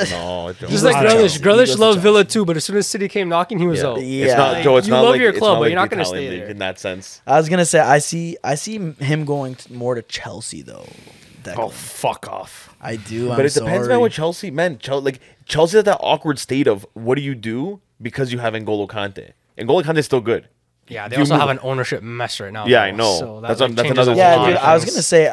No, Joe. Just like I don't Grealish. know. Grealish He loved goes to Villa too, but as soon as City came knocking, he was out. Yeah. It's not Joe. It's You not love like your it's club, not but like you're not the gonna Italian stay league there. in that sense. I was gonna say I see him going more to Chelsea though. Declan. Oh, fuck off. I do. But it depends, man. With Chelsea, man. Chelsea's at that awkward state of what do you do because you have N'Golo Kante. N'Golo Kante's still good. Yeah, they You also move- have an ownership mess right now. Yeah, though, I know. So That's like, that's changes another a Yeah, lot dude. of I was things. gonna say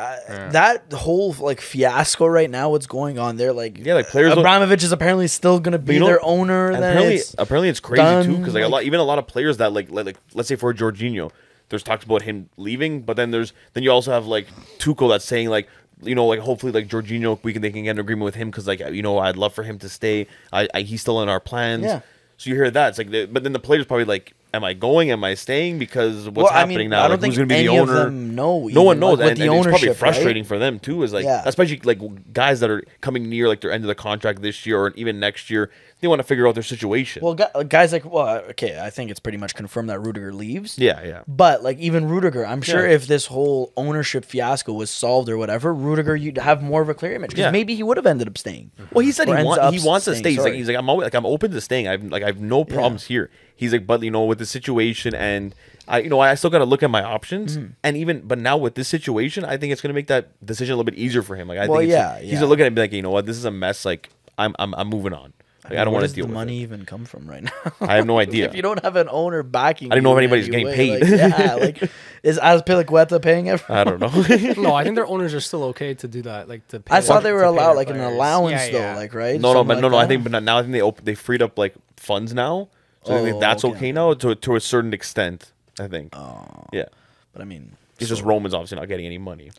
that whole like fiasco right now. What's going on there? Like, Yeah, like players don't- Abramovich is apparently still gonna be you know, their owner. And Then apparently it's crazy done, too because like, like- even a lot of players that like let's say for Jorginho, there's talks about him leaving, but then you also have like Tuchel that's saying like like hopefully like Jorginho they can get an agreement with him because like I'd love for him to stay. He's still in our plans. Yeah. So you hear that it's like but then the players probably like. Am I going? Am I staying? Because what's happening now? I don't Like, who's think going to be the any of owner? them know. No one even, knows, like, and with the it's probably ownership, frustrating right? for them too. Is like, Yeah. especially like guys that are coming near like their end of the contract this year or even next year. They want to figure out their situation. Well, guys like, okay, I think it's pretty much confirmed that Rudiger leaves. yeah. But like even Rudiger, I'm sure Yeah. if this whole ownership fiasco was solved or whatever, Rudiger you'd have more of a clear image because Yeah. maybe he would have ended up staying. Well, he said Or he ends up wants to staying, stay. sorry. He's like I'm open to staying. I've no problems here. He's like, but with the situation and I still got to look at my options. And but now with this situation, I think it's going to make that decision a little bit easier for him. Like I Well, think yeah, he's yeah. gonna look at it and be like, you know what, this is a mess. Like I'm moving on. Like, I don't Where want does to deal the with money it. even come from right now? I have no idea. If you don't have an owner backing, I didn't know you if in anybody's any getting way, paid. Like, yeah, like is Azpilicueta paying everyone? I don't know. No, I think their owners are still okay to do that. Like to pay. I saw they were to pay their allowed like an players. allowance Yeah, though, yeah. like right? No, Something but like I that. think, but now I think they freed up like funds now, so I think Oh, that's okay. okay now to a certain extent. I think. Oh, Yeah, but I mean, it's just Roman's obviously not getting any money,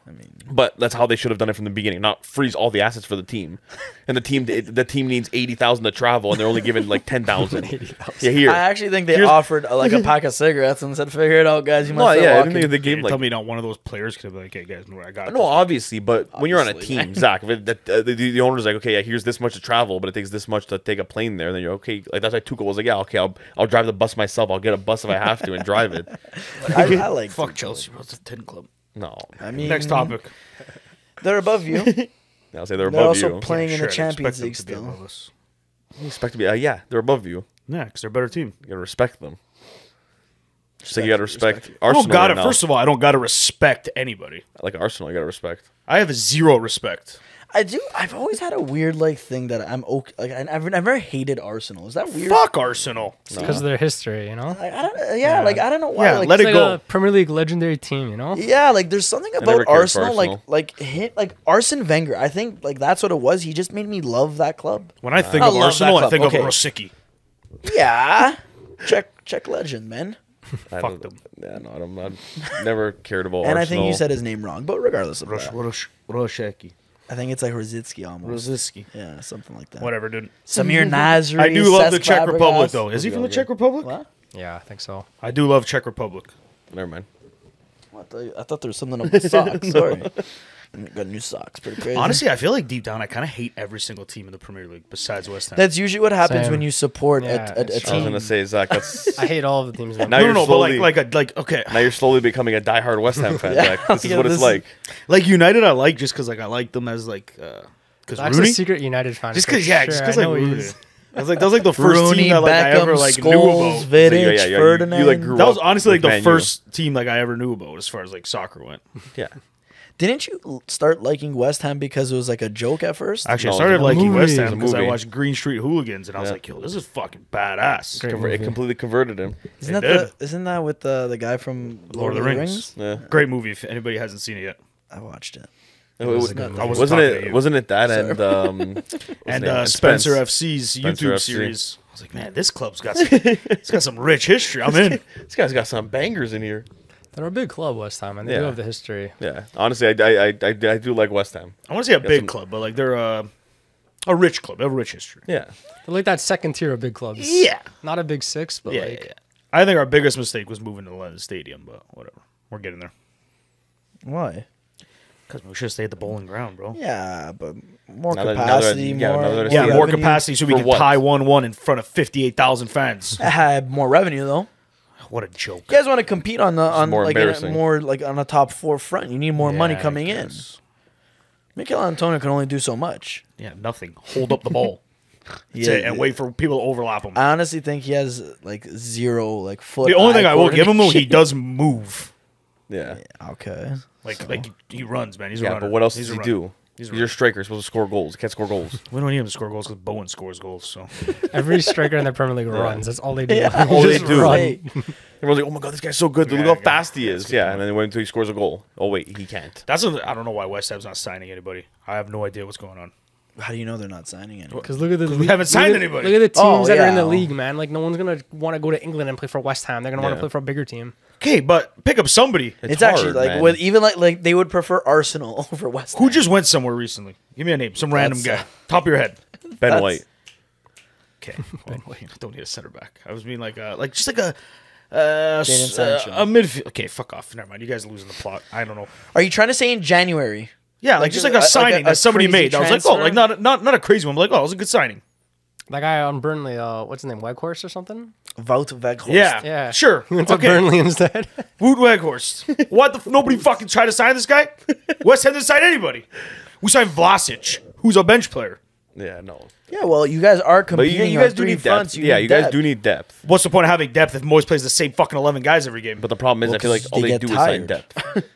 I mean, but that's how they should have done it from the beginning. Not freeze all the assets for the team, and the team needs 80,000 to travel, and they're only given like 10,000. Yeah, here. I actually think they Here's- offered like a pack of cigarets and said, "Figure it out, guys. You No, must yeah, I walking." think they gave Tell like. me not one of those players could have been like, hey, guys, I got it. No, obviously, but when you're on a Obviously. team, Zach, if the owner's like, okay, yeah, here's this much to travel, but it takes this much to take a plane there, then you're okay. Like that's why Tuchel was like, yeah, okay, I'll drive the bus myself. I'll get a bus if I have to and drive it. I like Fuck Tuchel. Chelsea. What's the 10 club? No, I mean, Next topic. They're above you. I'll say they're They're above also you. playing in Sure, the I'd Champions expect them League to be still. above us. You expect to be, yeah, they're above you. Yeah, because they're a better team. You gotta respect them. Just like you gotta respect I Arsenal. don't got right it. now. First of all, I don't got to respect anybody. Like Arsenal, you gotta respect. I have zero respect. I do. I've always had a weird like thing that I'm okay. Like I've never hated Arsenal. Is that weird? Fuck Arsenal. because of their history, you know. Like, I don't. Yeah, like I don't know why. Yeah, like, let It's it like go. a Premier League legendary team, you know. Yeah, like there's something never about cared for Arsenal, Arsenal. like Arsene Wenger. I think like that's what it was. He just made me love that club. When I think I of love Arsenal, that I think club. of Okay. Rosicky. Yeah, Czech legend, man. I Fuck don't- them. Yeah, no, I've never cared about And Arsenal. I think you said his name wrong, but regardless of that, Rosicky. I think it's like Rosicki almost. Rosicki. Yeah, something like that. Whatever, dude. Samir Nasri. I do love the Cesc Czech Republic, Fabregas. though. Is he from the Czech Republic? What? Yeah, I think so. I do love Czech Republic. Never mind. I thought there was something about socks. Sorry. Got new socks. Pretty crazy. Honestly, I feel like deep down, I kind of hate every single team in the Premier League besides West Ham. that's usually what happens Same. when you support Yeah, a it's I was team. gonna say, Zach, that's I hate all of the teams. Now no, you're but slowly- okay. now you're slowly becoming a diehard West Ham fan, Zach. This is Yeah, what it's this- like. Like United, I like just because like I like them as like because That's a Rooney. secret United fan. Just for because, yeah, sure. just because I like know he Rooney. is. That was like the first Rooney, team that like I Beckham, ever like knew Scholes, about. Vidic, You Ferdinand. like grew That was up honestly like with the Man U. first team like I ever knew about as far as like soccer went. Yeah. Didn't you start liking West Ham because it was like a joke at first? Actually, No, I started it's a liking movie. West It's Ham a because I movie. watched Green Street Hooligans and I was Yeah. like, yo, this is fucking badass. Great It movie. completely converted him. Isn't It that did. isn't that with the guy from Lord of the Rings. Yeah. Great movie if anybody hasn't seen it yet. I watched it. It was was, a good movie. I wasn't wasn't talking to it? you. Wasn't it that and what's his And name? Spencer Spence. FC's Spencer YouTube FC. series. I was like, man, this club's got it's got some rich history. I'm in. This guy's got some bangers in here. They're a big club, West Ham, and they do Yeah. have the history. Yeah. Honestly, I do like West Ham. I want to say a big some- club, but like they're a rich club. They have a rich history. Yeah. They're like that second tier of big clubs. Yeah. Not a big six, but Yeah, like yeah. I think our biggest mistake was moving to the London Stadium, but whatever. We're getting there. Why? Because we should have stayed at the bowling ground, bro. Yeah, but more Now that- capacity, now that- yeah, more now that it's- Yeah, more revenue. capacity so we For can what? tie 1-1 in front of 58,000 fans. Had more revenue though. What a joke. You guys want to compete on more like embarrassing. more like on the top four front. You need more money Yeah, I coming in. guess. Mikel Antonio can only do so much. Yeah, nothing. Hold up the ball. That's Yeah, it, and wait for people to overlap him. I honestly think he has like zero like foot. The only thing eye I will give him though, he coordination. does move. Yeah. Okay. Like he runs, man. He's a Yeah, runner. but what else He's does a he runner. do? He's a He's your striker. Supposed to score goals. He can't score goals. We don't need him to score goals because Bowen scores goals. So every striker in the Premier League runs. That's all they do. Yeah, all they Just do. run. Hey, Everyone's like, "Oh my god, this guy's so good! Look Yeah, how yeah. fast he is!" That's a good Yeah, point. and then they wait until he scores a goal. Oh wait, he can't. I don't know why West Ham's not signing anybody. I have no idea what's going on. how do you know they're not signing anyone? Because look at the we haven't signed look at- anybody. Look at the Oh, teams that are in the yeah. league, man. Like no one's gonna want to go to England and play for West Ham. They're gonna want Yeah. to play for a bigger team. Okay, but pick up somebody. It's actually hard, like man. with even like they would prefer Arsenal over West Ham. Who just went somewhere recently? Give me a name. Some random That's, guy. Top of your head. Ben That's- White. Okay. Well, don't need a center back. I was mean like just like a Sancho. a midfield. Okay, fuck off. Never mind. You guys are losing the plot. I don't know. Are you trying to say in January? Yeah, like just like a signing a that somebody crazy made. I was like, oh, transfer? like not a crazy one, but like, oh, it was a good signing. That guy on Burnley, what's his name, Weghorst or something? Wout Weghorst. Yeah, Yeah. sure. He went to Okay, Burnley instead. Wout Weghorst. What the? Nobody fucking tried to sign this guy. West Ham didn't sign anybody. We signed Vlasic, who's a bench player. Yeah, no. Yeah, well, you guys are But competing. you on guys do three need fronts. depth. Yeah, need you guys depth. do need depth. What's the point of having depth if Moyes plays the same fucking 11 guys every game? But the problem is, Well, I feel like 'cause all they they get do is sign tired. depth.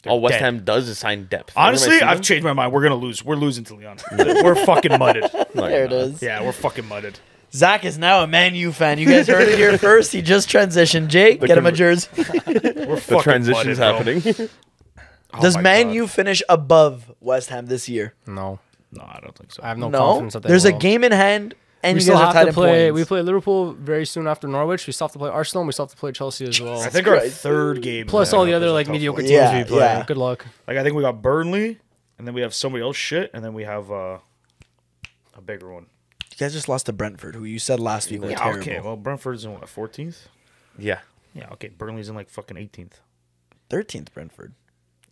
All West dead. Ham does is sign depth. Honestly, Remember I've changed my mind. We're gonna lose. We're losing to Leon. We're fucking mudded. There it is. Yeah, we're fucking mudded. Zach is now a Man U fan. You guys heard it here first. He just transitioned. Jake, The get him a conver- jersey. We're The fucking transition's mudded, bro. happening. Oh Does my Man God. U finish above West Ham this year? No, No, I don't think so. I have no, No. confidence that they There's a will. game in hand, and We you still guys are have tied to in play. points. We play Liverpool very soon after Norwich. We still have to play Arsenal. And we still have to play Chelsea as well. I think our Christ. third game. Plus yeah, all the other was a like tough mediocre one. teams Yeah, we play. yeah. Good luck. Like I think we got Burnley, and then we have somebody else shit, and then we have a bigger one. You guys just lost to Brentford, who you said last week were Yeah, terrible. okay. Well, Brentford's in what 14th? Yeah. Yeah, okay. Burnley's in like fucking 18th. 13th Brentford.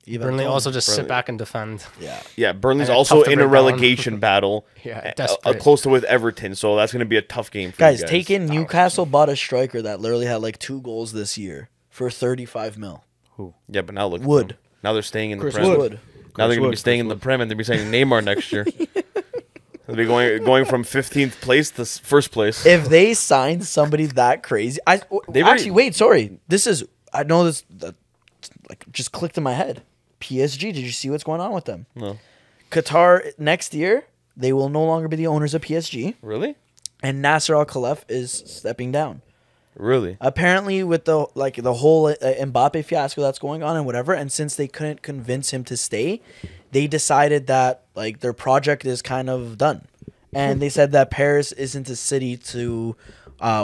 Even Burnley though- also just sit Burnley. back and defend. Yeah. Yeah, Burnley's And it's also tough to in a break down. relegation battle. Yeah, desperate. Close to with Everton, so that's going to be a tough game for Guys, you guys. take in Newcastle bought a striker that literally had like 2 goals this year for 35 mil. Yeah, but now look. at Wood. them. Now they're staying in the Chris Prem. Wood. Wood. Now they're Chris going to be Wood, staying Chris in the Prem, and they'll be signing Neymar next year. They'll be going from 15th place to first place. If they signed somebody that crazy, They've actually already- wait. Sorry, this is I know this that, like just clicked in my head. PSG. Did you see what's going on with them? No. Qatar next year they will no longer be the owners of PSG, Really? and Nasser Al Khelaifi is stepping down. Really? Apparently, with the whole Mbappe fiasco that's going on and whatever, and since they couldn't convince him to stay, they decided that like their project is kind of done, and they said that Paris isn't a city to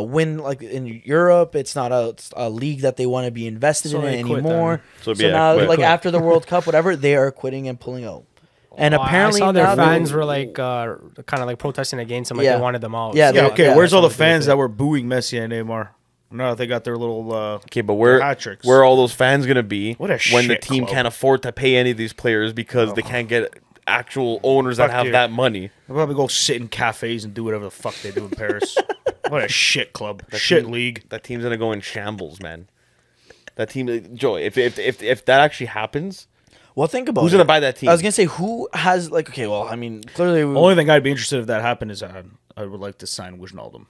win like in Europe. It's not a league that they want to be invested So in they quit anymore. then. So, So yeah, now, quit. like after the World Cup, whatever, they are quitting and pulling out. And apparently I saw their now fans were like kind of like protesting against him, like Yeah. they wanted them out. Yeah, So, Yeah, they- okay. yeah, Where's all the that's what they fans did. that were booing Messi and Neymar? No, they got their little. Okay, but their hat tricks. where are all those fans gonna be What a when the shit team club. can't afford to pay any of these players because they can't get actual owners that Fuck have you. that money? They'll probably go sit in cafes and do whatever the fuck they do in Paris. What a shit club, shit team- league. That team's gonna go in shambles, man. That team, Joe. If that actually happens, Well, think about who's it. gonna buy that team? I was gonna say who has like okay. Well, I mean, clearly we, Only thing I'd be interested if that happened is I would like to sign Wijnaldum.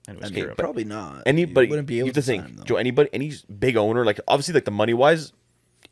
Anyways, Okay, carry on. probably not. Anybody, You wouldn't be you able have to sign him, think, though. Joe. Any big owner, like obviously, like the money wise,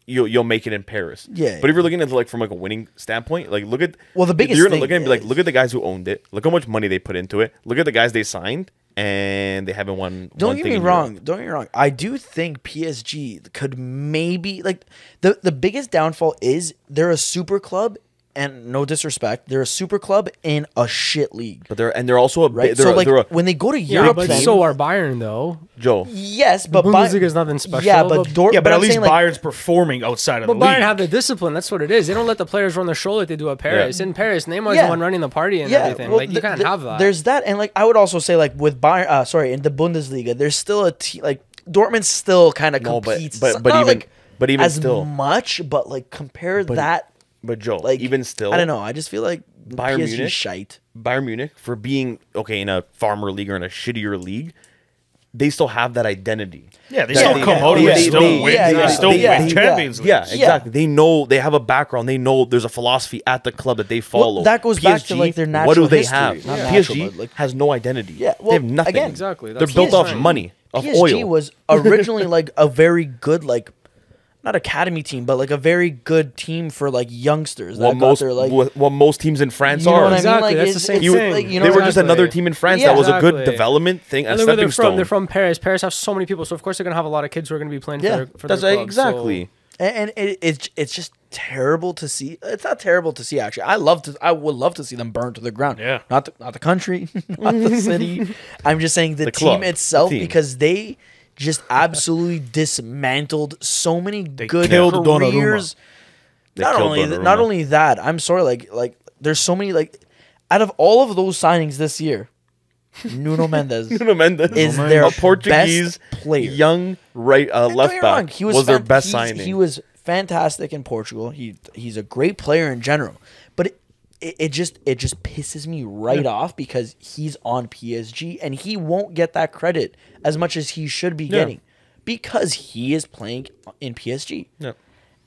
you'll make it in Paris. Yeah. But if you're looking at like from like a winning standpoint, like look at Well, the biggest you're gonna thing look at it and be like, is- look at the guys who owned it. Look how much money they put into it. Look at the guys they signed, and they haven't won. Don't one get thing me in wrong. Europe. Don't get me wrong. I do think PSG could maybe like the biggest downfall is they're a super club, and no disrespect, they're a super club in a shit league, But they're also a right? bit. So They're, like they're a, when they go to yeah, Europe, but then- so are Bayern though. Joe. yes, but Bundesliga is nothing special, Yeah, but but- Yeah, but at I'm least saying, like, Bayern's performing outside of But the league. Bayern have the discipline. That's what it is. They don't let the players run the show like they do at Paris. Yeah. In Paris, Neymar's Yeah. the one running the party and everything. well, Like you can't have that. There's that, and like I would also say, like with Bayern, sorry, in the Bundesliga, there's still a team like Dortmund still kind of No, but- competes, but not, even- like, but even as still. much, but like compare that, But Joe, like even still, I don't know. I just feel like Bayern PSG Munich? shite. Bayern Munich for being okay in a farmer league or in a shittier league, they still have that identity. yeah, they That still come out and they- they still they- win. yeah, They yeah, still yeah, win yeah. Champions League. Yeah, Yeah. exactly. They know they have a background. They know there's a philosophy at the club that they follow. that goes back to, like, their What natural do they history. have? Not PSG natural, but, like- has no identity. Yeah, they well, have nothing. again, Exactly. They're That's built PSG. off money, of PSG oil. was originally like a very good like. Not academy team, but like a very good team for like youngsters. That what got most their, like, what most teams in France you know are. what I mean? Exactly, Like, that's it's, the same it's, thing. like, you know, They were what just I mean? another team in France Yeah, that was a good exactly. development thing, a And look where stepping stone. They're from Paris. Paris has so many people, so of course they're gonna have a lot of kids who are gonna be playing Yeah, for That's their club. exactly. And it's just terrible to see. It's not terrible to see actually. I would love to see them burned to the ground. Yeah. Not the country, not the city. I'm just saying the club, team itself the team. because they just absolutely dismantled so many good killed careers. They Not killed only Donnarumma. not only that, I'm sorry. Like there's so many like out of all of those signings this year, Nuno Mendes Nuno Mendes is their a Portuguese best player. young right Don't left get me wrong, back. Was their best signing. He was fantastic in Portugal. He's a great player in general, but it just pisses me right off because he's on PSG and he won't get that credit as much as he should be getting because he is playing in PSG. Yeah.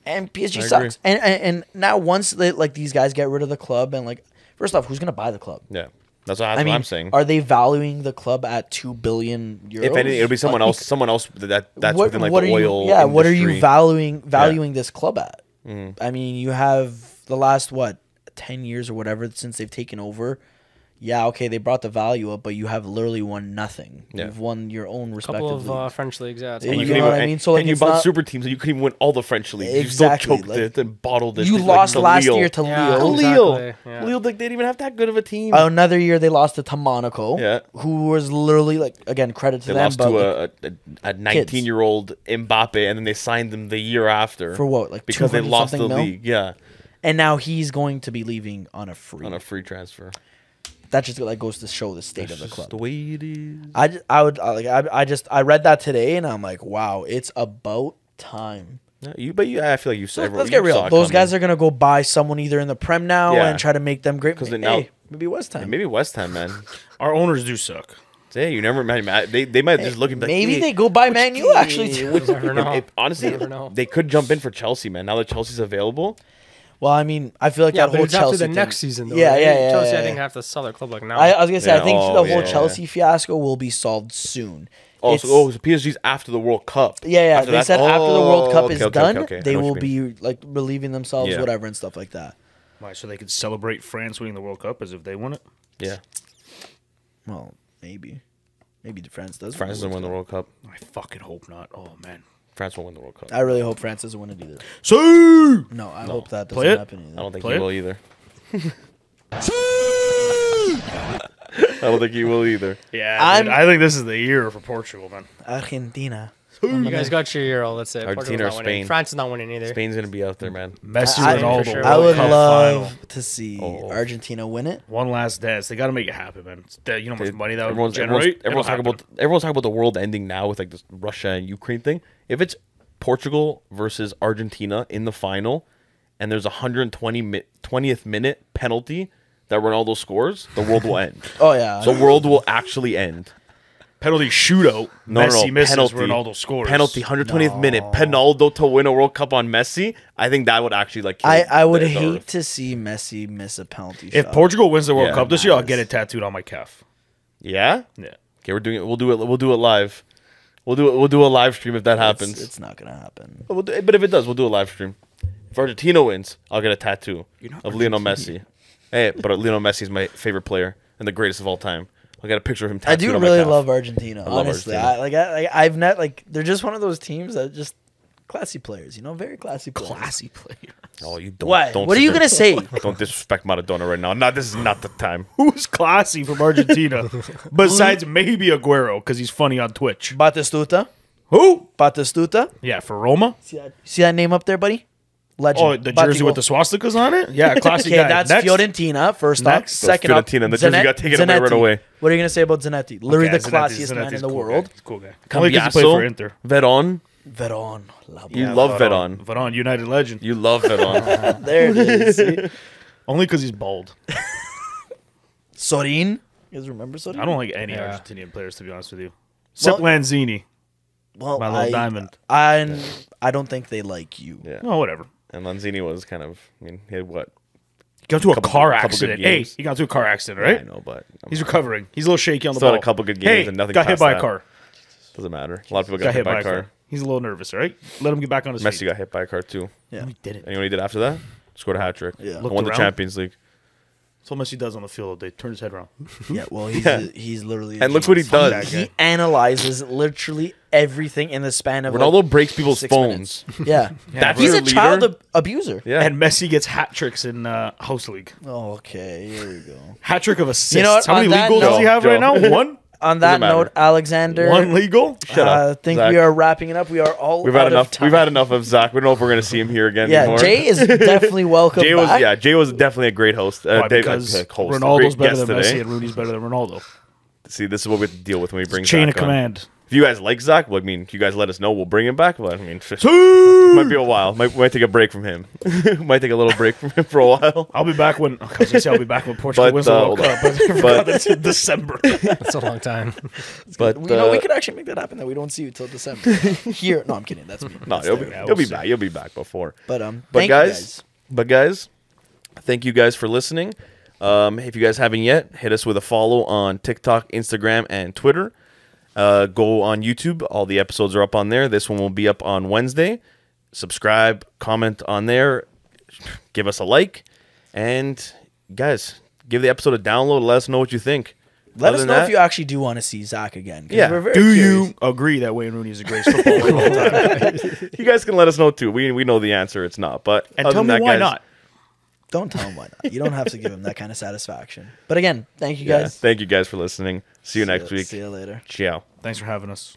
And PSG I sucks. And now once like these guys get rid of the club and like first off, who's gonna buy the club? Yeah, that's what I mean, I'm saying. are they valuing the club at 2 billion euros? If anything, it'll be someone Like, else. Someone else that's what, within like what the are you, oil. yeah, what are you industry. valuing this club at? Mm-hmm. I mean, you have the last 10 years or whatever since they've taken over. Yeah, okay, they brought the value up, but you have literally won nothing. Yeah. You've won your own A respective couple league. of French leagues, yeah. It's And all you like know that. what I mean? So, like, and you it's bought not- super teams, and you couldn't even win all the French leagues. Exactly, You still choked like, it and bottled it. You to, lost to last Lille. year to Yeah, Lille. Lille. exactly, yeah. Lille, they didn't even have that good of a team. Another year they lost it to Monaco, Yeah. who was literally like again credit to They them, lost but to like, a 19-year-old Mbappe, and then they signed him the year after for what, like because they 200 lost the something mil? league. Yeah, and now he's going to be leaving on a free. on a free transfer. That just like goes to show the state That's of the just club. the way it is. I read that today and I'm like, wow, it's about time. I feel like you said. Let's get real. Those guys are gonna go buy someone either in the Prem now Yeah. and try to make them great. 'Cause Hey, they now- maybe West Ham. Maybe West Ham, man. Our owners do suck. Hey, you never man. They might just look at Maybe they go buy Man U actually too. You never know. honestly, You never know. they could jump in for Chelsea, man. Now that Chelsea's available, Well, I mean, I feel like Yeah, that but whole it's after Chelsea the thing- next season, though. Yeah, right? yeah, yeah. Chelsea, yeah, I think, yeah. have to sell their club like now. I was gonna say, I Yeah, think oh, the whole yeah. Chelsea fiasco will be solved soon. so PSG's after the World Cup. Yeah. After They that- said after the World Cup okay, is okay, done, okay, I they know what will you mean. be like relieving themselves, Yeah. whatever, and stuff like that. Why? So they could celebrate France winning the World Cup as if they won it? Yeah, Well, maybe France does. France doesn't win the World Cup. I fucking hope not. Oh man. France won't win the World Cup. I really hope France doesn't win it either. So No, I hope that Play doesn't it? happen either. I don't think Play he it? will either. I don't think he will either. yeah, I'm- dude, I think this is the year for Portugal, man. Argentina. You guys got your Euro. That's it. Argentina or Portugal's not winning. Spain. France is not winning either. Spain's gonna be out there, man. Messi, I- Ronaldo, for sure. I World would Cup love final. to see Oh. Argentina win it. One last dance. They got to make it happen, man. You know how much money that would Everyone's generate? everyone's talking about the world ending now with like this Russia and Ukraine thing. If it's Portugal versus Argentina in the final, and there's a 20th minute penalty that Ronaldo scores, the world will end. Oh yeah. The world will actually end. Penalty shootout. No, Messi no, misses. penalty. Ronaldo scores. Penalty, 120th minute, Ronaldo to win a World Cup on Messi. I think that would actually like. Kill I would the hate Earth. to see Messi miss a penalty If shot. Portugal wins the World Yeah. Cup this year, I'll get it tattooed on my calf. Yeah. Yeah. Okay, we're doing it. We'll do it. We'll do it live. We'll do a live stream if that happens. It's not gonna happen. But if it does, we'll do a live stream. If Argentina wins, I'll get a tattoo of Lionel Messi. Hey, but Lionel Messi is my favorite player and the greatest of all time. I'll get a picture of him I tattooed do on my really calf. love Argentina. love Honestly, Argentina. I've not like they're just one of those teams that just classy players. You know, very classy players. Classy player. Oh, you don't. What? Don't What are sit you there- gonna say? Don't disrespect Maradona right now. This is not the time. Who's classy from Argentina? Besides maybe Aguero, because he's funny on Twitch. Batistuta. Who? Batistuta. Yeah, for Roma. See that name up there, buddy? Legend. Oh, the jersey Batigo. with the swastikas on it? Yeah, classy Okay, guy. that's Next. Fiorentina. First off, Next. second up, Fiorentina, the jersey got taken away right away. What are you gonna say about Zanetti? Literally Okay, the classiest man Zanetti's in the cool world. Guy. He's a cool guy. Only because he played for Inter. Veron. Veron. You love Veron. Veron, United legend. You love Veron. There it is. See? Only because he's bald. Sorin. You guys remember Sorin? I don't like any Yeah. Argentinian players, to be honest with you. Except Well- Lanzini. Well, My little diamond. I don't think they like you. Yeah. No, whatever. And Lanzini was kind of, I mean, he had what? He got into a car couple good accident. Hey, games. he got into a car accident, Yeah, right? I know, but He's recovering. He's a little shaky on the Still had ball. a couple good games hey, and nothing got hit past by a that. car. Doesn't matter. A lot of people Got hit by a car. He's a little nervous, all right? Let him get back on his Messi feet. got hit by a car too. Yeah. He did it. And you know what he did after that? Scored a hat trick. Yeah. And Looked won the around. Champions League. That's what Messi does on the field. They turn his head around. Yeah. Well, he's literally. a And look what he genius. does. He analyzes literally everything in the span of Ronaldo breaks people's 6 phones. minutes. Yeah. That's He's your a child leader? abuser. Yeah. And Messi gets hat tricks in House League. Oh, okay. Here we go. Hat trick of assists. You know what, How many on league that goals does he note- have right now? Joe. One? On that matter. note, Alexander. One legal? Shut up, I think Zach. we are wrapping it up. We are all. We've had out enough. Of time. We've had enough of Zach. We don't know if we're gonna see him here again Yeah, anymore. Jay is definitely welcome. Jay was back. Jay was definitely a great host. Why? Dave- Because host, a Ronaldo's great better guest than today. Messi and Rooney's better than Ronaldo. See, this is what we have to deal with when we bring Chain Zach of on. command. If you guys like Zach, well, I mean, if you guys let us know, we'll bring him back. But I mean, might be a while. Might take a break from him. Might take a little break from him for a while. I'll be back when I was gonna say I'll be back when Portugal But, wins the World hold Cup. on. But I forgot that's in December. That's a long time. But You know, we could actually make that happen. That we don't see you till December. Here, no, I'm kidding. That's me. no, That's you'll there. be, Yeah, you'll we'll be see. back. You'll be back before. But But thank guys, you guys. thank you guys for listening. If you guys haven't yet, hit us with a follow on TikTok, Instagram, and Twitter. Go on YouTube. All the episodes are up on there. This one will be up on Wednesday. Subscribe, comment on there, give us a like, and guys, give the episode a download. Let us know what you think. Let Other us than know that, if you actually do want to see Zach again. 'Cause Yeah. we're very Do curious. you agree that Wayne Rooney is the greatest footballer of all time? you guys can let us know too. We know the answer. It's not. But And other tell than me that, why guys, not. Don't tell him why not. You don't have to give him that kind of satisfaction. But again, thank you Yeah, guys. thank you guys for listening. See you next week. See you later. Ciao. Thanks for having us.